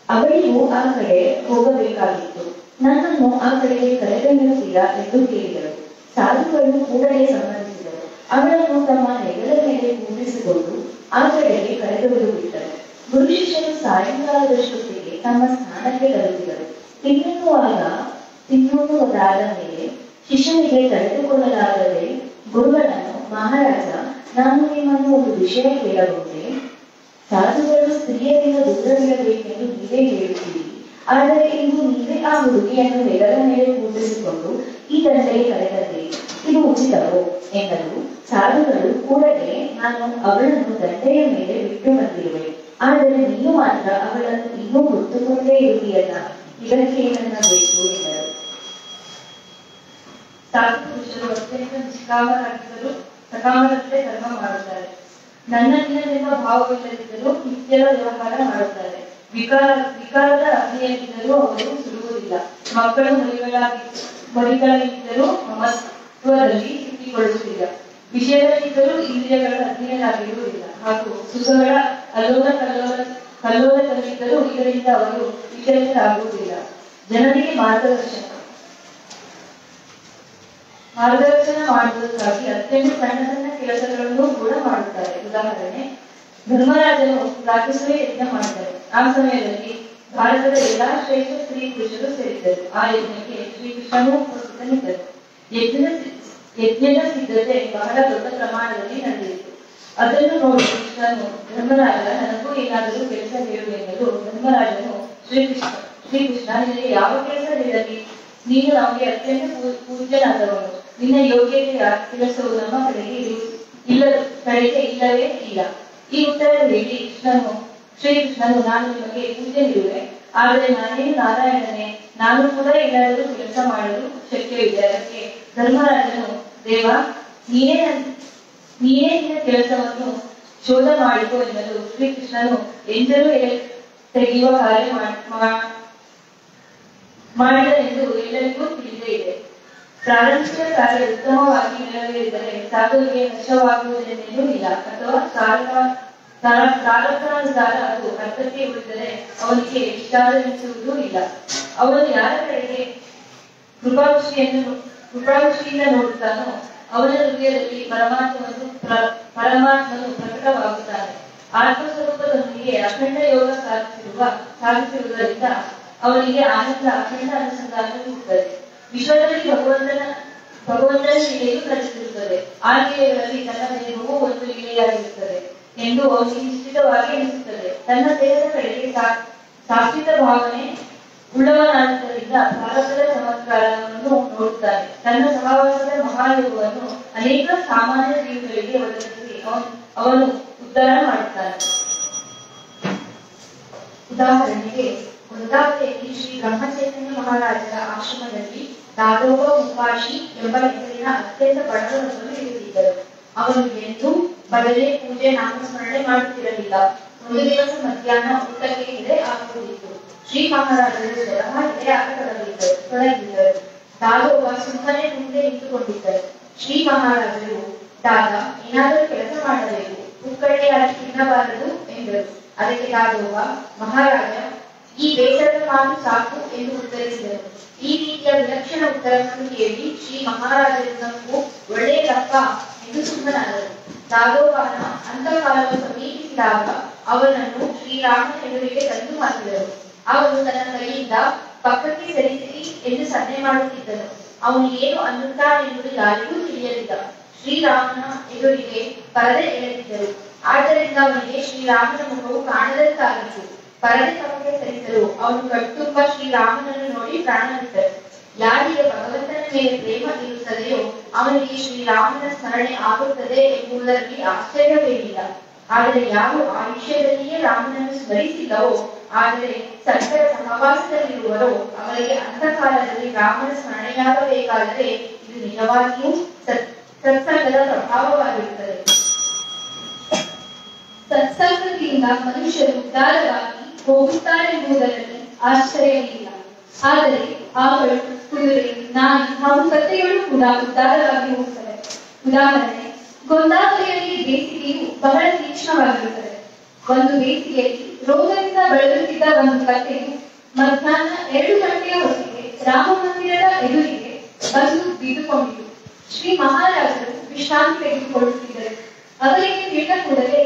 ಅವಳಿಗೂ ಆ ಕಡೆ ಹೋಗಬೇಕಾಗಿತ್ತು. ನನ್ನನ್ನು ಆ ಕಡೆಗೆ ಕರೆದೊಯ್ಯುತ್ತೀರಾ ಎಂದು ಕೇಳಿದಳು. ಸಾಧುಗಳು ಕೂಡಲೇ ಸಮ್ಮತಿಸಿದರು. ಅವಳನ್ನು ತಮ್ಮ ಹೆಗಲ ಮೇಲೆ ಕೂರಿಸಿಕೊಂಡು ಆ ಕಡೆಗೆ ಕರೆದೊಯ್ದು ಬಿಟ್ಟರು. ಗುರು ಶಿಷ್ಯರು ಸಾಯಂಕಾಲದಷ್ಟೊತ್ತಿಗೆ ತಮ್ಮ ಸ್ಥಾನಕ್ಕೆ ತಲುಪಿದರು. ತಿನ್ನುವುದಾದ ಮೇಲೆ ಶಿಷ್ಯನಿಗೆ ತಡೆದುಕೊಳ್ಳಲಾಗದೆ ಗುರುಗಳನ್ನು, ಮಹಾರಾಜ, ನಾನು ನಿಮ್ಮನ್ನು ಒಂದು ವಿಷಯ ಕೇಳಬಹುದೇ? ಸಾಧುಗಳು ಸ್ತ್ರೀಯರಿಂದ ದೂರವಿರಬೇಕೆಂದು ನೀವೇ ಹೇಳುತ್ತೀರಿ. ಆದರೆ ಇಂದು ನೀವೇ ಆ ಹುಡುಗಿಯನ್ನು ಹೆಗಲ ಮೇಲೆ ಕೂರಿಸಿಕೊಂಡು ಈ ದಂಡೆಗೆ ಕರೆದದ್ದೀರಿ. ಇದು ಉಚಿತವೋ ಎಂದರು. ಸಾಧುಗಳು ಕೂಡಲೇ, ನಾನು ಅವಳನ್ನು ದಂಡೆಯ ಮೇಲೆ ಬಿಟ್ಟು ಬಂದಿರುವೆ. ಆದರೆ ನೀನು ಮಾತ್ರ ಅವಳನ್ನು ಇನ್ನೂ ಹೊತ್ತುಕೊಂಡೇ ಇರುತ್ತೀಯಲ್ಲ, ಇದಕ್ಕೆ ನನ್ನ ಬೇಕು ಎಂದರು. ಸಾಧು ಪುರುಷರು ಅತ್ಯಂತ ನಿಷ್ಕಾಮರಾಗಿದ್ದರೂ ಸಕಾಮರಂತೆ ಕರ್ಮ ಮಾಡುತ್ತಾರೆ. ನನ್ನನ್ನೆಂಬ ಭಾವವಿಲ್ಲದಿದ್ದರೂ ನಿತ್ಯದ ವ್ಯವಹಾರ ಮಾಡುತ್ತಾರೆ. ವಿಕಾರದ ಅಗ್ನಿಯಲ್ಲಿದ್ದರೂ ಅವರು ಸುಡುವುದಿಲ್ಲ. ಮಕ್ಕಳು ಮರಿಗಳಾಗಿದ್ದರೂ ಮಮತ್ವದಲ್ಲಿ ಸಿಕ್ಕಿಕೊಳ್ಳುವುದಿಲ್ಲ. ವಿಷಯದಲ್ಲಿದ್ದರೂ ಇಂದ್ರಿಯಗಳ ಅಧೀನರಾಗಿರುವುದಿಲ್ಲ ಹಾಗೂ ಸುಖಗಳ ಕಲ್ಲೋಲದಲ್ಲಿದ್ದರೂ ಇದರಿಂದ ಅವರು ವಿಚಲಿತರಾಗುವುದಿಲ್ಲ. ಜನರಿಗೆ ಮಾರ್ಗದರ್ಶನ ಮಾಡುವುದಕ್ಕಾಗಿ ಅತ್ಯಂತ ಸಣ್ಣ ಸಣ್ಣ ಕೆಲಸಗಳನ್ನು ಕೂಡ ಮಾಡುತ್ತಾರೆ. ಉದಾಹರಣೆ, ಧರ್ಮರಾಜನು ರಾಜಸೂಯ ಯಜ್ಞ ಮಾಡಿದರು. ಆ ಸಮಯದಲ್ಲಿ ಭಾರತದ ಎಲ್ಲಾ ಶ್ರೇಷ್ಠ ಸ್ತ್ರೀ ಪುರುಷರು ಸೇರಿದ್ದರು. ಆ ಯಜ್ಞಕ್ಕೆ ಶ್ರೀಕೃಷ್ಣನು ಉಪಸ್ಥಿತನಿದ್ದರು. ಯಜ್ಞದ ಸಿದ್ಧತೆ ಬಹಳ ದೊಡ್ಡ ಪ್ರಮಾಣದಲ್ಲಿ ನಡೆದಿತ್ತು. ಅದನ್ನು ನೋಡಿ ಕೃಷ್ಣನು, ಧರ್ಮರಾಜ, ನನಗೂ ಏನಾದರೂ ಕೆಲಸ ಹೇಳು ಎನ್ನಲು ಧರ್ಮರಾಜನು ಶ್ರೀಕೃಷ್ಣ, ನಿನಗೆ ಯಾವ ಕೆಲಸ ಹೇಳಲಿ? ನೀನು ನಮಗೆ ಅತ್ಯಂತ ಪೂಜ್ಯನಾದವನು. ನಿನ್ನ ಯೋಗ್ಯತೆಯ ಕೆಲಸವು ನಮ್ಮ ಕಡೆಗೆ ಇಲ್ಲವೇ ಇಲ್ಲ. ಈ ಉತ್ತರ ಹೇಳಿ ಶ್ರೀಕೃಷ್ಣನು, ನಾನು ನಿಮಗೆ ಪೂಜ್ಯನಿರುವೆ. ಆದರೆ ನಾನೇನು ನಾರಾಯಣನೇ, ನಾನು ಕೂಡ ಏನಾದರೂ ಕೆಲಸ ಮಾಡಲು ಶಕ್ಯವಿದೆ. ಅದಕ್ಕೆ ಧರ್ಮರಾಜನು, ದೇವ, ನೀನೇ ನಿನ್ನ ಕೆಲಸವನ್ನು ಶೋಧ ಮಾಡಿಕೊ ಎನ್ನಲು ಶ್ರೀಕೃಷ್ಣನು ಎಂಜಲು ತೆಗೆಯುವ ಕಾರ್ಯ ಮಾಡಿದರೆಂದು ಎಲ್ಲರಿಗೂ ತಿಳಿದೇ ಇದೆ. ಪ್ರಾರಂಭಿಸಿದ ಕಾರ್ಯ ಉತ್ತಮವಾಗಿ ನೆರವೇರಿದರೆ ಸಾಧುವಿಗೆ ನಷ್ಟವಾಗುವುದೆಂದೇನೂ ಇಲ್ಲ. ಅಥವಾ ಪ್ರಾರಬ್ಧಾನುಸಾರ ಅದು ಅರ್ಥಕ್ಕೆ ಉಳಿದರೆ ಅವನಿಗೆ ಇಷ್ಟಾದೆನಿಸುವುದೂ ಇಲ್ಲ. ಅವನು ಯಾರ ಕಡೆಗೆ ಕೃಪಾದೃಷ್ಟಿಯಿಂದ ನೋಡುತ್ತಾನೋ ಅವನ ಹೃದಯದಲ್ಲಿ ಪರಮಾತ್ಮನು ಪ್ರಕಟವಾಗುತ್ತಾನೆ. ಆತ್ಮಸ್ವರೂಪದೊಂದಿಗೆ ಅಖಂಡ ಯೋಗ ಸಾಧಿಸಿರುವುದರಿಂದ ಅವನಿಗೆ ಆನಂದ ಅಖಂಡ ಅನುಸಂಧಾನವಿರುತ್ತದೆ. ವಿಶ್ವದಲ್ಲಿ ಭಗವಂತನ ಲೀಲೆಯು ನಡೆದಿರುತ್ತದೆ. ಆ ಲೀಲೆಗಳಲ್ಲಿ ತನ್ನ ದೇಹವು ಒಂದು ಲೀಲೆಯಾಗಿರುತ್ತದೆ ಎಂದು ಅವನಿಗೆ ನಿಶ್ಚಿತವಾಗಿ ಅನಿಸುತ್ತದೆ. ತನ್ನ ದೇಹದ ಕಡೆಗೆ ಸಾತ್ವಿಕ ಭಾವನೆ ಉಳ್ಳವನಾದ್ದರಿಂದ ಭಾರತದ ಚಮತ್ಕಾರವನ್ನು ನೋಡುತ್ತಾನೆ. ತನ್ನ ಸಹವಾಸದ ಮಹಾಯೋಗವನ್ನು ಅನೇಕ ಸಾಮಾನ್ಯ ಜೀವಿಗಳಿಗೆ ಒದಗಿಸಿ ಅವನು ಉದ್ಧಾರ ಮಾಡುತ್ತಾನೆ. ಉದಾಹರಣೆಗೆ, ವೃಂದಾವನೆಯಲ್ಲಿ ಶ್ರೀ ಬ್ರಹ್ಮಚೈತನ್ಯ ಮಹಾರಾಜರ ಆಶ್ರಮದಲ್ಲಿ ದಾದೋಬ ಮುಪಾಶಿ ಎಂಬ ಹೆಸರಿನ ಅತ್ಯಂತ ಬಡವರೊಬ್ಬರು ಇರುತ್ತಿದ್ದರು. ಅವನು ಎಂದೂ ಭಜನೆ, ಪೂಜೆ, ನಾಮಸ್ಮರಣೆ ಮಾಡುತ್ತಿರಲಿಲ್ಲ. ಒಂದು ದಿವಸ ಮಧ್ಯಾಹ್ನ ಊಟಕ್ಕೆ ಎಡೆ ಹಾಕುತ್ತಿತ್ತು. ಶ್ರೀ ಮಹಾರಾಜರು ಸ್ವತಃ ಎಡೆ ಹಾಕತೊಡಗಿದ್ದರು. ದಾದೋಬ ಸುಮ್ಮನೆ ಮುಂದೆ ನಿಂತುಕೊಂಡಿದ್ದರು. ಶ್ರೀ ಮಹಾರಾಜರು, ದಾದ, ಏನಾದರೂ ಕೆಲಸ ಮಾಡಬೇಕು, ಪುಕ್ಕಟ್ಟೆಯಾಗಿ ತಿನ್ನಬಾರದು ಎಂದರು. ಅದಕ್ಕೆ ದಾದೋಬ, ಮಹಾರಾಜ, ಈ ಬೇಸರದ ಮಾತು ಸಾಕು ಎಂದು ಉತ್ತರಿಸಿದರು. ಈ ರೀತಿಯ ವಿಲಕ್ಷಣ ಉತ್ತರವನ್ನು ಕೇಳಿ ಶ್ರೀ ಮಹಾರಾಜರು ನಮಗೂ ಒಳ್ಳೆಯದಪ್ಪ ಎಂದು ಸುಮ್ಮನಾದರು. ದಾದೋಬನ ಅಂತಕಾಲವು ಸಮೀಪಿಸಿದಾಗ ಅವನನ್ನು ಶ್ರೀರಾಮನ ಎದುರಿಗೆ ತಂದು ಹಾಕಿದರು. ಅವನು ತನ್ನ ಕೈಯಿಂದ ಪಕ್ಕಕ್ಕೆ ಸರಿಸಿರಿ ಎಂದು ಸನ್ನೆ ಮಾಡುತ್ತಿದ್ದನು. ಅವನು ಏನು ಅನ್ನುತ್ತಾನೆಂಬುದು ಯಾರಿಗೂ ತಿಳಿಯಲಿಲ್ಲ. ಶ್ರೀರಾಮನ ಎದುರಿಗೆ ಪರದೆ ಎಳೆದಿದ್ದರು. ಆದ್ದರಿಂದ ಅವನಿಗೆ ಶ್ರೀರಾಮನ ಮುಖವು ಕಾಣದಂತಾಗಿತ್ತು. ಪರದೆ ತಮಗೆ ಸರಿಸಲು ಅವನು ಕಣ್ತುಂಬ ಶ್ರೀರಾಮನನ್ನು ನೋಡಿ ಪ್ರಾಣ ಬಿಟ್ಟರು. ಯಾರಿಗೆ ಭಗವಂತನ ಮೇಲೆ ಪ್ರೇಮ ಇರುತ್ತದೆಯೋ ಅವನಿಗೆ ಶ್ರೀರಾಮನ ಸ್ಮರಣೆ ಆಗುತ್ತದೆ ಎಂಬುದರಲ್ಲಿ ಆಶ್ಚರ್ಯವೇನಿಲ್ಲ. ಆದರೆ ಯಾರು ಆ ವಿಷಯದಲ್ಲಿಯೇ ರಾಮನನ್ನು ಸ್ಮರಿಸಿಲ್ಲವೋ, ಆದರೆ ಸಂತರ ಸಹವಾಸದಲ್ಲಿರುವರೋ ಅವರಿಗೆ ಅಂತಕಾಲದಲ್ಲಿ ರಾಮನ ಸ್ಮರಣೆಯಾಗಬೇಕಾದರೆ ಇದು ನಿಜವಾಗಿಯೂ ಸತ್ಸಂಗದ ಪ್ರಭಾವವಾಗಿರುತ್ತದೆ. ಸತ್ಸಂಗದಿಂದ ಮನುಷ್ಯರು ಉದ್ಧಾರವಾಗಿ ಹೋಗುತ್ತಾರೆಂಬುದರಲ್ಲಿ ಆಶ್ಚರ್ಯವಿಲ್ಲ. ಆದರೆ ಆಕಳು, ಕುದುರೆ, ನಾಯಿ ಹಾಗೂ ಕತ್ತೆಗಳು ಕೂಡ ಉದ್ಧಾರವಾಗಿ ಹೋಗುತ್ತವೆ. ಉದಾಹರಣೆ, ಗೋದಾವರಿಯಲ್ಲಿ ಬೇಸಿಗೆಯು ಬಹಳ ತೀಕ್ಷ್ಣವಾಗಿರುತ್ತದೆ. ಒಂದು ಬೇಸಿಗೆಯಲ್ಲಿ ರೋಗದಿಂದ ಬಳಲುತ್ತಿದ್ದ ಒಂದು ಕತ್ತೆಯು ಮಧ್ಯಾಹ್ನ 2 ಗಂಟೆಯ ಹೊತ್ತಿಗೆ ರಾಮ ಮಂದಿರದ ಎದುರಿಗೆ ಬಂದು ಬಿದ್ದುಕೊಂಡಿತು. ಶ್ರೀ ಮಹಾರಾಜರು ವಿಶ್ರಾಂತಿ ತೆಗೆದುಕೊಳ್ಳುತ್ತಿದ್ದರು. ಅವರಿಗೆ ತಿಳಿದ ಕೂಡಲೇ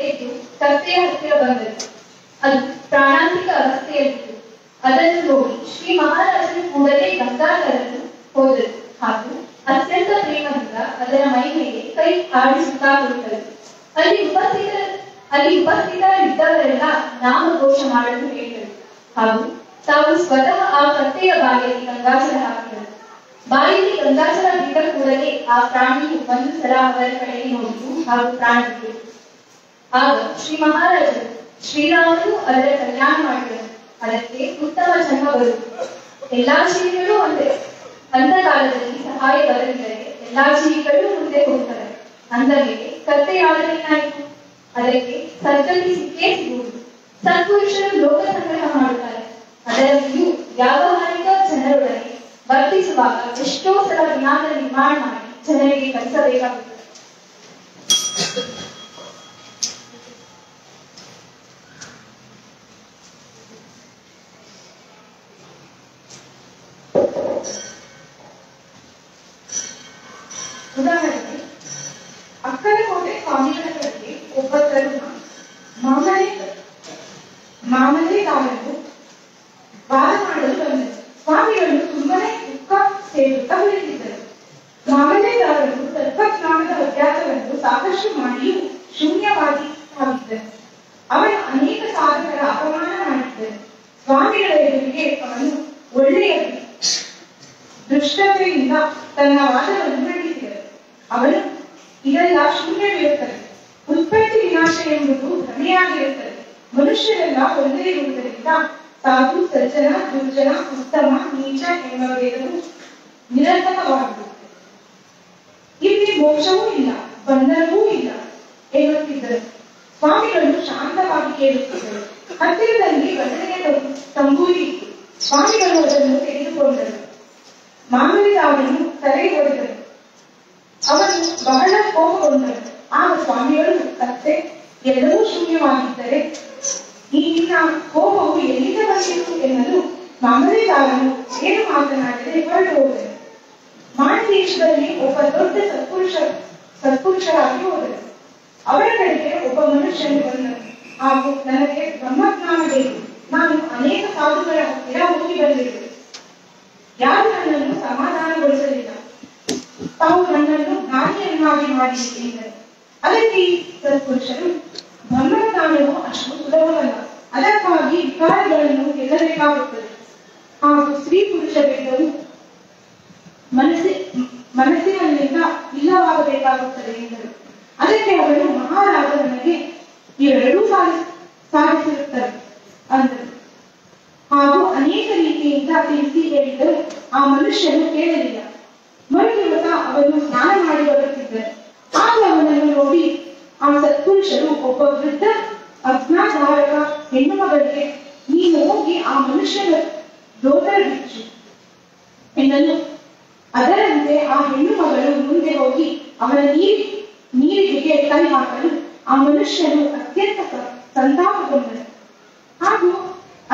ಎದ್ದು ಕತ್ತೆಯ ಹತ್ತಿರ ಬಂದರು. ಅದು ಪ್ರಾಣಾಂತಿಕ ಅವಸ್ಥೆಯಲ್ಲಿತ್ತು. ಅದನ್ನು ನೋಡಿ ಶ್ರೀ ಮಹಾರಾಜರು ಕೂಡಲೇ ಗಂಗಾಧರನ್ನು ಹೋದರು ಹಾಗೂ ಅತ್ಯಂತ ಪ್ರೇಮದಿಂದ ಅದರ ಮೈ ಮೇಲೆ ಕೈ ಆಡಿಸುತ್ತಾ ಕುಳಿತರು. ಅಲ್ಲಿ ಉಪಸ್ಥಿತರಿದ್ದವರೆಲ್ಲ ನಾಮಘೋಷ ಮಾಡಲು ಹೇಳಿದರು ಹಾಗೂ ತಾವು ಸ್ವತಃ ಆ ಕತ್ತೆಯ ಬಾಯಲ್ಲಿ ಗಂಗಾಜಲ ಹಾಕಿದರು. ಬಾಯಲ್ಲಿ ಗಂಗಾಜಲ ಬಿದ್ದ ಕೂಡಲೇ ಆ ಪ್ರಾಣಿಯು ಒಂದು ಸಲ ಅವರ ಕಡೆಗೆ ನೋಡಿತು ಹಾಗೂ ಪ್ರಾಣ ಬಿಟ್ಟಿತು. ಆಗ ಶ್ರೀ ಮಹಾರಾಜರು ಶ್ರೀರಾಮನು ಅದರ ಕಲ್ಯಾಣ ಮಾಡಿದರು. ಅದಕ್ಕೆ ಉತ್ತಮ ಜನ್ಮ ಬರುವುದು. ಎಲ್ಲಾ ಜೀವಿಗಳು ಒಂದೇ. ಅಂತಕಾಲದಲ್ಲಿ ಸಹಾಯ ಬರದಿದ್ದರೆ ಎಲ್ಲಾ ಜೀವಿಗಳು ಮುಂದೆ ಹೋಗ್ತಾರೆ. ಅಂದಮೇಲೆ ಕತ್ತೆಯಾದರೇನಾಯಿತು? ಅದಕ್ಕೆ ಸದ್ಗತಿ ಸಿಕ್ಕೇ ಸಿಗುವುದು. ಸತ್ಪುರುಷರು ಲೋಕ ಸಂಗ್ರಹ ಮಾಡುತ್ತಾರೆ. ಅದರಲ್ಲಿಯೂ ವ್ಯಾವಹಾರಿಕ ಜನರೊಡನೆ ವರ್ತಿಸುವಾಗ ಎಷ್ಟೋ ಸಲ ವಿನಾದ ನಿರ್ಮಾಣ ಮಾಡಿ ಜನರಿಗೆ ಕಲಿಸಬೇಕಾಗುತ್ತದೆ. ಉದಾಹರಣೆ, ಅಕ್ಕಲಕೋಟೆ ಸ್ವಾಮಿಗಳ ಕಡೆಗೆ ಒಬ್ಬ ತರುಣ ಮಾಮಲೆಗಾರರು ವಾದ ಮಾಡಲು ಬಂದರು. ಸ್ವಾಮಿಗಳು ತುಂಬನೇ ದುಃಖ ಸೇರುತ್ತಾ ಕುಳಿತಿದ್ದರು. ಮಾಮಲೆಗಾರರು ತತ್ವಜ್ಞಾನದ ಅಭ್ಯಾಸವನ್ನು ಸಾಕಷ್ಟು ಮಾಡಿಯೂ ಶೂನ್ಯವಾಗಿ ಸಾಗಿದ್ದರು. ಅವನು ಅನೇಕ ಸಾಧಕರ ಅಪಮಾನ ಮಾಡಿದ್ದರು. ಸ್ವಾಮಿಗಳ ಎದುರಿಗೆ ಅವನು ಒಳ್ಳೆಯ ದುಷ್ಟತೆಯಿಂದ ತನ್ನ ವಾದವನ್ನು ಮಂಡಿಸಿದರು. ಅವನು ಇದೆಲ್ಲ ಶೂನ್ಯವಿರುತ್ತದೆ. ಉತ್ಪತ್ತಿ ವಿನಾಶ ಎಂಬುದು ಭ್ರಮೆಯಾಗಿರುತ್ತದೆ. ಮನುಷ್ಯರೆಲ್ಲ ಒಂದೇ ಇರುವುದರಿಂದ ಸಾಧು, ಸಜ್ಜನ, ದುರ್ಜನ, ಉತ್ತಮ, ನೀಚ ಎಂಬ ಭೇದವು ನಿರಂತರವಾಗುತ್ತದೆ. ಇಲ್ಲಿ ಮೋಕ್ಷವೂ ಇಲ್ಲ, ಬಂಧನವೂ ಇಲ್ಲ ಎನ್ನುತ್ತಿದ್ದರು. ಸ್ವಾಮಿಗಳು ಶಾಂತವಾಗಿ ಕೇಳುತ್ತಿದ್ದರು. ಹತ್ತಿರದಲ್ಲಿ ಭಜನೆಯ ತಂಬೂರಿ ಇತ್ತು. ಸ್ವಾಮಿಗಳು ಅದನ್ನು ತೆಗೆದುಕೊಂಡರು. ಮಾಮಲೆಗಾರನು ತಲೆ ಹೊಡೆದರು. ಅವನು ಬಹಳ ಕೋಪಗೊಂಡರು. ಆಗ ಸ್ವಾಮಿಗಳು, ಕತ್ತೆ ಎಲ್ಲವೂ ಶೂನ್ಯವಾಗಿದ್ದರೆ ಈ ನಿನ್ನ ಕೋಪವು ಎಲ್ಲಿಂದ ಬಂದಿತ್ತು ಎನ್ನಲು ಮಾಮಲೆಗಾರನು ಏನು ಮಾತನಾಡದೆ ಹೊರಟು ಹೋದರು. ಮಾನದೇಶದಲ್ಲಿ ಒಬ್ಬ ದೊಡ್ಡ ಸತ್ಪುರುಷರಾಗಿ ಹೋದರು. ಅವರ ಕಡೆಗೆ ಒಬ್ಬ ಮನುಷ್ಯನು ಬಂದನು ಹಾಗೂ ನನಗೆ ಬ್ರಹ್ಮಜ್ಞಾನ ಬೇಕು, ನಾನು ಅನೇಕ ಸಾಧುಗಳ ಹತ್ತಿರ ಹೋಗಿ ಬಂದಿರುವೆ, ಯಾರು ನನ್ನನ್ನು ಸಮಾಧಾನಗೊಳಿಸಲಿಲ್ಲ, ತಾವು ನನ್ನನ್ನು ಜ್ಞಾನಿಯನ್ನಾಗಿ ಮಾಡಿ ಎಂದರು. ಅದಕ್ಕೆ ಸತ್ಪುರುಷರು, ಬ್ರಹ್ಮಜ್ಞಾನವು ಅಷ್ಟು ಸುಲಭವಲ್ಲ, ಅದಕ್ಕಾಗಿ ವಿಕಾರಗಳನ್ನು ಗೆಲ್ಲಬೇಕಾಗುತ್ತದೆ ಹಾಗೂ ಸ್ತ್ರೀ ಪುರುಷ ಭೇದವು ಮನಸ್ಸಿನಲ್ಲಿಂದ ಇಲ್ಲವಾಗಬೇಕಾಗುತ್ತದೆ ಎಂದರು. ಅದಕ್ಕೆ ಅವರು, ಮಹಾರಾಜ ನನಗೆ ಇವೆರಡೂ ಸಾಧಿಸಿರುತ್ತಾರೆ ಅಂದರು ಹಾಗೂ ಅನೇಕ ರೀತಿಯಿಂದ ತಿಳಿಸಿ ಹೇಳಿದರು. ಆ ಮನುಷ್ಯನು ಕೇಳಲಿಲ್ಲ. ಮರುದಿವಸ ಅವನು ಸ್ನಾನ ಮಾಡಿ ಬರುತ್ತಿದ್ದರು. ಆಗ ಅವನನ್ನು ನೋಡಿ ಆ ಸತ್ಪುರುಷರು ಒಬ್ಬ ವೃದ್ಧ ಅಜ್ಞಾಧಾರಕ ಹೆಣ್ಣು ಮಗಳಿಗೆ, ನೀನು ಹೋಗಿ ಆ ಮನುಷ್ಯನ ದೋತರ ಬಿಚ್ಚು ಎನ್ನಲು, ಅದರಂತೆ ಆ ಹೆಣ್ಣು ಮಗಳು ಮುಂದೆ ಹೋಗಿ ಅವನ ನೀರಿಗೆ ಕೈ ಹಾಕಲು ಆ ಮನುಷ್ಯನು ಅತ್ಯಂತ ಸಂತಾಪಗೊಂಡನು ಹಾಗೂ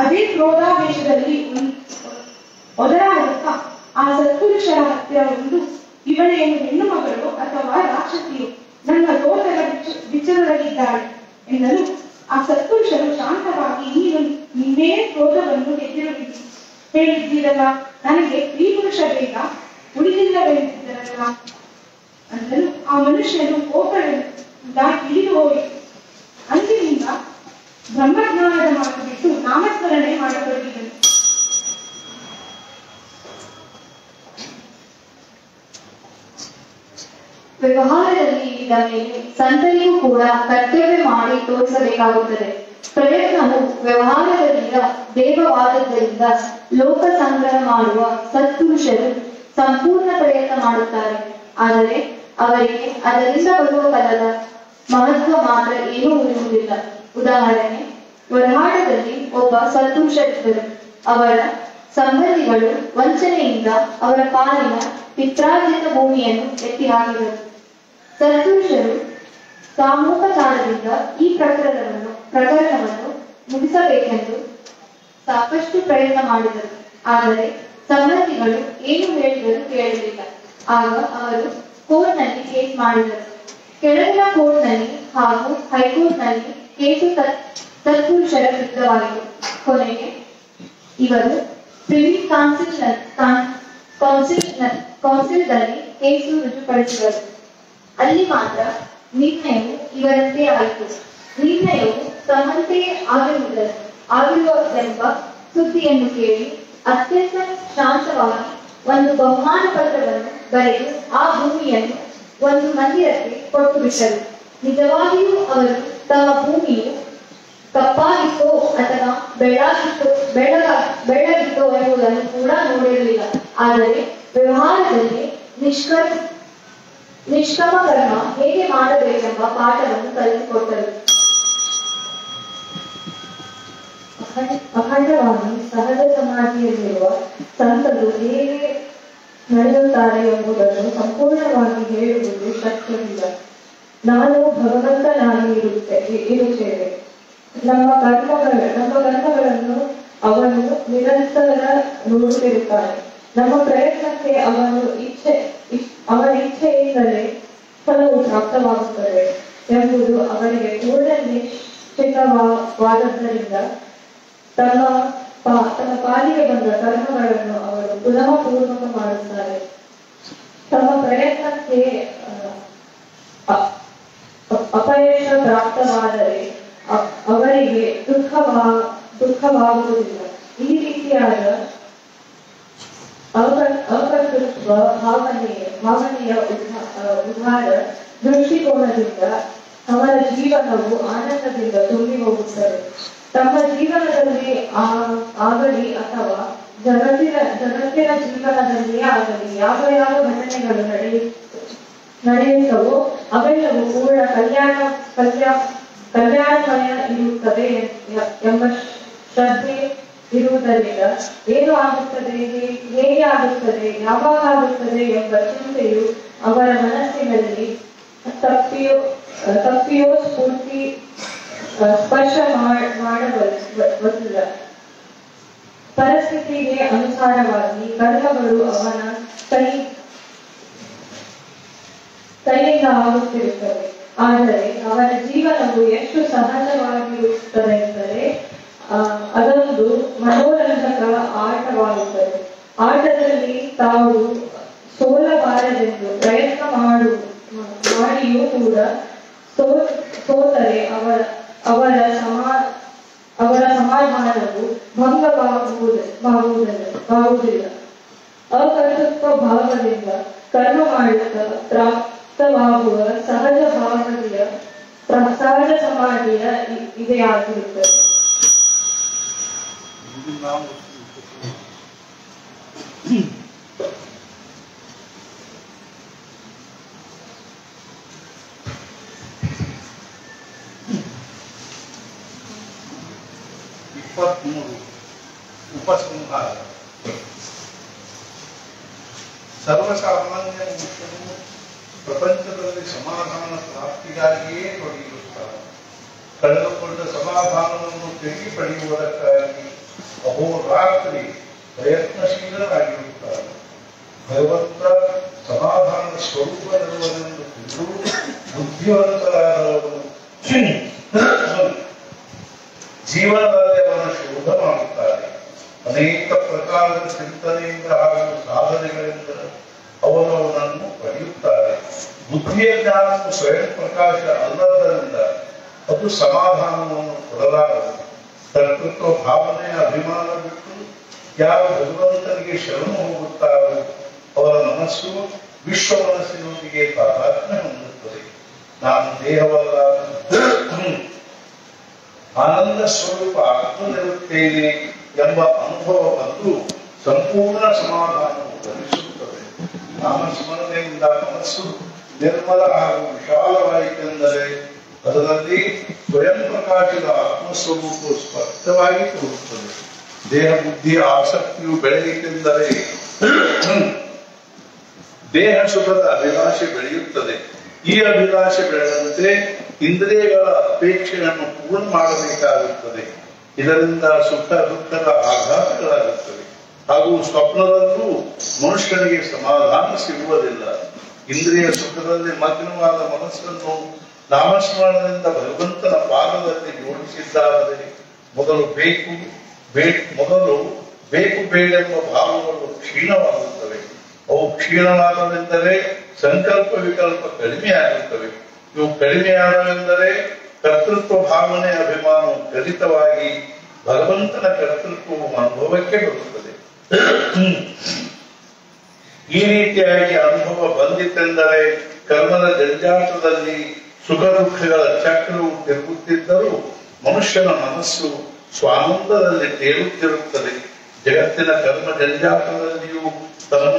ಅದೇ ಕ್ರೋಧಾವೇಶದಲ್ಲಿ ಒದರಾಡುತ್ತಾ ಆ ಸತ್ಪುರುಷರ ಹತ್ತಿರ ಒಂದು, ಇವಳೇನು ಹೆಣ್ಣು ಮಗಳು ಅಥವಾ ರಾಕ್ಷಸಿಯು, ನನ್ನ ದೋತರ ಬಿಚ್ಚದೊಳಗಿದ್ದಾಳೆ ಎನ್ನಲು ಆ ಸತ್ಪುರುಷರು ಶಾಂತವಾಗಿ, ನೀನು ನಿನ್ನೇ ಕ್ರೋಧವನ್ನು ಹೇಳಿದ್ದೀರಲ್ಲ, ನನಗೆ ಸ್ತ್ರೀ ಪುರುಷ ಬೇಗ ಉಳಿದಿಲ್ಲವೆಂದಿದ್ದರಲ್ಲ ಅಂದರು. ಆ ಮನುಷ್ಯನು ಕೋಪದಿಂದ ಇಳಿದು ಹೋಗಿ ಅಂದಿನಿಂದ ಬ್ರಹ್ಮಜ್ಞಾನದ ಮಾತು ಬಿಟ್ಟು ನಾಮಸ್ಮರಣೆ ಮಾಡತೊಡಗಿದನು. ವ್ಯವಹಾರದಲ್ಲಿ ಇದ್ದ ಮೇಲೆ ಸಂತರಿಗೂ ಕೂಡ ಕರ್ತವ್ಯ ಮಾಡಿ ತೋರಿಸಬೇಕಾಗುತ್ತದೆ. ಪ್ರಯತ್ನವು ವ್ಯವಹಾರದಲ್ಲಿದ್ದ ದೇವವಾದದ್ದರಿಂದ ಲೋಕ ಸಂಗ್ರಹ ಮಾಡುವ ಸತ್ಪುರುಷರು ಸಂಪೂರ್ಣ ಪ್ರಯತ್ನ ಮಾಡುತ್ತಾರೆ. ಆದರೆ ಅವರಿಗೆ ಅದರಿಂದ ಬರುವ ಫಲದ ಮಹತ್ವ ಮಾತ್ರ ಏನೂ ಇರುವುದಿಲ್ಲ. ಉದಾಹರಣೆ, ವರಹಾಡದಲ್ಲಿ ಒಬ್ಬ ಸತ್ಪುರುಷರಿದ್ದರು. ಅವರ ಸಂಬಂಧಿಗಳು ವಂಚನೆಯಿಂದ ಅವರ ಪಾಲಿನ ಪಿತ್ರಾರ್ಜಿತ ಭೂಮಿಯನ್ನು ಎತ್ತಿ ಹಾಕಿದರು. ಸತ್ಪುರುಷರು ಸಾಮೂಹಿಕಕಾರದಿಂದ ಈ ಪ್ರಕರಣವನ್ನು ಮುಗಿಸಬೇಕೆಂದು ಸಾಕಷ್ಟು ಪ್ರಯತ್ನ ಮಾಡಿದರು. ಆದರೆ ಸಂಬಂಧಿಗಳು ಏನು ಹೇಳಿದರೂ ಕೇಳಲಿಲ್ಲ. ಆಗ ಅವರು ಕೋರ್ಟ್ನಲ್ಲಿ ಕೇಸ್ ಮಾಡಿದರು. ಕೆಳಗಿನ ಕೋರ್ಟ್ನಲ್ಲಿ ಹಾಗೂ ಹೈಕೋರ್ಟ್ನಲ್ಲಿ ಕೇಸು ಸತ್ಪುರುಷರ ವಿರುದ್ಧವಾಯಿತು. ಕೊನೆಗೆ ಇವರು ಪ್ರಿವಿ ಕೌನ್ಸಿಲ್ನಲ್ಲಿ ಕೇಸು ರುಜುಪಡಿಸಿದರು. ಅಲ್ಲಿ ಮಾತ್ರ ನಿರ್ಣಯವು ಇವರಂತೆ ಆಯಿತು. ನಿರ್ಣಯವು ತಮ್ಮಂತೆಯೇ ಆಗಿರುವುದೆಂಬ ಸುದ್ದಿಯನ್ನು ಕೇಳಿ ಅತ್ಯಂತ ಶಾಂತವಾಗಿ ಒಂದು ಬಹುಮಾನ ಪತ್ರವನ್ನು ಬರೆದು ಆ ಭೂಮಿಯನ್ನು ಒಂದು ಮಂದಿರಕ್ಕೆ ಕೊಟ್ಟು ಬಿಟ್ಟರು. ನಿಜವಾಗಿಯೂ ಅವರು ತಮ್ಮ ಭೂಮಿಯು ಕಪ್ಪಾಗಿತ್ತೋ ಅಥವಾ ಬೆಳ್ಳಗಿತ್ತೋ ಎಂಬುದನ್ನು ಕೂಡ ನೋಡಿರಲಿಲ್ಲ. ಆದರೆ ವ್ಯವಹಾರದಲ್ಲಿ ನಿಷ್ಕರ್ಮ ಕರ್ಮ ಹೇಗೆ ಮಾಡಬೇಕೆಂಬ ಪಾಠವನ್ನು ಕಲಿಸಿಕೊಟ್ಟರು. ಅಖಂಡವಾಗಿ ಸಹಜ ಸಮಾಧಿಯಲ್ಲಿರುವ ಸಂತರು ಹೇಗೆ ನಡೆಯುತ್ತಾರೆ ಎಂಬುದನ್ನು ಸಂಪೂರ್ಣವಾಗಿ ಹೇಳುವುದು ಶಕ್ಯವಿಲ್ಲ. ನಾನು ಭಗವಂತನಾಗಿ ಇರುತ್ತೇವೆ. ನಮ್ಮ ಕರ್ಮಗಳನ್ನು ಅವನು ನಿರಂತರ ನೋಡುತ್ತಿರುತ್ತಾನೆ. ನಮ್ಮ ಪ್ರಯತ್ನಕ್ಕೆ ಅವನ ಇಚ್ಛೆಯಿಂದಲೇ ಫಲವು ಪ್ರಾಪ್ತವಾಗುತ್ತದೆ ಎಂಬುದು ಅವರಿಗೆ ಪೂರ್ಣ ನಿಶ್ಚಿತವಾದದ್ದರಿಂದ ತಮ್ಮ ಪಾಲಿಗೆ ಬಂದ ಕರ್ಮಗಳನ್ನು ಅವರು ಪುನಃ ಪೂರ್ವಕ ಮಾಡುತ್ತಾರೆ. ತಮ್ಮ ಪ್ರಯತ್ನಕ್ಕೆ ಅಪಯಶ ಪ್ರಾಪ್ತವಾದರೆ ಅವರಿಗೆ ದುಃಖವಾಗುವುದಿಲ್ಲ. ಈ ರೀತಿಯಾದ ಅಕರ್ತೃತ್ವ ಭಾವನೆಯ ಉದಾರ ದೃಷ್ಟಿಕೋನದಿಂದ ಅವರ ಜೀವನವು ಆನಂದದಿಂದ ತುಂಬಿ ಹೋಗುತ್ತದೆ. ತಮ್ಮ ಜೀವನದಲ್ಲಿ ಆಗಲಿ ಅಥವಾ ಜಗತ್ತಿನ ಜೀವನದಲ್ಲಿಯೇ ಆಗಲಿ ಯಾವ ಘಟನೆಗಳು ನಡೆಯುತ್ತವೋ ಅವೆಲ್ಲವೂ ಪೂರ್ಣ ಕಲ್ಯಾಣಮಯ ಇರುತ್ತದೆ ಎಂಬ ಶ್ರದ್ಧೆ ಇರುವುದರಿಂದ ಏನು ಆಗುತ್ತದೆ, ಹೇಗೆ ಆಗುತ್ತದೆ, ಯಾವಾಗ ಆಗುತ್ತದೆ ಎಂಬ ಚಿಂತೆಯು ಅವರ ಮನಸ್ಸಿನಲ್ಲಿ ತಪ್ಪಿಯೋ ಸ್ಫೂರ್ತಿ ಸ್ಪರ್ಶ ಮಾಡಬಲ್ಲ. ಪರಿಸ್ಥಿತಿಗೆ ಅನುಸಾರವಾಗಿ ಕರ್ಮಗಳು ಅವನ ಕೈಯಿಂದ ಆಗುತ್ತಿರುತ್ತವೆ. ಆದರೆ ಅವರ ಜೀವನವು ಎಷ್ಟು ಸಹಜವಾಗಿರುತ್ತದೆ ಎಂದರೆ ಅದೊಂದು ಮನೋರಂಜಕ ಆಟವಾಗುತ್ತದೆ. ಆಟದಲ್ಲಿ ತಾವು ಸೋಲಬಾರದೆಂದು ಪ್ರಯತ್ನ ಮಾಡಿಯೂ ಕೂಡ ಸೋತರೆ ಅವರ ಸಮಾಧಾನವು ಭಂಗವಾಗುವುದಿಲ್ಲ. ಅಕರ್ತೃತ್ವ ಭಾವದಿಂದ ಕರ್ಮ ಮಾಡುತ್ತಾ ಪ್ರಾಪ್ತವಾಗುವ ಸಹಜ ಸಮಾಧಿಯ ಇದೇ ಆಗಿರುತ್ತದೆ. ಉಪಸಂಹಾರ. ಸರ್ವಸಾಮಾನ್ಯ ಮನುಷ್ಯನು ಪ್ರಪಂಚದಲ್ಲಿ ಸಮಾಧಾನ ಪ್ರಾಪ್ತಿಗಾಗಿಯೇ ತೊಡಗಿರುತ್ತಾರೆ. ಕಳೆದುಕೊಂಡ ಸಮಾಧಾನವನ್ನು ತಿರುಗಿ ಪಡೆಯುವುದಕ್ಕಾಗಿ ಅಹೋರಾತ್ರಿ ಪ್ರಯತ್ನಶೀಲರಾಗಿರುತ್ತಾರೆ. ಭಗವಂತ ಸಮಾಧಾನ ಸ್ವರೂಪವಿರುವುದೆಂದು ತಿಳಿದು ಬುದ್ಧಿವಂತರಾದವರು ಜೀವನದಲ್ಲಿ ಅವನ ಶೋಧ ಮಾಡುತ್ತಾರೆ. ಅನೇಕ ಪ್ರಕಾರದ ಚಿಂತನೆಯಿಂದ ಹಾಗೂ ಸಾಧನೆಗಳಿಂದ ಅವನನ್ನು ಪಡೆಯುತ್ತಾರೆ. ಬುದ್ಧಿಯ ಜ್ಞಾನವು ಸ್ವಯಂ ಪ್ರಕಾಶ ಅಲ್ಲದರಿಂದ ಅದು ಸಮಾಧಾನವನ್ನು ಕೊಡಲಾರದು. ಕರ್ತೃತ್ವ ಭಾವನೆಯ ಅಭಿಮಾನ ಬಿಟ್ಟು ಯಾರು ಭಗವಂತನಿಗೆ ಶರಣು ಹೋಗುತ್ತಾರೋ ಅವರ ಮನಸ್ಸು ವಿಶ್ವ ಮನಸ್ಸಿನೊಂದಿಗೆ ತಾದಾತ್ಮ್ಯ ಹೊಂದುತ್ತದೆ. ನಾನು ದೇಹವಲ್ಲ, ಆನಂದ ಸ್ವರೂಪ ಆತ್ಮನಿರುತ್ತೇನೆ ಎಂಬ ಅನುಭವ ಬಂದು ಸಂಪೂರ್ಣ ಸಮಾಧಾನವು ಲಭಿಸುತ್ತದೆ. ನಾಮಸ್ಮರಣೆಯಿಂದ ಮನಸ್ಸು ನಿರ್ಮಲ ಹಾಗೂ ವಿಶಾಲವಾಯಿತೆಂದರೆ ಅದರಲ್ಲಿ ಸ್ವಯಂ ಪ್ರಕಾಶದ ಆತ್ಮಸ್ವರೂಪವು ಸ್ಪಷ್ಟವಾಗಿ ತೋರುತ್ತದೆ. ದೇಹ ಬುದ್ಧಿಯ ಆಸಕ್ತಿಯು ಬೆಳೆಯಿತೆಂದರೆ ದೇಹ ಸುಖದ ಅಭಿಲಾಷೆ ಬೆಳೆಯುತ್ತದೆ. ಈ ಅಭಿಲಾಷೆ ಬೆಳೆದಂತೆ ಇಂದ್ರಿಯಗಳ ಅಪೇಕ್ಷೆಯನ್ನು ಪೂರ್ಣ ಮಾಡಬೇಕಾಗುತ್ತದೆ. ಇದರಿಂದ ಸುಖ ದುಃಖದ ಆಘಾತಗಳಾಗುತ್ತವೆ ಹಾಗೂ ಸ್ವಪ್ನದಲ್ಲೂ ಮನುಷ್ಯನಿಗೆ ಸಮಾಧಾನ ಸಿಗುವುದಿಲ್ಲ. ಇಂದ್ರಿಯ ಸುಖದಲ್ಲಿ ಮಗ್ನವಾದ ಮನಸ್ಸನ್ನು ನಾಮಸ್ಮರಣದಿಂದ ಭಗವಂತನ ಪಾದದಲ್ಲಿ ಜೋಡಿಸಿದ್ದಾದರೆ ಮೊದಲು ಬೇಕು ಬೇಡೆಂಬ ಭಾವಗಳು ಕ್ಷೀಣವಾಗುತ್ತವೆ. ಅವು ಕ್ಷೀಣವಾದವೆಂದರೆ ಸಂಕಲ್ಪ ವಿಕಲ್ಪ ಕಡಿಮೆಯಾಗುತ್ತವೆ. ಇವು ಕಡಿಮೆಯಾದವೆಂದರೆ ಕರ್ತೃತ್ವ ಭಾವನೆ ಅಭಿಮಾನವು ಕಲಿತವಾಗಿ ಭಗವಂತನ ಕರ್ತೃತ್ವವು ಅನುಭವಕ್ಕೆ ಬರುತ್ತದೆ. ಈ ರೀತಿಯಾಗಿ ಅನುಭವ ಬಂದಿತೆಂದರೆ ಕರ್ಮದ ಜಂಜಾಟದಲ್ಲಿ ಸುಖ ದುಃಖಗಳ ಚಕ್ರವು ತಿರುಗುತ್ತಿದ್ದರೂ ಮನುಷ್ಯನ ಮನಸ್ಸು ಸ್ವಾನಂದದಲ್ಲಿ ತೇಲುತ್ತಿರುತ್ತದೆ. ಜಗತ್ತಿನ ಕರ್ಮ ಜಂಜಾಟದಲ್ಲಿಯೂ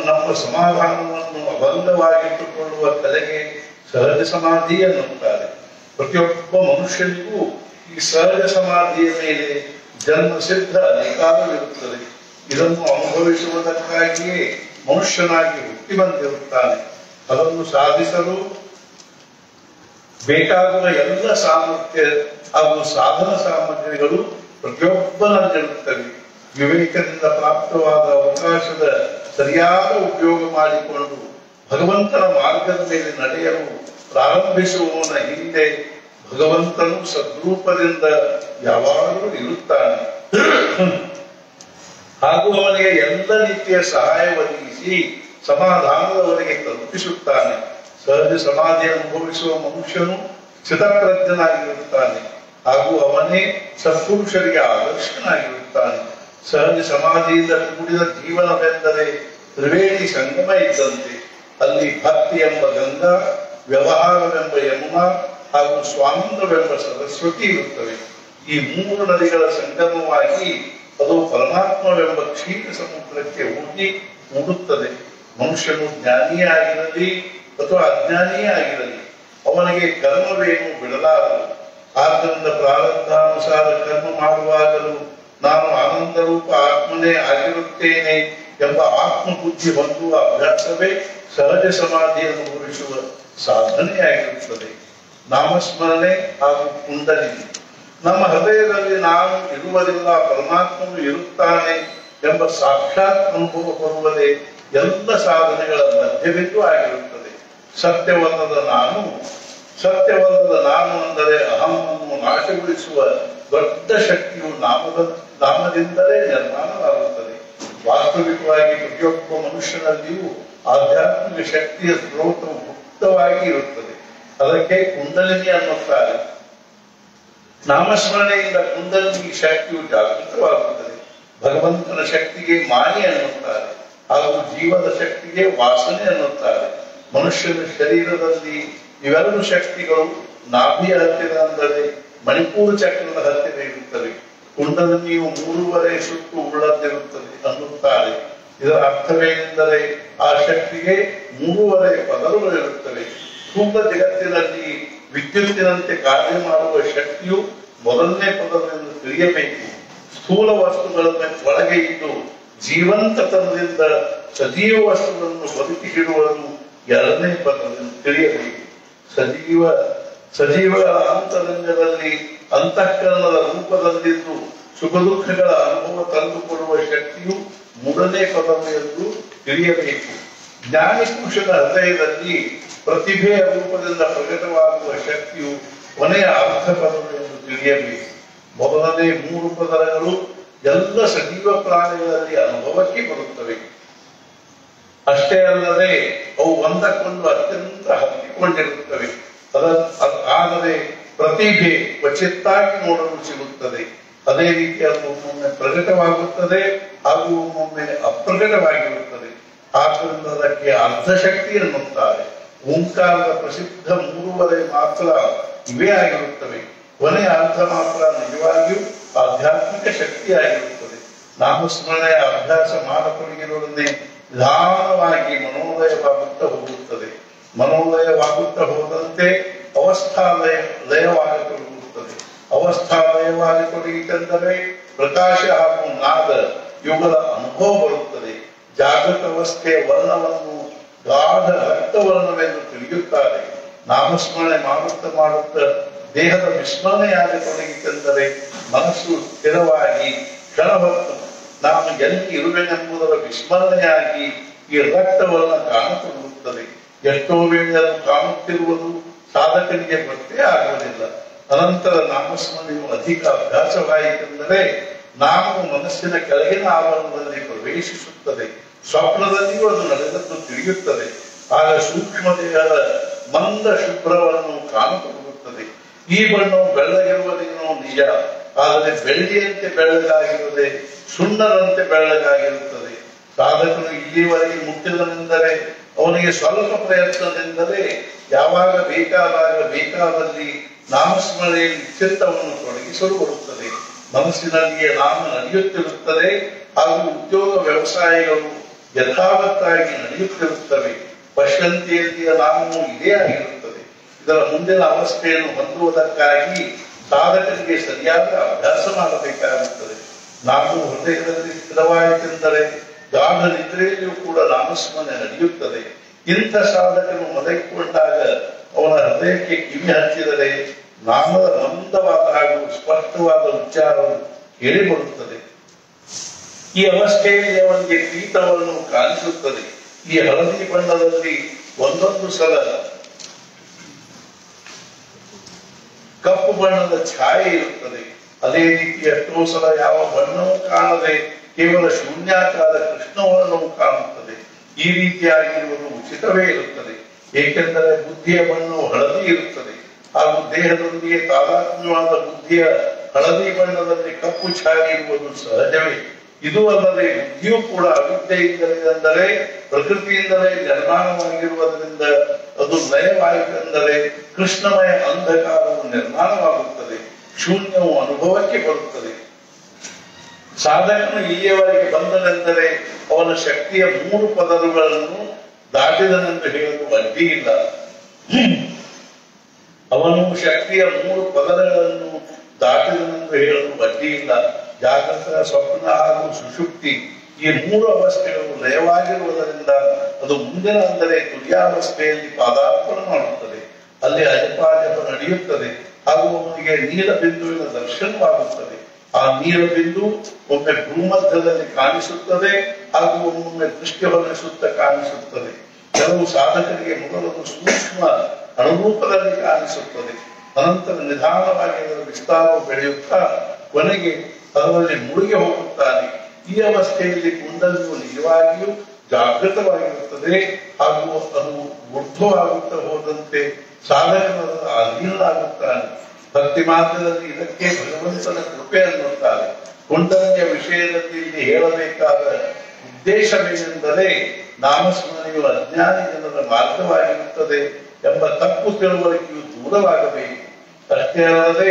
ನಮ್ಮ ಸಮಾಧಾನವನ್ನು ಅಭಂಗವಾಗಿಟ್ಟುಕೊಳ್ಳುವ ಕಲೆಗೆ ಸಹಜ ಸಮಾಧಿ ಎನ್ನುತ್ತಾರೆ. ಪ್ರತಿಯೊಬ್ಬ ಮನುಷ್ಯನಿಗೂ ಈ ಸಹಜ ಸಮಾಧಿಯ ಮೇಲೆ ಜನ್ಮ ಸಿದ್ಧ ಅಧಿಕಾರವಿರುತ್ತದೆ. ಇದನ್ನು ಅನುಭವಿಸುವುದಕ್ಕಾಗಿಯೇ ಮನುಷ್ಯನಾಗಿ ಹುಟ್ಟಿ ಬಂದಿರುತ್ತಾನೆ. ಅದನ್ನು ಸಾಧಿಸಲು ಬೇಕಾಗುವ ಎಲ್ಲ ಸಾಮರ್ಥ್ಯ ಹಾಗೂ ಸಾಧನ ಸಾಮಗ್ರಿಗಳು ಪ್ರತಿಯೊಬ್ಬನಲ್ಲಿರುತ್ತವೆ. ವಿವೇಕದಿಂದ ಪ್ರಾಪ್ತವಾದ ಅವಕಾಶದ ಸರಿಯಾದ ಉಪಯೋಗ ಮಾಡಿಕೊಂಡು ಭಗವಂತನ ಮಾರ್ಗದ ಮೇಲೆ ನಡೆಯಲು ಪ್ರಾರಂಭಿಸುವವನ ಹಿಂದೆ ಭಗವಂತನು ಸದ್ರೂಪದಿಂದ ಯಾವಾಗಲೂ ಇರುತ್ತಾನೆ ಹಾಗೂ ಅವನಿಗೆ ಎಲ್ಲ ರೀತಿಯ ಸಹಾಯ ಒದಗಿಸಿ ಸಮಾಧಾನದವರೆಗೆ ತಲುಪಿಸುತ್ತಾನೆ. ಸಹಜ ಸಮಾಧಿ ಅನುಭವಿಸುವ ಮನುಷ್ಯನು ಸ್ಥಿತಪ್ರಜ್ಞನಾಗಿರುತ್ತಾನೆ ಹಾಗೂ ಅವನೇ ಸತ್ಪುರುಷರಿಗೆ ಆದರ್ಶನಾಗಿರುತ್ತಾನೆ. ಸಹಜ ಸಮಾಧಿಯಿಂದ ಕೂಡಿದ ಜೀವನವೆಂದರೆ ತ್ರಿವೇಣಿ ಸಂಗಮ ಇದ್ದಂತೆ. ಅಲ್ಲಿ ಭಕ್ತಿ ಎಂಬ ಗಂಗಾ, ವ್ಯವಹಾರವೆಂಬ ಯಮುನಾ ಹಾಗೂ ಸ್ವಾನಂದವೆಂಬ ಸರಸ್ವತಿ ಇರುತ್ತವೆ. ಈ ಮೂರು ನದಿಗಳ ಸಂಗಮವಾಗಿ ಅದು ಪರಮಾತ್ಮವೆಂಬ ಕ್ಷೀರ ಸಮುದ್ರಕ್ಕೆ ಮೂಡುತ್ತದೆ. ಮನುಷ್ಯನು ಜ್ಞಾನಿಯೇ ಆಗಿರಲಿ ಅಥವಾ ಅಜ್ಞಾನಿಯೇ ಆಗಿರಲಿ ಅವನಿಗೆ ಕರ್ಮವೇನು ಬಿಡಲಾರದು. ಆದ್ದರಿಂದ ಪ್ರಾರಬ್ಧಾನುಸಾರ ಕರ್ಮ ಮಾಡುವಾಗಲೂ ನಾನು ಆನಂದ ರೂಪ ಆತ್ಮನೇ ಆಗಿರುತ್ತೇನೆ ಎಂಬ ಆತ್ಮಬುದ್ಧಿ ಹೊಂದುವ ಅಭ್ಯಾಸವೇ ಸಹಜ ಸಮಾಧಿಯನ್ನು ಅನುಭವಿಸುವ ಸಾಧನೆಯಾಗಿರುತ್ತದೆ. ನಾಮಸ್ಮರಣೆ ಹಾಗೂ ಕುಂಡಲಿನಿ. ನಮ್ಮ ಹೃದಯದಲ್ಲಿ ನಾನು ಇರುವುದಿಲ್ಲ, ಪರಮಾತ್ಮನು ಇರುತ್ತಾನೆ ಎಂಬ ಸಾಕ್ಷಾತ್ ಅನುಭವ ಬರುವುದೇ ಎಲ್ಲ ಸಾಧನೆಗಳ ಮಧ್ಯಬಿಂದು ಆಗಿರುತ್ತದೆ. ಸತ್ಯವಲ್ಲದ ನಾನು ಅಂದರೆ ಅಹಮ್ಮನ್ನು ನಾಶಗೊಳಿಸುವ ದೊಡ್ಡ ಶಕ್ತಿಯು ನಾಮದಿಂದಲೇ ನಿರ್ಮಾಣವಾಗುತ್ತದೆ. ವಾಸ್ತವಿಕವಾಗಿ ಪ್ರತಿಯೊಬ್ಬ ಮನುಷ್ಯನಲ್ಲಿಯೂ ಆಧ್ಯಾತ್ಮಿಕ ಶಕ್ತಿಯ ಸ್ರೋತವು ಮುಕ್ತವಾಗಿ ಇರುತ್ತದೆ. ಅದಕ್ಕೆ ಕುಂಡಲಿನಿ ಅನ್ನುತ್ತಾರೆ. ನಾಮಸ್ಮರಣೆಯಿಂದ ಕುಂಡಲಿನಿ ಶಕ್ತಿಯು ಜಾಗೃತವಾಗುತ್ತದೆ. ಭಗವಂತನ ಶಕ್ತಿಗೆ ಮಾಯೆ ಅನ್ನುತ್ತಾರೆ ಹಾಗೂ ಜೀವದ ಶಕ್ತಿಗೆ ವಾಸನೆ ಅನ್ನುತ್ತಾರೆ. ಮನುಷ್ಯನ ಶರೀರದಲ್ಲಿ ಇವೆರಡು ಶಕ್ತಿಗಳು ನಾಭಿಯ ಹತ್ತಿರ ಅಂದರೆ ಮಣಿಪೂರ ಚಕ್ರದ ಹತ್ತಿರ ಇರುತ್ತವೆ. ಕುಂಡಲಿನಿಯು 3.5 ಸುತ್ತು ಉಳ್ಳದಿರುತ್ತದೆ ಅನ್ನುತ್ತಾರೆ. ಇದರ ಅರ್ಥವೇನೆಂದರೆ ಆ ಶಕ್ತಿಗೆ 3.5 ಪದರುಗಳಿರುತ್ತವೆ. ಸ್ಥೂಲ ಜಗತ್ತಿನಲ್ಲಿ ವಿದ್ಯುತ್ತಿನಂತೆ ಕಾರ್ಯ ಮಾಡುವ ಶಕ್ತಿಯು ಮೊದಲನೇ ಪದರದಿಂದ ತಿಳಿಯಬೇಕು. ಸ್ಥೂಲ ವಸ್ತುಗಳನ್ನು ಒಳಗೆ ಇದ್ದು ಜೀವಂತತನದಿಂದ ಸಜೀವ ವಸ್ತುಗಳನ್ನು ಬದುಕಿಸಿಡುವುದು ಎರಡನೇ ಪದರದಿಂದ ತಿಳಿಯಬೇಕು. ಸಜೀವಗಳ ಅಂತರಂಗದಲ್ಲಿ ಅಂತಃಕರಣದ ರೂಪದಲ್ಲಿದ್ದು ಸುಖ ದುಃಖಗಳ ಅನುಭವ ತಂದುಕೊಡುವ ಶಕ್ತಿಯು 3ನೇ ಪದವು ಎಂದು ತಿಳಿಯಬೇಕು. ಜ್ಞಾನಿ ಪುರುಷನ ಹೃದಯದಲ್ಲಿ ಪ್ರತಿಭೆಯ ರೂಪದಿಂದ ಪ್ರಕಟವಾಗುವ ಶಕ್ತಿಯು ಕೊನೆಯ ಅರ್ಥ ಪದವು ಎಂದು ತಿಳಿಯಬೇಕು. ಮೊದಲನೇ 3 ಪದರಗಳು ಎಲ್ಲ ಸಜೀವ ಪ್ರಾಣಿಗಳಲ್ಲಿ ಅನುಭವಕ್ಕೆ ಬರುತ್ತವೆ. ಅಷ್ಟೇ ಅಲ್ಲದೆ ಅವು ಒಂದಕ್ಕೊಂದು ಅತ್ಯಂತ ಹತ್ತಿಕೊಂಡಿರುತ್ತವೆ. ಆದರೆ ಪ್ರತಿಭೆ ಕ್ವಚಿತ್ತಾಗಿ ನೋಡಲು ಸಿಗುತ್ತದೆ. ಅದೇ ರೀತಿ ಅದು ಒಮ್ಮೊಮ್ಮೆ ಪ್ರಕಟವಾಗುತ್ತದೆ ಹಾಗೂ ಒಮ್ಮೊಮ್ಮೆ ಅಪ್ರಕಟವಾಗಿರುತ್ತದೆ. ಆದ್ದರಿಂದ ಅದಕ್ಕೆ ಅರ್ಧಶಕ್ತಿ ಎನ್ನುತ್ತಾರೆ. ಓಂಕಾರದ ಪ್ರಸಿದ್ಧ 3 ಮಾತ್ರ ಇವೇ ಆಗಿರುತ್ತವೆ. ಕೊನೆಯ ಅರ್ಧ ಮಾತ್ರ ನಿಜವಾಗಿಯೂ ಆಧ್ಯಾತ್ಮಿಕ ಶಕ್ತಿಯಾಗಿರುತ್ತದೆ. ನಾಮಸ್ಮರಣೆಯ ಅಭ್ಯಾಸ ಮಾಡತೊಡಗಿರುವುದನ್ನೇ ನಿಧಾನವಾಗಿ ಮನೋಲಯವಾಗುತ್ತಾ ಹೋಗುತ್ತದೆ. ಮನೋಲಯವಾಗುತ್ತಾ ಹೋದಂತೆ ಲಯವಾಗತೊಡಗುತ್ತದೆ. ಲಯವಾಗತೊಡಗಿತೆಂದರೆ ಪ್ರಕಾಶ ಹಾಗೂ ನಾದ ಇವುಗಳ ಅನುಭವ ಬರುತ್ತದೆ. ಜಾಗೃತ ಅವಸ್ಥೆಯ ವರ್ಣವನ್ನು ಗಾಢ ರಕ್ತವರ್ಣವೆಂದು ತಿಳಿಯುತ್ತಾರೆ. ನಾಮಸ್ಮರಣೆ ಮಾಡುತ್ತಾ ದೇಹದ ವಿಸ್ಮರಣೆಯಾಗತೊಡಗಿತೆಂದರೆ ಮನಸ್ಸು ಸ್ಥಿರವಾಗಿ ಕ್ಷಣ ಹೊತ್ತು ನಾನು ಎಲ್ಲಿ ಇರುವೆನೆಂಬುದರ ವಿಸ್ಮರಣೆಯಾಗಿ ಈ ರಕ್ತವರ್ಣ ಕಾಣತೊಡಗುತ್ತದೆ. ಎಷ್ಟೋ ವೇಳೆ ಅದು ಕಾಣುತ್ತಿರುವುದು ಸಾಧಕನಿಗೆ ಗೊತ್ತೇ ಆಗುವುದಿಲ್ಲ. ಅನಂತರ ನಾಮಸ್ಮರಣೆಯು ಅಧಿಕ ಅಭ್ಯಾಸವಾಯಿತೆಂದರೆ ನಾಮವು ಮನಸ್ಸಿನ ಕೆಳಗಿನ ಆವರಣದಲ್ಲಿ ಪ್ರವೇಶಿಸುತ್ತದೆ. ಸ್ವಪ್ನದಲ್ಲಿಯೂ ಅದು ನಡೆದದ್ದು ತಿಳಿಯುತ್ತದೆ. ಆಗ ಸೂಕ್ಷ್ಮ ದೇಹದ ಮಂದ ಶುಭ್ರವನ್ನು ಕಾಣತೊಡಗುತ್ತದೆ. ಈ ಬಣ್ಣವು ಬೆಳ್ಳಗಿರುವುದೇನೋ ನಿಜ, ಆದರೆ ಬೆಳ್ಳಿಯಂತೆ ಬೆಳ್ಳಗಾಗಿರುವುದೇ ಸುಣ್ಣದಂತೆ ಬೆಳ್ಳಗಾಗಿರುತ್ತದೆ. ಸಾಧಕನು ಇಲ್ಲಿವರೆಗೆ ಮುಟ್ಟಿದನೆಂದರೆ ಅವನಿಗೆ ಸ್ವಲ್ಪ ಪ್ರಯತ್ನದಿಂದಲೇ ಯಾವಾಗ ಬೇಕಾದಲ್ಲಿ ನಾಮಸ್ಮರಣೆಯಲ್ಲಿ ಚಿತ್ತವನ್ನು ತೊಡಗಿಸಲು ಬರುತ್ತದೆ. ಮನಸ್ಸಿನಲ್ಲಿಯೇ ನಾಮ ನಡೆಯುತ್ತಿರುತ್ತದೆ ಹಾಗೂ ಉದ್ಯೋಗ ವ್ಯವಸಾಯಗಳು ಯಥಾವತ್ತಾಗಿ ನಡೆಯುತ್ತಿರುತ್ತವೆ. ಪಶ್ಯಂತಿಯಲ್ಲಿಯ ನಾಮವು ಇದೇ ಆಗಿರುತ್ತದೆ. ಇದರ ಮುಂದಿನ ಅವಸ್ಥೆಯನ್ನು ಹೊಂದುವುದಕ್ಕಾಗಿ ಸಾಧಕರಿಗೆ ಸರಿಯಾದ ಅಭ್ಯಾಸ ಮಾಡಬೇಕಾಗುತ್ತದೆ. ನಾಮವು ಹೃದಯದಲ್ಲಿ ಸ್ಥಿರವಾಯಿತೆಂದರೆ ಗಾಢ ನಿದ್ರೆಯಲ್ಲಿಯೂ ಕೂಡ ನಾಮಸ್ಮರಣೆ ನಡೆಯುತ್ತದೆ. ಇಂಥ ಸಾಧಕನು ಮಲಗಿಕೊಂಡಾಗ ಅವನ ಹೃದಯಕ್ಕೆ ಕಿವಿ ಹಚ್ಚಿದರೆ ನಾಮದ ಮಂದವಾದ ಹಾಗೂ ಸ್ಪಷ್ಟವಾದ ಉಚ್ಚಾರವು ಕೇಳಿಬರುತ್ತದೆ. ಈ ಅವಸ್ಥೆಯಲ್ಲಿ ಅವನಿಗೆ ಪೀತವನ್ನು ಕಾಣಿಸುತ್ತದೆ. ಈ ಹಳದಿ ಬಣ್ಣದಲ್ಲಿ ಒಂದೊಂದು ಸಲ ಕಪ್ಪು ಬಣ್ಣದ ಛಾಯೆ ಇರುತ್ತದೆ. ಅದೇ ರೀತಿ ಎಷ್ಟೋ ಸಲ ಯಾವ ಬಣ್ಣವೂ ಕಾಣದೆ ಕೇವಲ ಶೂನ್ಯಾಕಾರ ಕೃಷ್ಣವರ್ಣವು ಕಾಣುತ್ತದೆ. ಈ ರೀತಿಯಾಗಿರುವುದು ಉಚಿತವೇ ಇರುತ್ತದೆ. ಏಕೆಂದರೆ ಬುದ್ಧಿಯ ಬಣ್ಣವು ಹಳದಿ ಇರುತ್ತದೆ ಹಾಗೂ ದೇಹದೊಂದಿಗೆ ತಾದಾತ್ಮ್ಯವಾದ ಬುದ್ಧಿಯ ಹಳದಿ ಬಣ್ಣದಲ್ಲಿ ಕಪ್ಪು ಛಾಯೆ ಇರುವುದು ಸಹಜವೇ. ಇದು ಅಲ್ಲದೆ ಬುದ್ಧಿಯೂ ಕೂಡ ಅವಿದ್ಯೆಯಿಂದಲೇ ಅಂದರೆ ಪ್ರಕೃತಿಯಿಂದಲೇ ನಿರ್ಮಾಣವಾಗಿರುವುದರಿಂದ ಅದು ಲಯವಾಯಿತೆಂದರೆ ಕೃಷ್ಣಮಯ ಅಂಧಕಾರವು ನಿರ್ಮಾಣವಾಗುತ್ತದೆ. ಶೂನ್ಯವು ಅನುಭವಕ್ಕೆ ಬರುತ್ತದೆ. ಸಾಧಕನು ಇಲ್ಲಿಯವರೆಗೆ ಬಂದನೆಂದರೆ ಅವನ ಶಕ್ತಿಯ 3 ಪದರುಗಳನ್ನು ದಾಟಿದನೆಂದು ಹೇಳಲು ಅಡ್ಡಿ ಇಲ್ಲ. ಅವನು ಶಕ್ತಿಯ 3 ಪದರಗಳನ್ನು ದಾಟಿದನೆಂದು ಹೇಳಲು ಅಡ್ಡಿ ಇಲ್ಲ. ಜಾಗೃತ, ಸ್ವಪ್ನ ಹಾಗೂ ಸುಷುಪ್ತಿ ಈ 3 ಅವಸ್ಥೆಗಳು ಲಯವಾಗಿರುವುದರಿಂದ ಅದು ಮುಂದಿನ ಅಂದರೆ ತುರ್ಯಾವಸ್ಥೆಯಲ್ಲಿ ಪಾದಾರ್ಪಣೆ ಮಾಡುತ್ತದೆ. ಅಲ್ಲಿ ಅಜಪಾಜಪ ನಡೆಯುತ್ತದೆ ಹಾಗೂ ಅವನಿಗೆ ನೀಲ ಬಿಂದುವಿನ ದರ್ಶನವಾಗುತ್ತದೆ. ಆ ನೀಲ ಬಿಂದು ಒಮ್ಮೆ ಭೂಮಧ್ಯದಲ್ಲಿ ಕಾಣಿಸುತ್ತದೆ ಹಾಗೂ ಒಮ್ಮೊಮ್ಮೆ ದೃಷ್ಟಿ ಹೊರಡಿಸುತ್ತ ಕಾಣಿಸುತ್ತದೆ. ಕೆಲವು ಸಾಧಕರಿಗೆ ಮೊದಲದು ಸೂಕ್ಷ್ಮ ಅನುರೂಪದಲ್ಲಿ ಕಾಣಿಸುತ್ತದೆ. ಅನಂತರ ನಿಧಾನವಾಗಿ ಅದರ ವಿಸ್ತಾರವು ಬೆಳೆಯುತ್ತಾ ಕೊನೆಗೆ ಅದರಲ್ಲಿ ಮುಳುಗಿ ಹೋಗುತ್ತಾನೆ. ಈ ಅವಸ್ಥೆಯಲ್ಲಿ ಕುಂಡಲಿಯು ನಿಜವಾಗಿಯೂ ಜಾಗೃತವಾಗಿರುತ್ತದೆ ಹಾಗೂ ಅದು ಊರ್ಧ್ವವಾಗುತ್ತಾ ಹೋದಂತೆ ಸಾಧಕನ ಅಧೀನರಾಗುತ್ತಾನೆ. ಭಕ್ತಿ ಮಾರ್ಗದಲ್ಲಿ ಇದಕ್ಕೆ ಭಗವಂತನ ಕೃಪೆ ಅನ್ನುತ್ತಾರೆ. ಕುಂಡಲಿಯ ವಿಷಯದಲ್ಲಿ ಇಲ್ಲಿ ಹೇಳಬೇಕಾದ ಉದ್ದೇಶವೇನೆಂದರೆ ನಾಮಸ್ಮರಣೆಯು ಅಜ್ಞಾನಿ ಜನರ ಮಾರ್ಗವಾಗಿರುತ್ತದೆ ಎಂಬ ತಪ್ಪು ತಿಳುವಳಿಕೆಯು ದೂರವಾಗಬೇಕು. ಅಷ್ಟೇ ಅಲ್ಲದೆ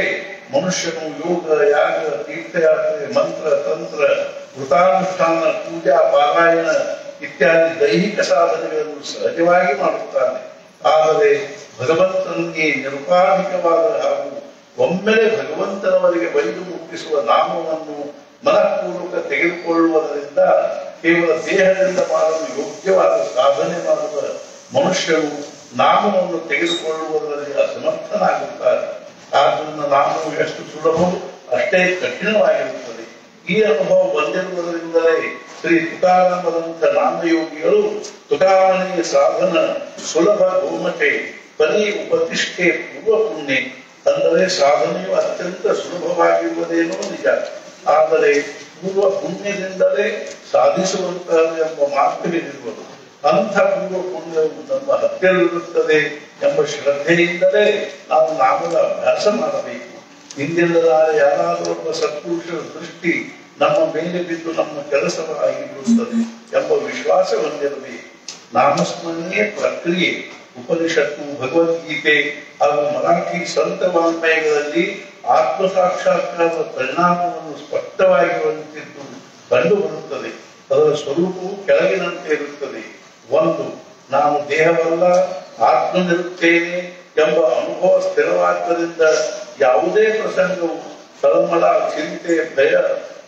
ಮನುಷ್ಯನು ಯೋಗ, ಯಾಗ, ತೀರ್ಥಯಾತ್ರೆ, ಮಂತ್ರ, ತಂತ್ರ, ವೃತಾನುಷ್ಠಾನ, ಪೂಜಾ, ಪಾರಾಯಣ ಇತ್ಯಾದಿ ದೈಹಿಕ ಸಾಧನೆಗಳನ್ನು ಸಹಜವಾಗಿ ಮಾಡುತ್ತಾನೆ. ಆದರೆ ಭಗವಂತನಿಗೆ ನಿರುಪಾಧಿಕವಾದ ಹಾಗೂ ಒಮ್ಮೆಲೆ ಭಗವಂತನವರಿಗೆ ಒಯ್ದು ಮುಟ್ಟಿಸುವ ನಾಮವನ್ನು ಮನಃಪೂರ್ವಕ ತೆಗೆದುಕೊಳ್ಳುವುದರಿಂದ ಕೇವಲ ದೇಹದಿಂದ ಮಾಡಲು ಯೋಗ್ಯವಾದ ಸಾಧನೆ ಮಾಡುವ ಮನುಷ್ಯರು ನಾಮವನ್ನು ತೆಗೆದುಕೊಳ್ಳುವುದರಲ್ಲಿ ಅಸಮರ್ಥನಾಗುತ್ತಾರೆ. ಆದ್ದರಿಂದ ನಾಮವು ಎಷ್ಟು ಸುಲಭವೋ ಅಷ್ಟೇ ಕಠಿಣವಾಗಿರುತ್ತದೆ. ಈ ಅನುಭವ ಬಂದಿರುವುದರಿಂದಲೇ ಶ್ರೀ ತುಕಾರಾಮರಂಥ ನಾಮಯೋಗಿಗಳು ತುಕಾರಾಮನಿಗೆ ಸಾಧನ ಸುಲಭ ಗೋಮಟೆ ಪರಿ ಉಪತಿಷ್ಠೆ ಪೂರ್ವ ಪುಣ್ಯ ಅಂದರೆ ಸಾಧನೆಯು ಅತ್ಯಂತ ಸುಲಭವಾಗಿರುವುದೇನೋ ನಿಜ, ಆದರೆ ಪೂರ್ವ ಪುಣ್ಯದಿಂದಲೇ ಸಾಧಿಸುವಂತಹದ್ದು ಎಂಬ ಮಾತು ಹೇಳಿರುವುದು. ಅಂಥ ಪೂರ್ವ ಪುಣ್ಯವು ನಮ್ಮ ಹತ್ತಿರವಿರುತ್ತದೆ ಎಂಬ ಶ್ರದ್ಧೆಯಿಂದಲೇ ನಾವು ನಾಮದ ಅಭ್ಯಾಸ ಮಾಡಬೇಕು. ಇಂದಿನ ನಾಳೆ ಯಾರಾದರೂ ಒಬ್ಬ ಸತ್ಪುರುಷರ ದೃಷ್ಟಿ ನಮ್ಮ ಮೇಲೆ ಬಿದ್ದು ನಮ್ಮ ಕೆಲಸವಾಗಿ ಬಿಡುತ್ತದೆ ಎಂಬ ವಿಶ್ವಾಸ ಹೊಂದಿರಬೇಕು. ನಾಮಸ್ಮರಣೆಯೇ ಪ್ರಕ್ರಿಯೆ. ಉಪನಿಷತ್ತು, ಭಗವದ್ಗೀತೆ ಹಾಗೂ ಮರಾಠಿ ಸಂತ ವಾಂಗ್ಮಯಗಳಲ್ಲಿ ಆತ್ಮ ಸಾಕ್ಷಾತ್ಕಾರದ ಪರಿಣಾಮವನ್ನು ಸ್ಪಷ್ಟವಾಗಿ ಹೊಂದಿದ್ದು ಕಂಡು ಬರುತ್ತದೆ. ಅದರ ಸ್ವರೂಪವು ಕೆಳಗಿನಂತೆ ಇರುತ್ತದೆ. ಒಂದು, ನಾನು ದೇಹವಲ್ಲ ಆತ್ಮನಿರುತ್ತೇನೆ ಎಂಬ ಅನುಭವ ಸ್ಥಿರವಾದ್ದರಿಂದ ಯಾವುದೇ ಪ್ರಸಂಗವು ತಳಮಳ, ಚಿಂತೆ, ಭಯ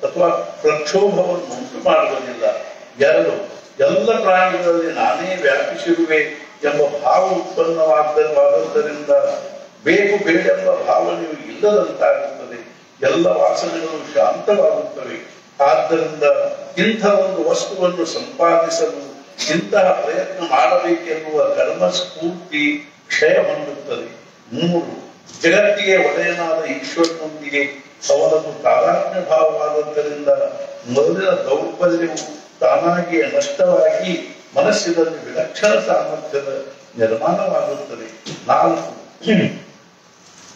ಅಥವಾ ಪ್ರಕ್ಷೋಭವನ್ನು ಉಂಟು ಮಾಡುವುದಿಲ್ಲ. ಎರಡು, ಎಲ್ಲ ಪ್ರಾಣಿಗಳಲ್ಲಿ ನಾನೇ ವ್ಯಾಪಿಸಿರುವೆ ಎಂಬ ಭಾವ ಉತ್ಪನ್ನವಾದ್ದರಿಂದ ಬೇಕು ಬೇಡೆಂಬ ಭಾವನೆಯು ಇಲ್ಲದಂತಾಗುತ್ತದೆ. ಎಲ್ಲ ವಾಸನೆಗಳು ಶಾಂತವಾಗುತ್ತವೆ. ಆದ್ದರಿಂದ ಇಂಥ ಒಂದು ವಸ್ತುವನ್ನು ಸಂಪಾದಿಸಲು ಇಂತಹ ಪ್ರಯತ್ನ ಮಾಡಬೇಕೆನ್ನುವ ಕರ್ಮ ಸ್ಫೂರ್ತಿ ಕ್ಷಯ ಹೊಂದುತ್ತದೆ. ಮೂರು, ಜಗತ್ತಿಗೆ ಒಡೆಯನಾದ ಈಶ್ವರನೊಂದಿಗೆ ಅವನನ್ನು ತಾದಾತ್ಮ್ಯ ಭಾವವಾದದ್ದರಿಂದ ಮೊದಲಿನ ದೌರ್ಬಲ್ಯವು ತಾನಾಗಿಯೇ ನಷ್ಟವಾಗಿ ಮನಸ್ಸಿನಲ್ಲಿ ವಿಲಕ್ಷಣ ಸಾಮರ್ಥ್ಯದ ನಿರ್ಮಾಣವಾಗುತ್ತದೆ. ನಾಲ್ಕು,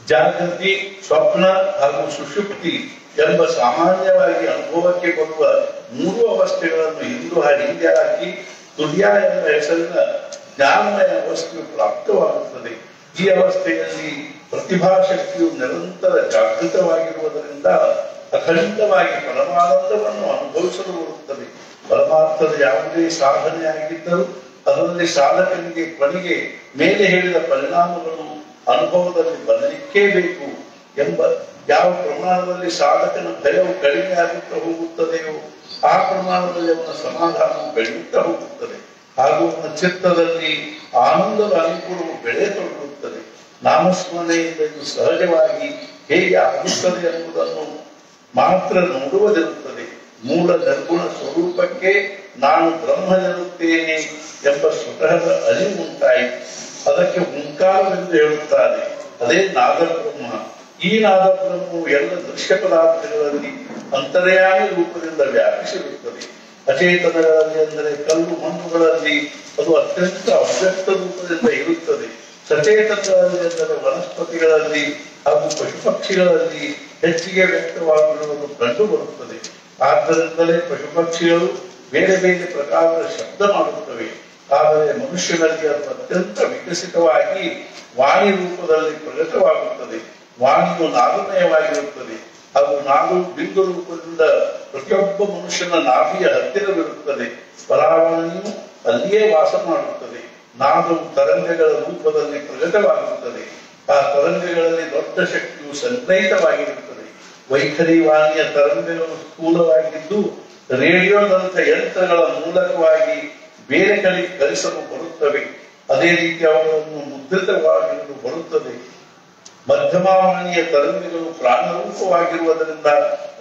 ಜಾಗೃತಿ, ಸ್ವಪ್ನ ಹಾಗೂ ಸುಷುಪ್ತಿ ಎಂಬ ಸಾಮಾನ್ಯವಾಗಿ ಅನುಭವಕ್ಕೆ ಬರುವ ಮೂರು ಅವಸ್ಥೆಗಳನ್ನು ಹಿಂದೆ ಹಾಕಿ ತುರ್ಯ ಎಂಬ ಹೆಸರಿನ ಜ್ಞಾನಮಯ ಅವಸ್ಥೆಯು ಪ್ರಾಪ್ತವಾಗುತ್ತದೆ. ಈ ಅವಸ್ಥೆಯಲ್ಲಿ ಪ್ರತಿಭಾಶಕ್ತಿಯು ನಿರಂತರ ಜಾಗೃತವಾಗಿರುವುದರಿಂದ ಅಖಂಡವಾಗಿ ಪರಮಾನಂದವನ್ನು ಅನುಭವಿಸಲು ಬರುತ್ತದೆ. ಪರಮಾರ್ಥದ ಯಾವುದೇ ಸಾಧನೆಯಾಗಿದ್ದರೂ ಅದರಲ್ಲಿ ಸಾಧಕನಿಗೆ ಕೊನೆಗೆ ಮೇಲೆ ಹೇಳಿದ ಪರಿಣಾಮಗಳು ಅನುಭವದಲ್ಲಿ ಬರಲಿಕ್ಕೇ ಬೇಕು ಎಂಬ ಯಾವ ಪ್ರಮಾಣದಲ್ಲಿ ಸಾಧಕನ ಭಯವು ಕಡಿಮೆ ಆಗುತ್ತಾ ಹೋಗುತ್ತದೆಯೋ ಆ ಪ್ರಮಾಣದಲ್ಲಿ ಅವನ ಸಮಾಧಾನವು ಬೆಳೆಯುತ್ತಾ ಹೋಗುತ್ತದೆ ಹಾಗೂ ಅವನ ಚಿತ್ತದಲ್ಲಿ ಆನಂದದ ಅನುಕೂಲವು ಬೆಳೆಯತೊಡಗುತ್ತದೆ. ನಾಮಸ್ಮರಣೆಯಿಂದ ಇದು ಸಹಜವಾಗಿ ಹೇಗೆ ಆಗುತ್ತದೆ ಎಂಬುದನ್ನು ಮಾತ್ರ ನೋಡುವುದಿರುತ್ತದೆ. ಮೂಲ ನಿರ್ಗುಣ ಸ್ವರೂಪಕ್ಕೆ ನಾನು ಬ್ರಹ್ಮನಿರುತ್ತೇನೆ ಎಂಬ ಸ್ವತಃದ ಅರಿವು ಉಂಟಾಯಿತು. ಅದಕ್ಕೆ ಹುಂಕಾರವೆಂದು ಹೇಳುತ್ತಾರೆ. ಅದೇ ನಾದಬ್ರಹ್ಮ. ಈ ನಾದಬ್ರಹ್ಮವು ಎಲ್ಲ ದೃಶ್ಯ ಪದಾರ್ಥಗಳಲ್ಲಿ ಅಂತರ್ಯಾಮಿ ರೂಪದಿಂದ ವ್ಯಾಪಿಸಿರುತ್ತದೆ. ಅಚೇತನಗಳಲ್ಲಿ ಅಂದರೆ ಕಲ್ಲು ಮಣ್ಣುಗಳಲ್ಲಿ ಅದು ಅತ್ಯಂತ ಅವ್ಯಕ್ತ ರೂಪದಿಂದ ಇರುತ್ತದೆ. ಸಚೇತನಗಳಲ್ಲಿ ಅಂದರೆ ವನಸ್ಪತಿಗಳಲ್ಲಿ ಹಾಗೂ ಪಶುಪಕ್ಷಿಗಳಲ್ಲಿ ಹೆಚ್ಚಿಗೆ ವ್ಯಕ್ತವಾಗಿರುವುದು ಕಂಡು ಬರುತ್ತದೆ. ಆದ್ದರಿಂದಲೇ ಪಶುಪಕ್ಷಿಗಳು ಬೇರೆ ಬೇರೆ ಪ್ರಕಾರದ ಶಬ್ದ ಮಾಡುತ್ತವೆ. ಆದರೆ ಮನುಷ್ಯನಲ್ಲಿ ಅದು ಅತ್ಯಂತ ವಿಕಸಿತವಾಗಿ ವಾಣಿ ರೂಪದಲ್ಲಿ ಪ್ರಕಟವಾಗುತ್ತದೆ. ವಾಣಿಯು ನಾದಮಯವಾಗಿರುತ್ತದೆ ಹಾಗೂ ನಾದು ಬಿಂದು ರೂಪದಿಂದ ಪ್ರತಿಯೊಬ್ಬ ಮನುಷ್ಯನ ನಾಭಿಯ ಹತ್ತಿರವಿರುತ್ತದೆ. ಪರಾವಣಿಯು ಅಲ್ಲಿಯೇ ವಾಸ ಮಾಡುತ್ತದೆ. ನಾದವು ತರಂಗಗಳ ರೂಪದಲ್ಲಿ ಪ್ರಕಟವಾಗುತ್ತದೆ. ಆ ತರಂಗಗಳಲ್ಲಿ ದೊಡ್ಡ ಶಕ್ತಿಯು ಸಂಗ್ರಹಿತವಾಗಿರುತ್ತದೆ. ವೈಖರಿ ವಾಣಿಯ ತರಂಗಗಳು ಸ್ಥೂಲವಾಗಿದ್ದು ರೇಡಿಯೋದಂಥ ಯಂತ್ರಗಳ ಮೂಲಕವಾಗಿ ಬೇರೆ ಕಡೆ ಕಲಿಸಲು ಬರುತ್ತವೆ. ಅದೇ ರೀತಿ ಅವುಗಳನ್ನು ಮುದ್ರಿತವಾಗಿರಲು ಬರುತ್ತದೆ. ಮಧ್ಯಮವಾಣಿಯ ತರಂಗಗಳು ಪ್ರಾಣರೂಪವಾಗಿರುವುದರಿಂದ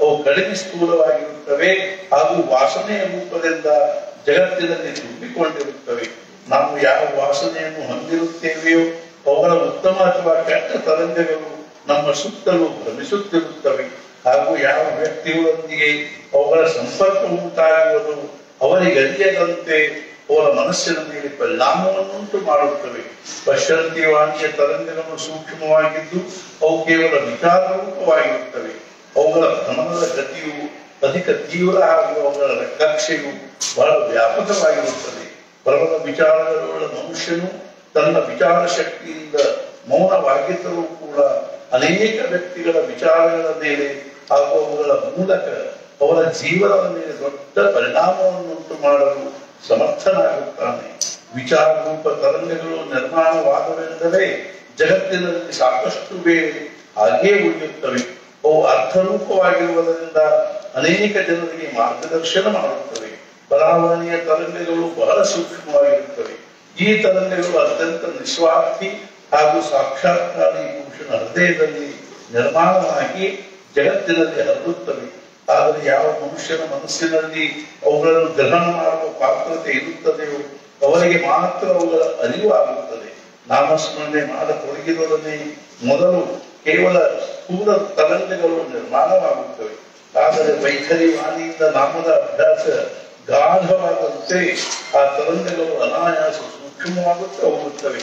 ಅವು ಕಡಿಮೆ ಸ್ಥೂಲವಾಗಿರುತ್ತವೆ ಹಾಗೂ ವಾಸನೆಯ ರೂಪದಿಂದ ಜಗತ್ತಿನಲ್ಲಿ ತುಂಬಿಕೊಂಡಿರುತ್ತವೆ. ನಾವು ಯಾವ ವಾಸನೆಯನ್ನು ಹೊಂದಿರುತ್ತೇವೆಯೋ ಅವುಗಳ ಉತ್ತಮ ಅಥವಾ ಕೆಟ್ಟ ತರಂಗಗಳು ನಮ್ಮ ಸುತ್ತಲೂ ಭ್ರಮಿಸುತ್ತಿರುತ್ತವೆ ಹಾಗೂ ಯಾವ ವ್ಯಕ್ತಿಗಳೊಂದಿಗೆ ಅವುಗಳ ಸಂಪರ್ಕ ಉಂಟಾಗುವುದು ಅವರಿಗರಿಯದಂತೆ ಅವರ ಮನಸ್ಸಿನ ಮೇಲೆ ಪರಿಣಾಮವನ್ನುಂಟು ಮಾಡುತ್ತವೆ. ಪಶ್ಯಂತಿ ವಾಣಿಯ ತರಂಗಗಳು ಸೂಕ್ಷ್ಮವಾಗಿದ್ದು ಅವು ಕೇವಲ ವಿಚಾರ ರೂಪವಾಗಿರುತ್ತವೆ. ಅವುಗಳ ಭ್ರಮಣದ ಗತಿಯು ಅಧಿಕ ತೀವ್ರ ಹಾಗೂ ಅವುಗಳ ಕಕ್ಷೆಯು ಬಹಳ ವ್ಯಾಪಕವಾಗಿರುತ್ತದೆ. ಪ್ರಬಲ ವಿಚಾರಗಳುಳ್ಳ ಮನುಷ್ಯನು ತನ್ನ ವಿಚಾರ ಶಕ್ತಿಯಿಂದ ಮೌನವಾಗಿದ್ದರೂ ಕೂಡ ಅನೇಕ ವ್ಯಕ್ತಿಗಳ ವಿಚಾರಗಳ ಮೇಲೆ ಹಾಗೂ ಅವುಗಳ ಮೂಲಕ ಅವರ ಜೀವನದ ಮೇಲೆ ದೊಡ್ಡ ಪರಿಣಾಮವನ್ನುಂಟು ಮಾಡಲು ಸಮರ್ಥನಾಗುತ್ತಾನೆ. ವಿಚಾರ ರೂಪ ತರಂಗಗಳು ನಿರ್ಮಾಣವಾದವೆಂದರೆ ಜಗತ್ತಿನಲ್ಲಿ ಸಾಕಷ್ಟು ಬೇರೆ ಹಾಗೇ ಉಳಿಯುತ್ತವೆ. ಅವು ಅರ್ಥರೂಪವಾಗಿರುವುದರಿಂದ ಅನೇಕ ಜನರಿಗೆ ಮಾರ್ಗದರ್ಶನ ಮಾಡುತ್ತವೆ. ಪರಾವಣಿಯ ತರಂಗಗಳು ಬಹಳ ಸೂಕ್ಷ್ಮವಾಗಿರುತ್ತವೆ. ಈ ತರಂಗಗಳು ಅತ್ಯಂತ ನಿಸ್ವಾರ್ಥಿ ಹಾಗೂ ಸಾಕ್ಷಾತ್ಕಾರಿ ಪುರುಷನ ಹೃದಯದಲ್ಲಿ ನಿರ್ಮಾಣವಾಗಿ ಜಗತ್ತಿನಲ್ಲಿ ಹರಡುತ್ತವೆ. ಆದರೆ ಯಾವ ಮನುಷ್ಯನ ಮನಸ್ಸಿನಲ್ಲಿ ಅವುಗಳನ್ನು ಗ್ರಹಣ ಮಾಡುವ ಪಾತ್ರತೆ ಇರುತ್ತದೆಯೋ ಅವರಿಗೆ ಮಾತ್ರ ಅವುಗಳ ಅರಿವು ಆಗುತ್ತದೆ. ನಾಮಸ್ಮರಣೆ ಮಾಡತೊಡಗಿದೊಡನೆ ಮೊದಲು ಕೇವಲ ಸ್ಥೂಲ ತರಂಗಗಳು ನಿರ್ಮಾಣವಾಗುತ್ತವೆ. ಆದರೆ ವೈಖರಿ ವಾಣಿಯಿಂದ ನಾಮದ ಅಭ್ಯಾಸ ಗಾಢವಾದಂತೆ ಮತ್ತೆ ಆ ತರಂಗಗಳು ಅನಾಯಾಸ ಸೂಕ್ಷ್ಮವಾಗುತ್ತಾ ಹೋಗುತ್ತವೆ.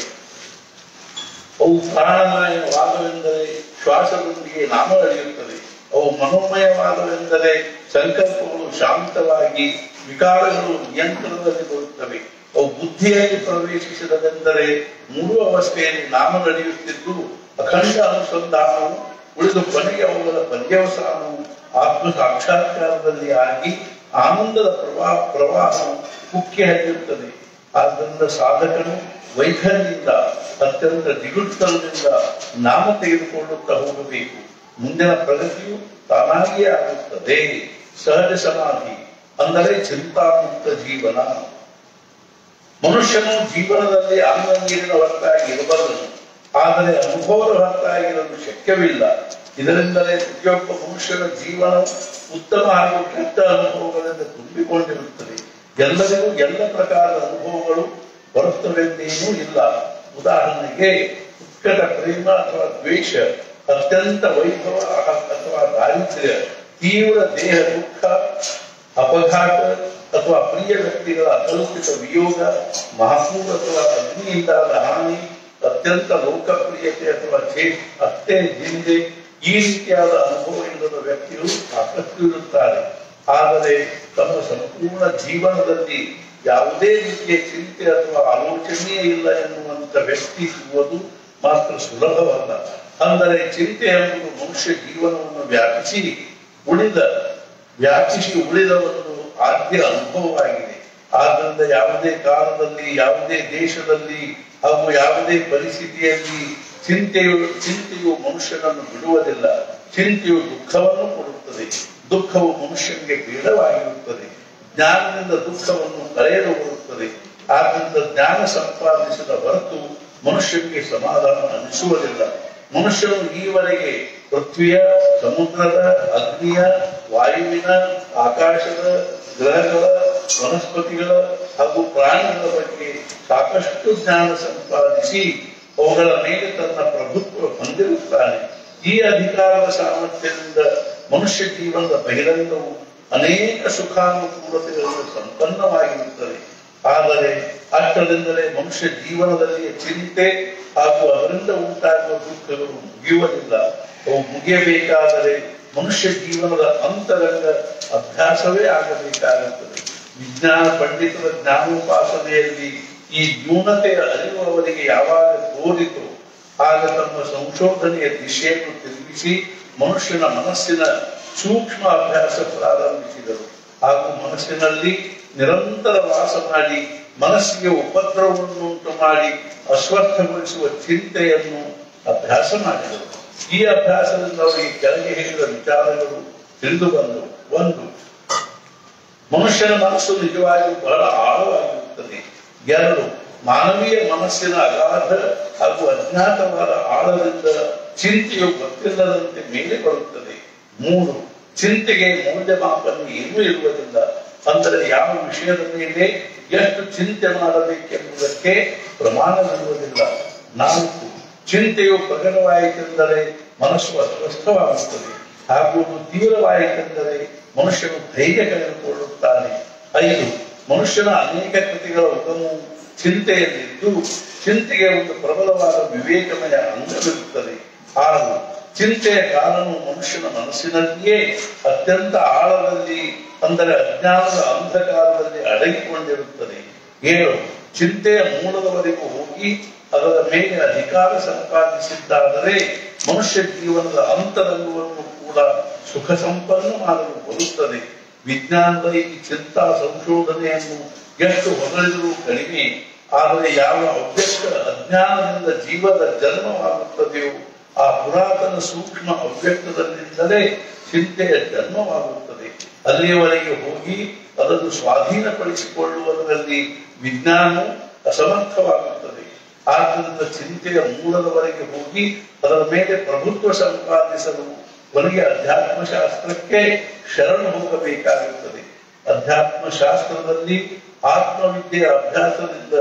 ಅವು ಪ್ರಾಣಮಯವಾದವೆಂದರೆ ಶ್ವಾಸದೊಂದಿಗೆ ನಾಮ ನಡೆಯುತ್ತದೆ. ಅವು ಮನೋಮಯವಾದವೆಂದರೆ ಸಂಕಲ್ಪಗಳು ಶಾಂತವಾಗಿ ವಿಕಾರಗಳು ನಿಯಂತ್ರಣದಲ್ಲಿ ಬರುತ್ತವೆ. ಅವು ಬುದ್ಧಿಯಲ್ಲಿ ಪ್ರವೇಶಿಸಿದವೆಂದರೆ ಮೂರು ಅವಸ್ಥೆಯಲ್ಲಿ ನಾಮ ನಡೆಯುತ್ತಿದ್ದು ಅಖಂಡ ಅನುಸಂಧಾನವು ಉಳಿದು ಕೊನೆಗೆ ಅವುಗಳ ಪರ್ಯವಸಾನವು ಆತ್ಮ ಸಾಕ್ಷಾತ್ಕಾರದಲ್ಲಿ ಆಗಿ ಆನಂದದ ಪ್ರವಾಹವು ಉಕ್ಕಿ ಹರಿಯುತ್ತದೆ. ಆದ್ದರಿಂದ ಸಾಧಕನು ವೈಖರಿಯಿಂದ ಅತ್ಯಂತ ದಿಗುತ್ತರದಿಂದ ನಾಮ ತೆಗೆದುಕೊಳ್ಳುತ್ತಾ ಹೋಗಬೇಕು. ಮುಂದಿನ ಪ್ರಗತಿಯು ತಾನಾಗಿಯೇ ಆಗುತ್ತದೆ. ಸಹಜ ಸಮಾಧಿ ಅಂದರೆ ಚಿಂತಾಮುಕ್ತ ಜೀವನ. ಮನುಷ್ಯನು ಜೀವನದಲ್ಲಿ ಅನ್ನ ನೀರಿನ ಹೊರತಾಗಿ ಇರಬಲ್ಲನು, ಆದರೆ ಅನುಭವದ ಹೊರತಾಗಿರಲು ಶಕ್ಯವಿಲ್ಲ. ಇದರಿಂದಲೇ ಪ್ರತಿಯೊಬ್ಬ ಮನುಷ್ಯನ ಜೀವನ ಉತ್ತಮ ಹಾಗೂ ಕೆಟ್ಟ ಅನುಭವಗಳಿಂದ ತುಂಬಿಕೊಂಡಿರುತ್ತದೆ. ಎಲ್ಲರಿಗೂ ಎಲ್ಲ ಪ್ರಕಾರದ ಅನುಭವಗಳು ಬರುತ್ತವೆಂದೇನೂ ಇಲ್ಲ. ಉದಾಹರಣೆಗೆ ಉತ್ಕಟ ಪ್ರೇಮ ಅಥವಾ ದ್ವೇಷ, ಅತ್ಯಂತ ವೈಭವ ಅಥವಾ ದಾರಿದ್ರ್ಯ, ತೀವ್ರ ದೇಹ ದುಃಖ, ಅಪಘಾತ ಅಥವಾ ಪ್ರಿಯ ವ್ಯಕ್ತಿಗಳ ಅಕಲ್ಪಿತ ವಿಯೋಗ, ಮಹಾಪೂರ್ ಅಥವಾ ಅಗ್ನಿಯಿಂದಾದ ಹಾನಿ, ಅತ್ಯಂತ ಲೋಕಪ್ರಿಯತೆ ಅಥವಾ ಅಷ್ಟೇ ಹಿಂದೆ ಈ ರೀತಿಯಾದ ಅನುಭವ ಇಲ್ಲದ ವ್ಯಕ್ತಿಗಳು ಸಾಕಷ್ಟು ಇರುತ್ತಾರೆ. ಆದರೆ ತಮ್ಮ ಸಂಪೂರ್ಣ ಜೀವನದಲ್ಲಿ ಯಾವುದೇ ರೀತಿಯ ಚಿಂತೆ ಅಥವಾ ಆಲೋಚನೆಯೇ ಇಲ್ಲ ಎನ್ನುವಂತ ವ್ಯಕ್ತಿ ಸಿಗುವುದು ಮಾತ್ರ ಸುಲಭವಲ್ಲ. ಅಂದರೆ ಚಿಂತೆ ಎಂಬುದು ಮನುಷ್ಯ ಜೀವನವನ್ನು ವ್ಯಾಪಿಸಿ ಉಳಿದವನ್ನು ಆದ್ಯ ಅನುಭವವಾಗಿದೆ. ಆದ್ದರಿಂದ ಯಾವುದೇ ಕಾಲದಲ್ಲಿ, ಯಾವುದೇ ದೇಶದಲ್ಲಿ ಹಾಗೂ ಯಾವುದೇ ಪರಿಸ್ಥಿತಿಯಲ್ಲಿ ಚಿಂತೆಯು ಮನುಷ್ಯನನ್ನು ಬಿಡುವುದಿಲ್ಲ. ಚಿಂತೆಯು ದುಃಖವನ್ನು ಕೊಡುತ್ತದೆ. ದುಃಖವು ಮನುಷ್ಯನಿಗೆ ಬೇಡವಾಗಿರುತ್ತದೆ. ಜ್ಞಾನದಿಂದ ದುಃಖವನ್ನು ಕಳೆಯಲು ಬರುತ್ತದೆ. ಆದ್ದರಿಂದ ಜ್ಞಾನ ಸಂಪಾದಿಸಿದ ಹೊರತು ಮನುಷ್ಯನಿಗೆ ಸಮಾಧಾನ ಅನಿಸುವುದಿಲ್ಲ. ಮನುಷ್ಯನು ಈವರೆಗೆ ಪೃಥ್ವಿಯ, ಸಮುದ್ರದ, ಅಗ್ನಿಯ, ವಾಯುವಿನ, ಆಕಾಶದ, ಗ್ರಹಗಳ, ವನಸ್ಪತಿಗಳ ಹಾಗೂ ಪ್ರಾಣಿಗಳ ಬಗ್ಗೆ ಸಾಕಷ್ಟು ಜ್ಞಾನ ಸಂಪಾದಿಸಿ ಅವುಗಳ ಮೇಲೆ ತನ್ನ ಪ್ರಭುತ್ವ ಹೊಂದಿರುತ್ತಾನೆ. ಈ ಅಧಿಕಾರದ ಸಾಮರ್ಥ್ಯದಿಂದ ಮನುಷ್ಯ ಜೀವನದ ಬಹಿರಂಗವು ಅನೇಕ ಸುಖಾನುಕೂಲತೆಗಳಿಂದ ಸಂಪನ್ನವಾಗಿರುತ್ತದೆ. ಆದರೆ ಅಷ್ಟರಿಂದಲೇ ಮನುಷ್ಯ ಜೀವನದಲ್ಲಿ ಚಿಂತೆ ಹಾಗೂ ಅದರಿಂದ ಉಂಟಾಗುವ ದುಃಖಗಳು ಮುಗಿಯುವುದಿಲ್ಲ. ಅವು ಮುಗಿಯಬೇಕಾದರೆ ಮನುಷ್ಯ ಜೀವನದ ಅಂತರಂಗ ಅಭ್ಯಾಸವೇ ಆಗಬೇಕಾಗುತ್ತದೆ. ವಿಜ್ಞಾನ ಪಂಡಿತರ ಜ್ಞಾನೋಪಾಸನೆಯಲ್ಲಿ ಈ ನ್ಯೂನತೆಯ ಅರಿವು ಅವರಿಗೆ ಯಾವಾಗ ತೋರಿತು ಆಗ ತಮ್ಮ ಸಂಶೋಧನೆಯ ದಿಶೆಯನ್ನು ತಿರುಗಿಸಿ ಮನುಷ್ಯನ ಮನಸ್ಸಿನ ಸೂಕ್ಷ್ಮ ಅಭ್ಯಾಸ ಪ್ರಾರಂಭಿಸಿದರು. ಹಾಗೂ ಮನಸ್ಸಿನಲ್ಲಿ ನಿರಂತರ ವಾಸ ಮಾಡಿ ಮನಸ್ಸಿಗೆ ಉಪದ್ರವವನ್ನುಂಟು ಮಾಡಿ ಅಸ್ವಸ್ಥಗೊಳಿಸುವ ಚಿಂತೆಯನ್ನು ಅಭ್ಯಾಸ ಮಾಡಿದರು. ಈ ಅಭ್ಯಾಸದಿಂದ ಅವರಿಗೆ ಕೆಳಗೆ ಹೇಳಿದ ವಿಚಾರಗಳು ತಿಳಿದು ಬಂದವು. 1. ಮನುಷ್ಯನ ಮನಸ್ಸು ನಿಜವಾಗಿಯೂ ಬಹಳ ಆಳವಾಗಿರುತ್ತದೆ. 2. ಮಾನವೀಯ ಮನಸ್ಸಿನ ಅಗಾಧ ಹಾಗೂ ಅಜ್ಞಾತವಾದ ಆಳದಿಂದ ಚಿಂತೆಯು ಗೊತ್ತಿಲ್ಲದಂತೆ ಮೇಲೆ ಬರುತ್ತದೆ. 3. ಚಿಂತೆಗೆ ಮೌಲ್ಯಮಾಪನ ಏನೂ ಇರುವುದಿಲ್ಲ. ಅಂದರೆ ಯಾವ ವಿಷಯದ ಮೇಲೆ ಎಷ್ಟು ಚಿಂತೆ ಮಾಡಬೇಕೆಂಬುದಕ್ಕೆ ಪ್ರಮಾಣವಿರುವುದಿಲ್ಲ. 4. ಚಿಂತೆಯು ಪ್ರಕಟವಾಯಿತೆಂದರೆ ಮನಸ್ಸು ಅಸ್ವಸ್ಥವಾಗುತ್ತದೆ. ಹಾಗೂ ತೀವ್ರವಾಯಿತೆಂದರೆ ಮನುಷ್ಯನು ಧೈರ್ಯ ಕಳೆದುಕೊಳ್ಳುತ್ತಾನೆ. 5. ಮನುಷ್ಯನ ಅನೇಕ ಕೃತಿಗಳ ಉಗಮವು ಚಿಂತೆಯಲ್ಲಿದ್ದು ಚಿಂತೆಗೆ ಒಂದು ಪ್ರಬಲವಾದ ವಿವೇಕಮಯ ಅಂಗವಿರುತ್ತದೆ. 6. ಚಿಂತೆಯ ಕಾರಣವು ಮನುಷ್ಯನ ಮನಸ್ಸಿನಲ್ಲಿಯೇ ಅತ್ಯಂತ ಆಳದಲ್ಲಿ ಅಂದರೆ ಅಜ್ಞಾನದ ಅಂಧಕಾರದಲ್ಲಿ ಅಡಗಿಕೊಂಡಿರುತ್ತದೆ. 7. ಚಿಂತೆಯ ಮೂಲದವರೆಗೂ ಹೋಗಿ ಅದರ ಮೇಲೆ ಅಧಿಕಾರ ಸಂಪಾದಿಸಿದ್ದಾದರೆ ಮನುಷ್ಯ ಜೀವನದ ಅಂತರಂಗವನ್ನು ಕೂಡ ಸುಖ ಸಂಪನ್ನ ಮಾಡಲು ಬರುತ್ತದೆ. ವಿಜ್ಞಾನದ ಈ ಚಿಂತಾ ಸಂಶೋಧನೆಯನ್ನು ಎಷ್ಟು ಹೊಗಳಿದರೂ ಕಡಿಮೆ. ಆದರೆ ಯಾವ ಅವ್ಯಕ್ತ ಅಜ್ಞಾನದಿಂದ ಜೀವದ ಜನ್ಮವಾಗುತ್ತದೆಯೋ ಆ ಪುರಾತನ ಸೂಕ್ಷ್ಮ ಅವ್ಯಕ್ತದಲ್ಲಿಂದಲೇ ಚಿಂತೆಯ ಜನ್ಮವಾಗುತ್ತದೆ. ಅಲ್ಲಿಯವರೆಗೆ ಹೋಗಿ ಅದನ್ನು ಸ್ವಾಧೀನಪಡಿಸಿಕೊಳ್ಳುವುದರಲ್ಲಿ ವಿಜ್ಞಾನ ಅಸಮರ್ಥವಾಗುತ್ತದೆ. ಆದ್ದರಿಂದ ಚಿಂತೆಯ ಮೂಲದವರೆಗೆ ಹೋಗಿ ಅದರ ಮೇಲೆ ಪ್ರಭುತ್ವ ಸಂಪಾದಿಸಲು ಕೊನೆಗೆ ಅಧ್ಯಾತ್ಮಶಾಸ್ತ್ರಕ್ಕೆ ಶರಣು ಹೋಗಬೇಕಾಗುತ್ತದೆ. ಅಧ್ಯಾತ್ಮಶಾಸ್ತ್ರದಲ್ಲಿ ಆತ್ಮವಿದ್ಯೆಯ ಅಭ್ಯಾಸದಿಂದ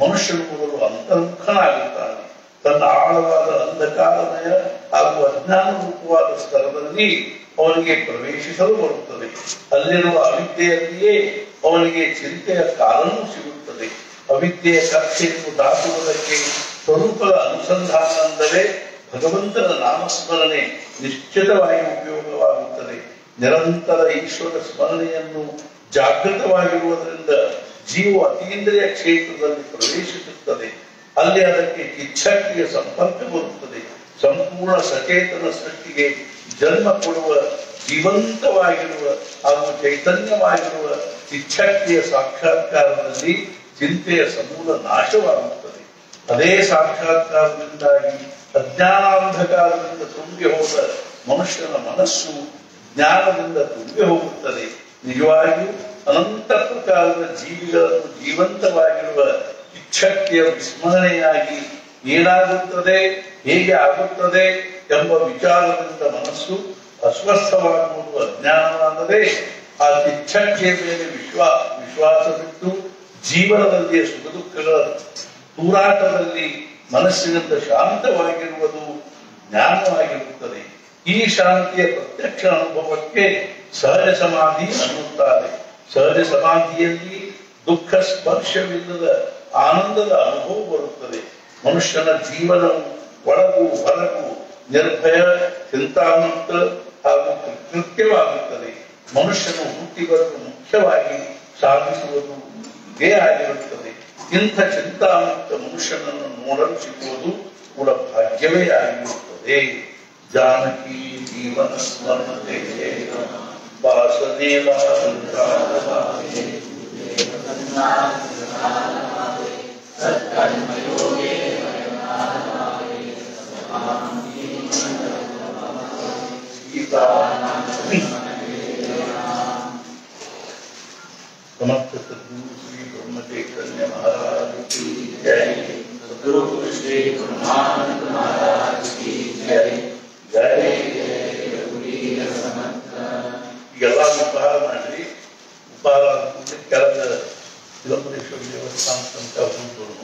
ಮನುಷ್ಯನು ಮೊದಲು ಅಂತರ್ಮುಖನಾಗುತ್ತಾನೆ. ತನ್ನ ಆಳವಾದ ಅಂಧಕಾರಮಯ ಹಾಗೂ ಅಜ್ಞಾನ ರೂಪವಾದ ಸ್ಥಳದಲ್ಲಿ ಅವನಿಗೆ ಪ್ರವೇಶಿಸಲು ಬರುತ್ತದೆ. ಅಲ್ಲಿರುವ ಅವಿದ್ಯೆಯಲ್ಲಿಯೇ ಅವನಿಗೆ ಚಿಂತೆಯ ಕಾಲನೂ ಸಿಗುತ್ತದೆ. ಅವಿದ್ಯೆಯ ಕಕ್ಷೆಯನ್ನು ದಾಟುವುದಕ್ಕೆ ಸ್ವರೂಪದ ಅನುಸಂಧಾನ ಅಂದರೆ ಭಗವಂತನ ನಾಮಸ್ಮರಣೆ ನಿಶ್ಚಿತವಾಗಿ ಉಪಯೋಗವಾಗುತ್ತದೆ. ನಿರಂತರ ಈಶ್ವರ ಸ್ಮರಣೆಯನ್ನು ಜಾಗೃತವಾಗಿರುವುದರಿಂದ ಜೀವ ಅತೀಂದ್ರಿಯ ಕ್ಷೇತ್ರದಲ್ಲಿ ಪ್ರವೇಶಿಸುತ್ತದೆ. ಅಲ್ಲಿ ಅದಕ್ಕೆ ಇಚ್ಛಕ್ತಿಯ ಸಂಪರ್ಕ ಬರುತ್ತದೆ. ಸಂಪೂರ್ಣ ಸಚೇತನ ಸೃಷ್ಟಿಗೆ ಜನ್ಮ ಕೊಡುವ ಜೀವಂತವಾಗಿರುವ ಹಾಗೂ ಚೈತನ್ಯವಾಗಿರುವ ಇಚ್ಛಕ್ತಿಯ ಸಾಕ್ಷಾತ್ಕಾರದಲ್ಲಿ ಚಿಂತೆಯ ಸಮೂಲ ನಾಶವಾಗುತ್ತದೆ. ಅದೇ ಸಾಕ್ಷಾತ್ಕಾರದಿಂದಾಗಿ ಅಜ್ಞಾನಾಂಧಕಾರದಿಂದ ತುಂಬಿ ಹೋದ ಮನುಷ್ಯನ ಮನಸ್ಸು ಜ್ಞಾನದಿಂದ ತುಂಬಿ ಹೋಗುತ್ತದೆ. ನಿಜವಾಗಿಯೂ ಅನಂತ ಪ್ರಕಾರದ ಜೀವಿಗಳನ್ನು ಜೀವಂತವಾಗಿರುವ ಇಚ್ಛಕ್ತಿಯ ವಿಸ್ಮರಣೆಯಾಗಿ ಏನಾಗುತ್ತದೆ, ಹೇಗೆ ಆಗುತ್ತದೆ ಎಂಬ ವಿಚಾರದಿಂದ ಮನಸ್ಸು ಅಸ್ವಸ್ಥವಾಗುವುದು ಅಜ್ಞಾನವಾದರೆ ಆ ಇಚ್ಛಕ್ತಿಯ ಮೇಲೆ ವಿಶ್ವಾಸ ಬಿಟ್ಟು ಜೀವನದಲ್ಲಿ ಸುಖ ದುಃಖಗಳ ತೂರಾಟದಲ್ಲಿ ಮನಸ್ಸಿನಿಂದ ಶಾಂತವಾಗಿರುವುದು ಜ್ಞಾನವಾಗಿರುತ್ತದೆ. ಈ ಶಾಂತಿಯ ಪ್ರತ್ಯಕ್ಷ ಅನುಭವಕ್ಕೆ ಸಹಜ ಸಮಾಧಿ ಅನ್ನುತ್ತಾರೆ. ಸಹಜ ಸಮಾಧಿಯಲ್ಲಿ ದುಃಖ ಸ್ಪರ್ಶವಿಲ್ಲದ ಆನಂದದ ಅನುಭವ ಬರುತ್ತದೆ. ಮನುಷ್ಯನ ಜೀವನವು ಒಳಗೂ ಹೊರಗೂ ನಿರ್ಭಯ, ಚಿಂತಾಮುಕ್ತ ಹಾಗೂ ಕೃತ್ಯವಾಗುತ್ತದೆ. ಮನುಷ್ಯನು ಹುಟ್ಟಿ ಬರಲು ಮುಖ್ಯವಾಗಿ ಸಾಧಿಸುವುದು ಇದೇ ಆಗಿರುತ್ತದೆ. ಇಂಥ ಚಿಂತಾಮುಕ್ತ ಮನುಷ್ಯನನ್ನು ನೋಡಲು ಸಿಗುವುದು ಕೂಡ ಭಾಗ್ಯವೇ ಆಗಿರುತ್ತದೆ. ಜಾನಕಿ ಜೀವನ ಸ್ಮರಣೆ ವಾಸನೇವ समस्त सद्गुरु श्री ब्रह्म चैतन्य महाराज की जय। सद्गुरु श्री ब्रह्मानंद महाराज की जय। जय रघुवीर समर्थ। ಎಲ್ಲ ಉಪಹಾರ ಮಾಡಿ ಉಪಹಾರ ಕೆಳಗ ವಿಲಂಬರೇಶ್ವರ ದೇವಸ್ಥಾನ ತನಕ ಹೋಗ್ಬೋದು.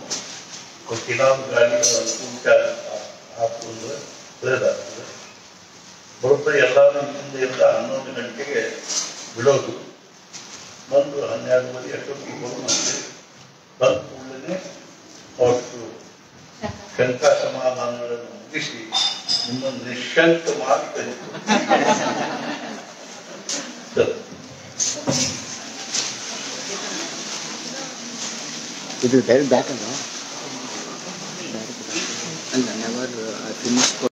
ಕೆಲವು ಗಾಡಿ ಅನುಕೂಲ ಹಾಕೊಂಡು ಒಳ್ಳೆಯದಾಗ್ತದೆ. ಬರೋಬ್ಬರಿ ಎಲ್ಲರೂ ಹಿಂದೆಯಿಂದ 11 ಗಂಟೆಗೆ ಬಿಡೋದು. ಬಂದು 12 ಅಷ್ಟೊತ್ತಿಗೆ ಬರುವಂತೆ ಬಂದ ಕೂಡಲೇ ಅವತ್ತು ಶಂಕಾ ಸಮಾಧಾನಗಳನ್ನು ಮುಗಿಸಿ ನಿಮ್ಮನ್ನು ನಿಶಂಕ ಮಾಡಿ ಇದು ಬ್ಯಾಕ್ ಅಂತ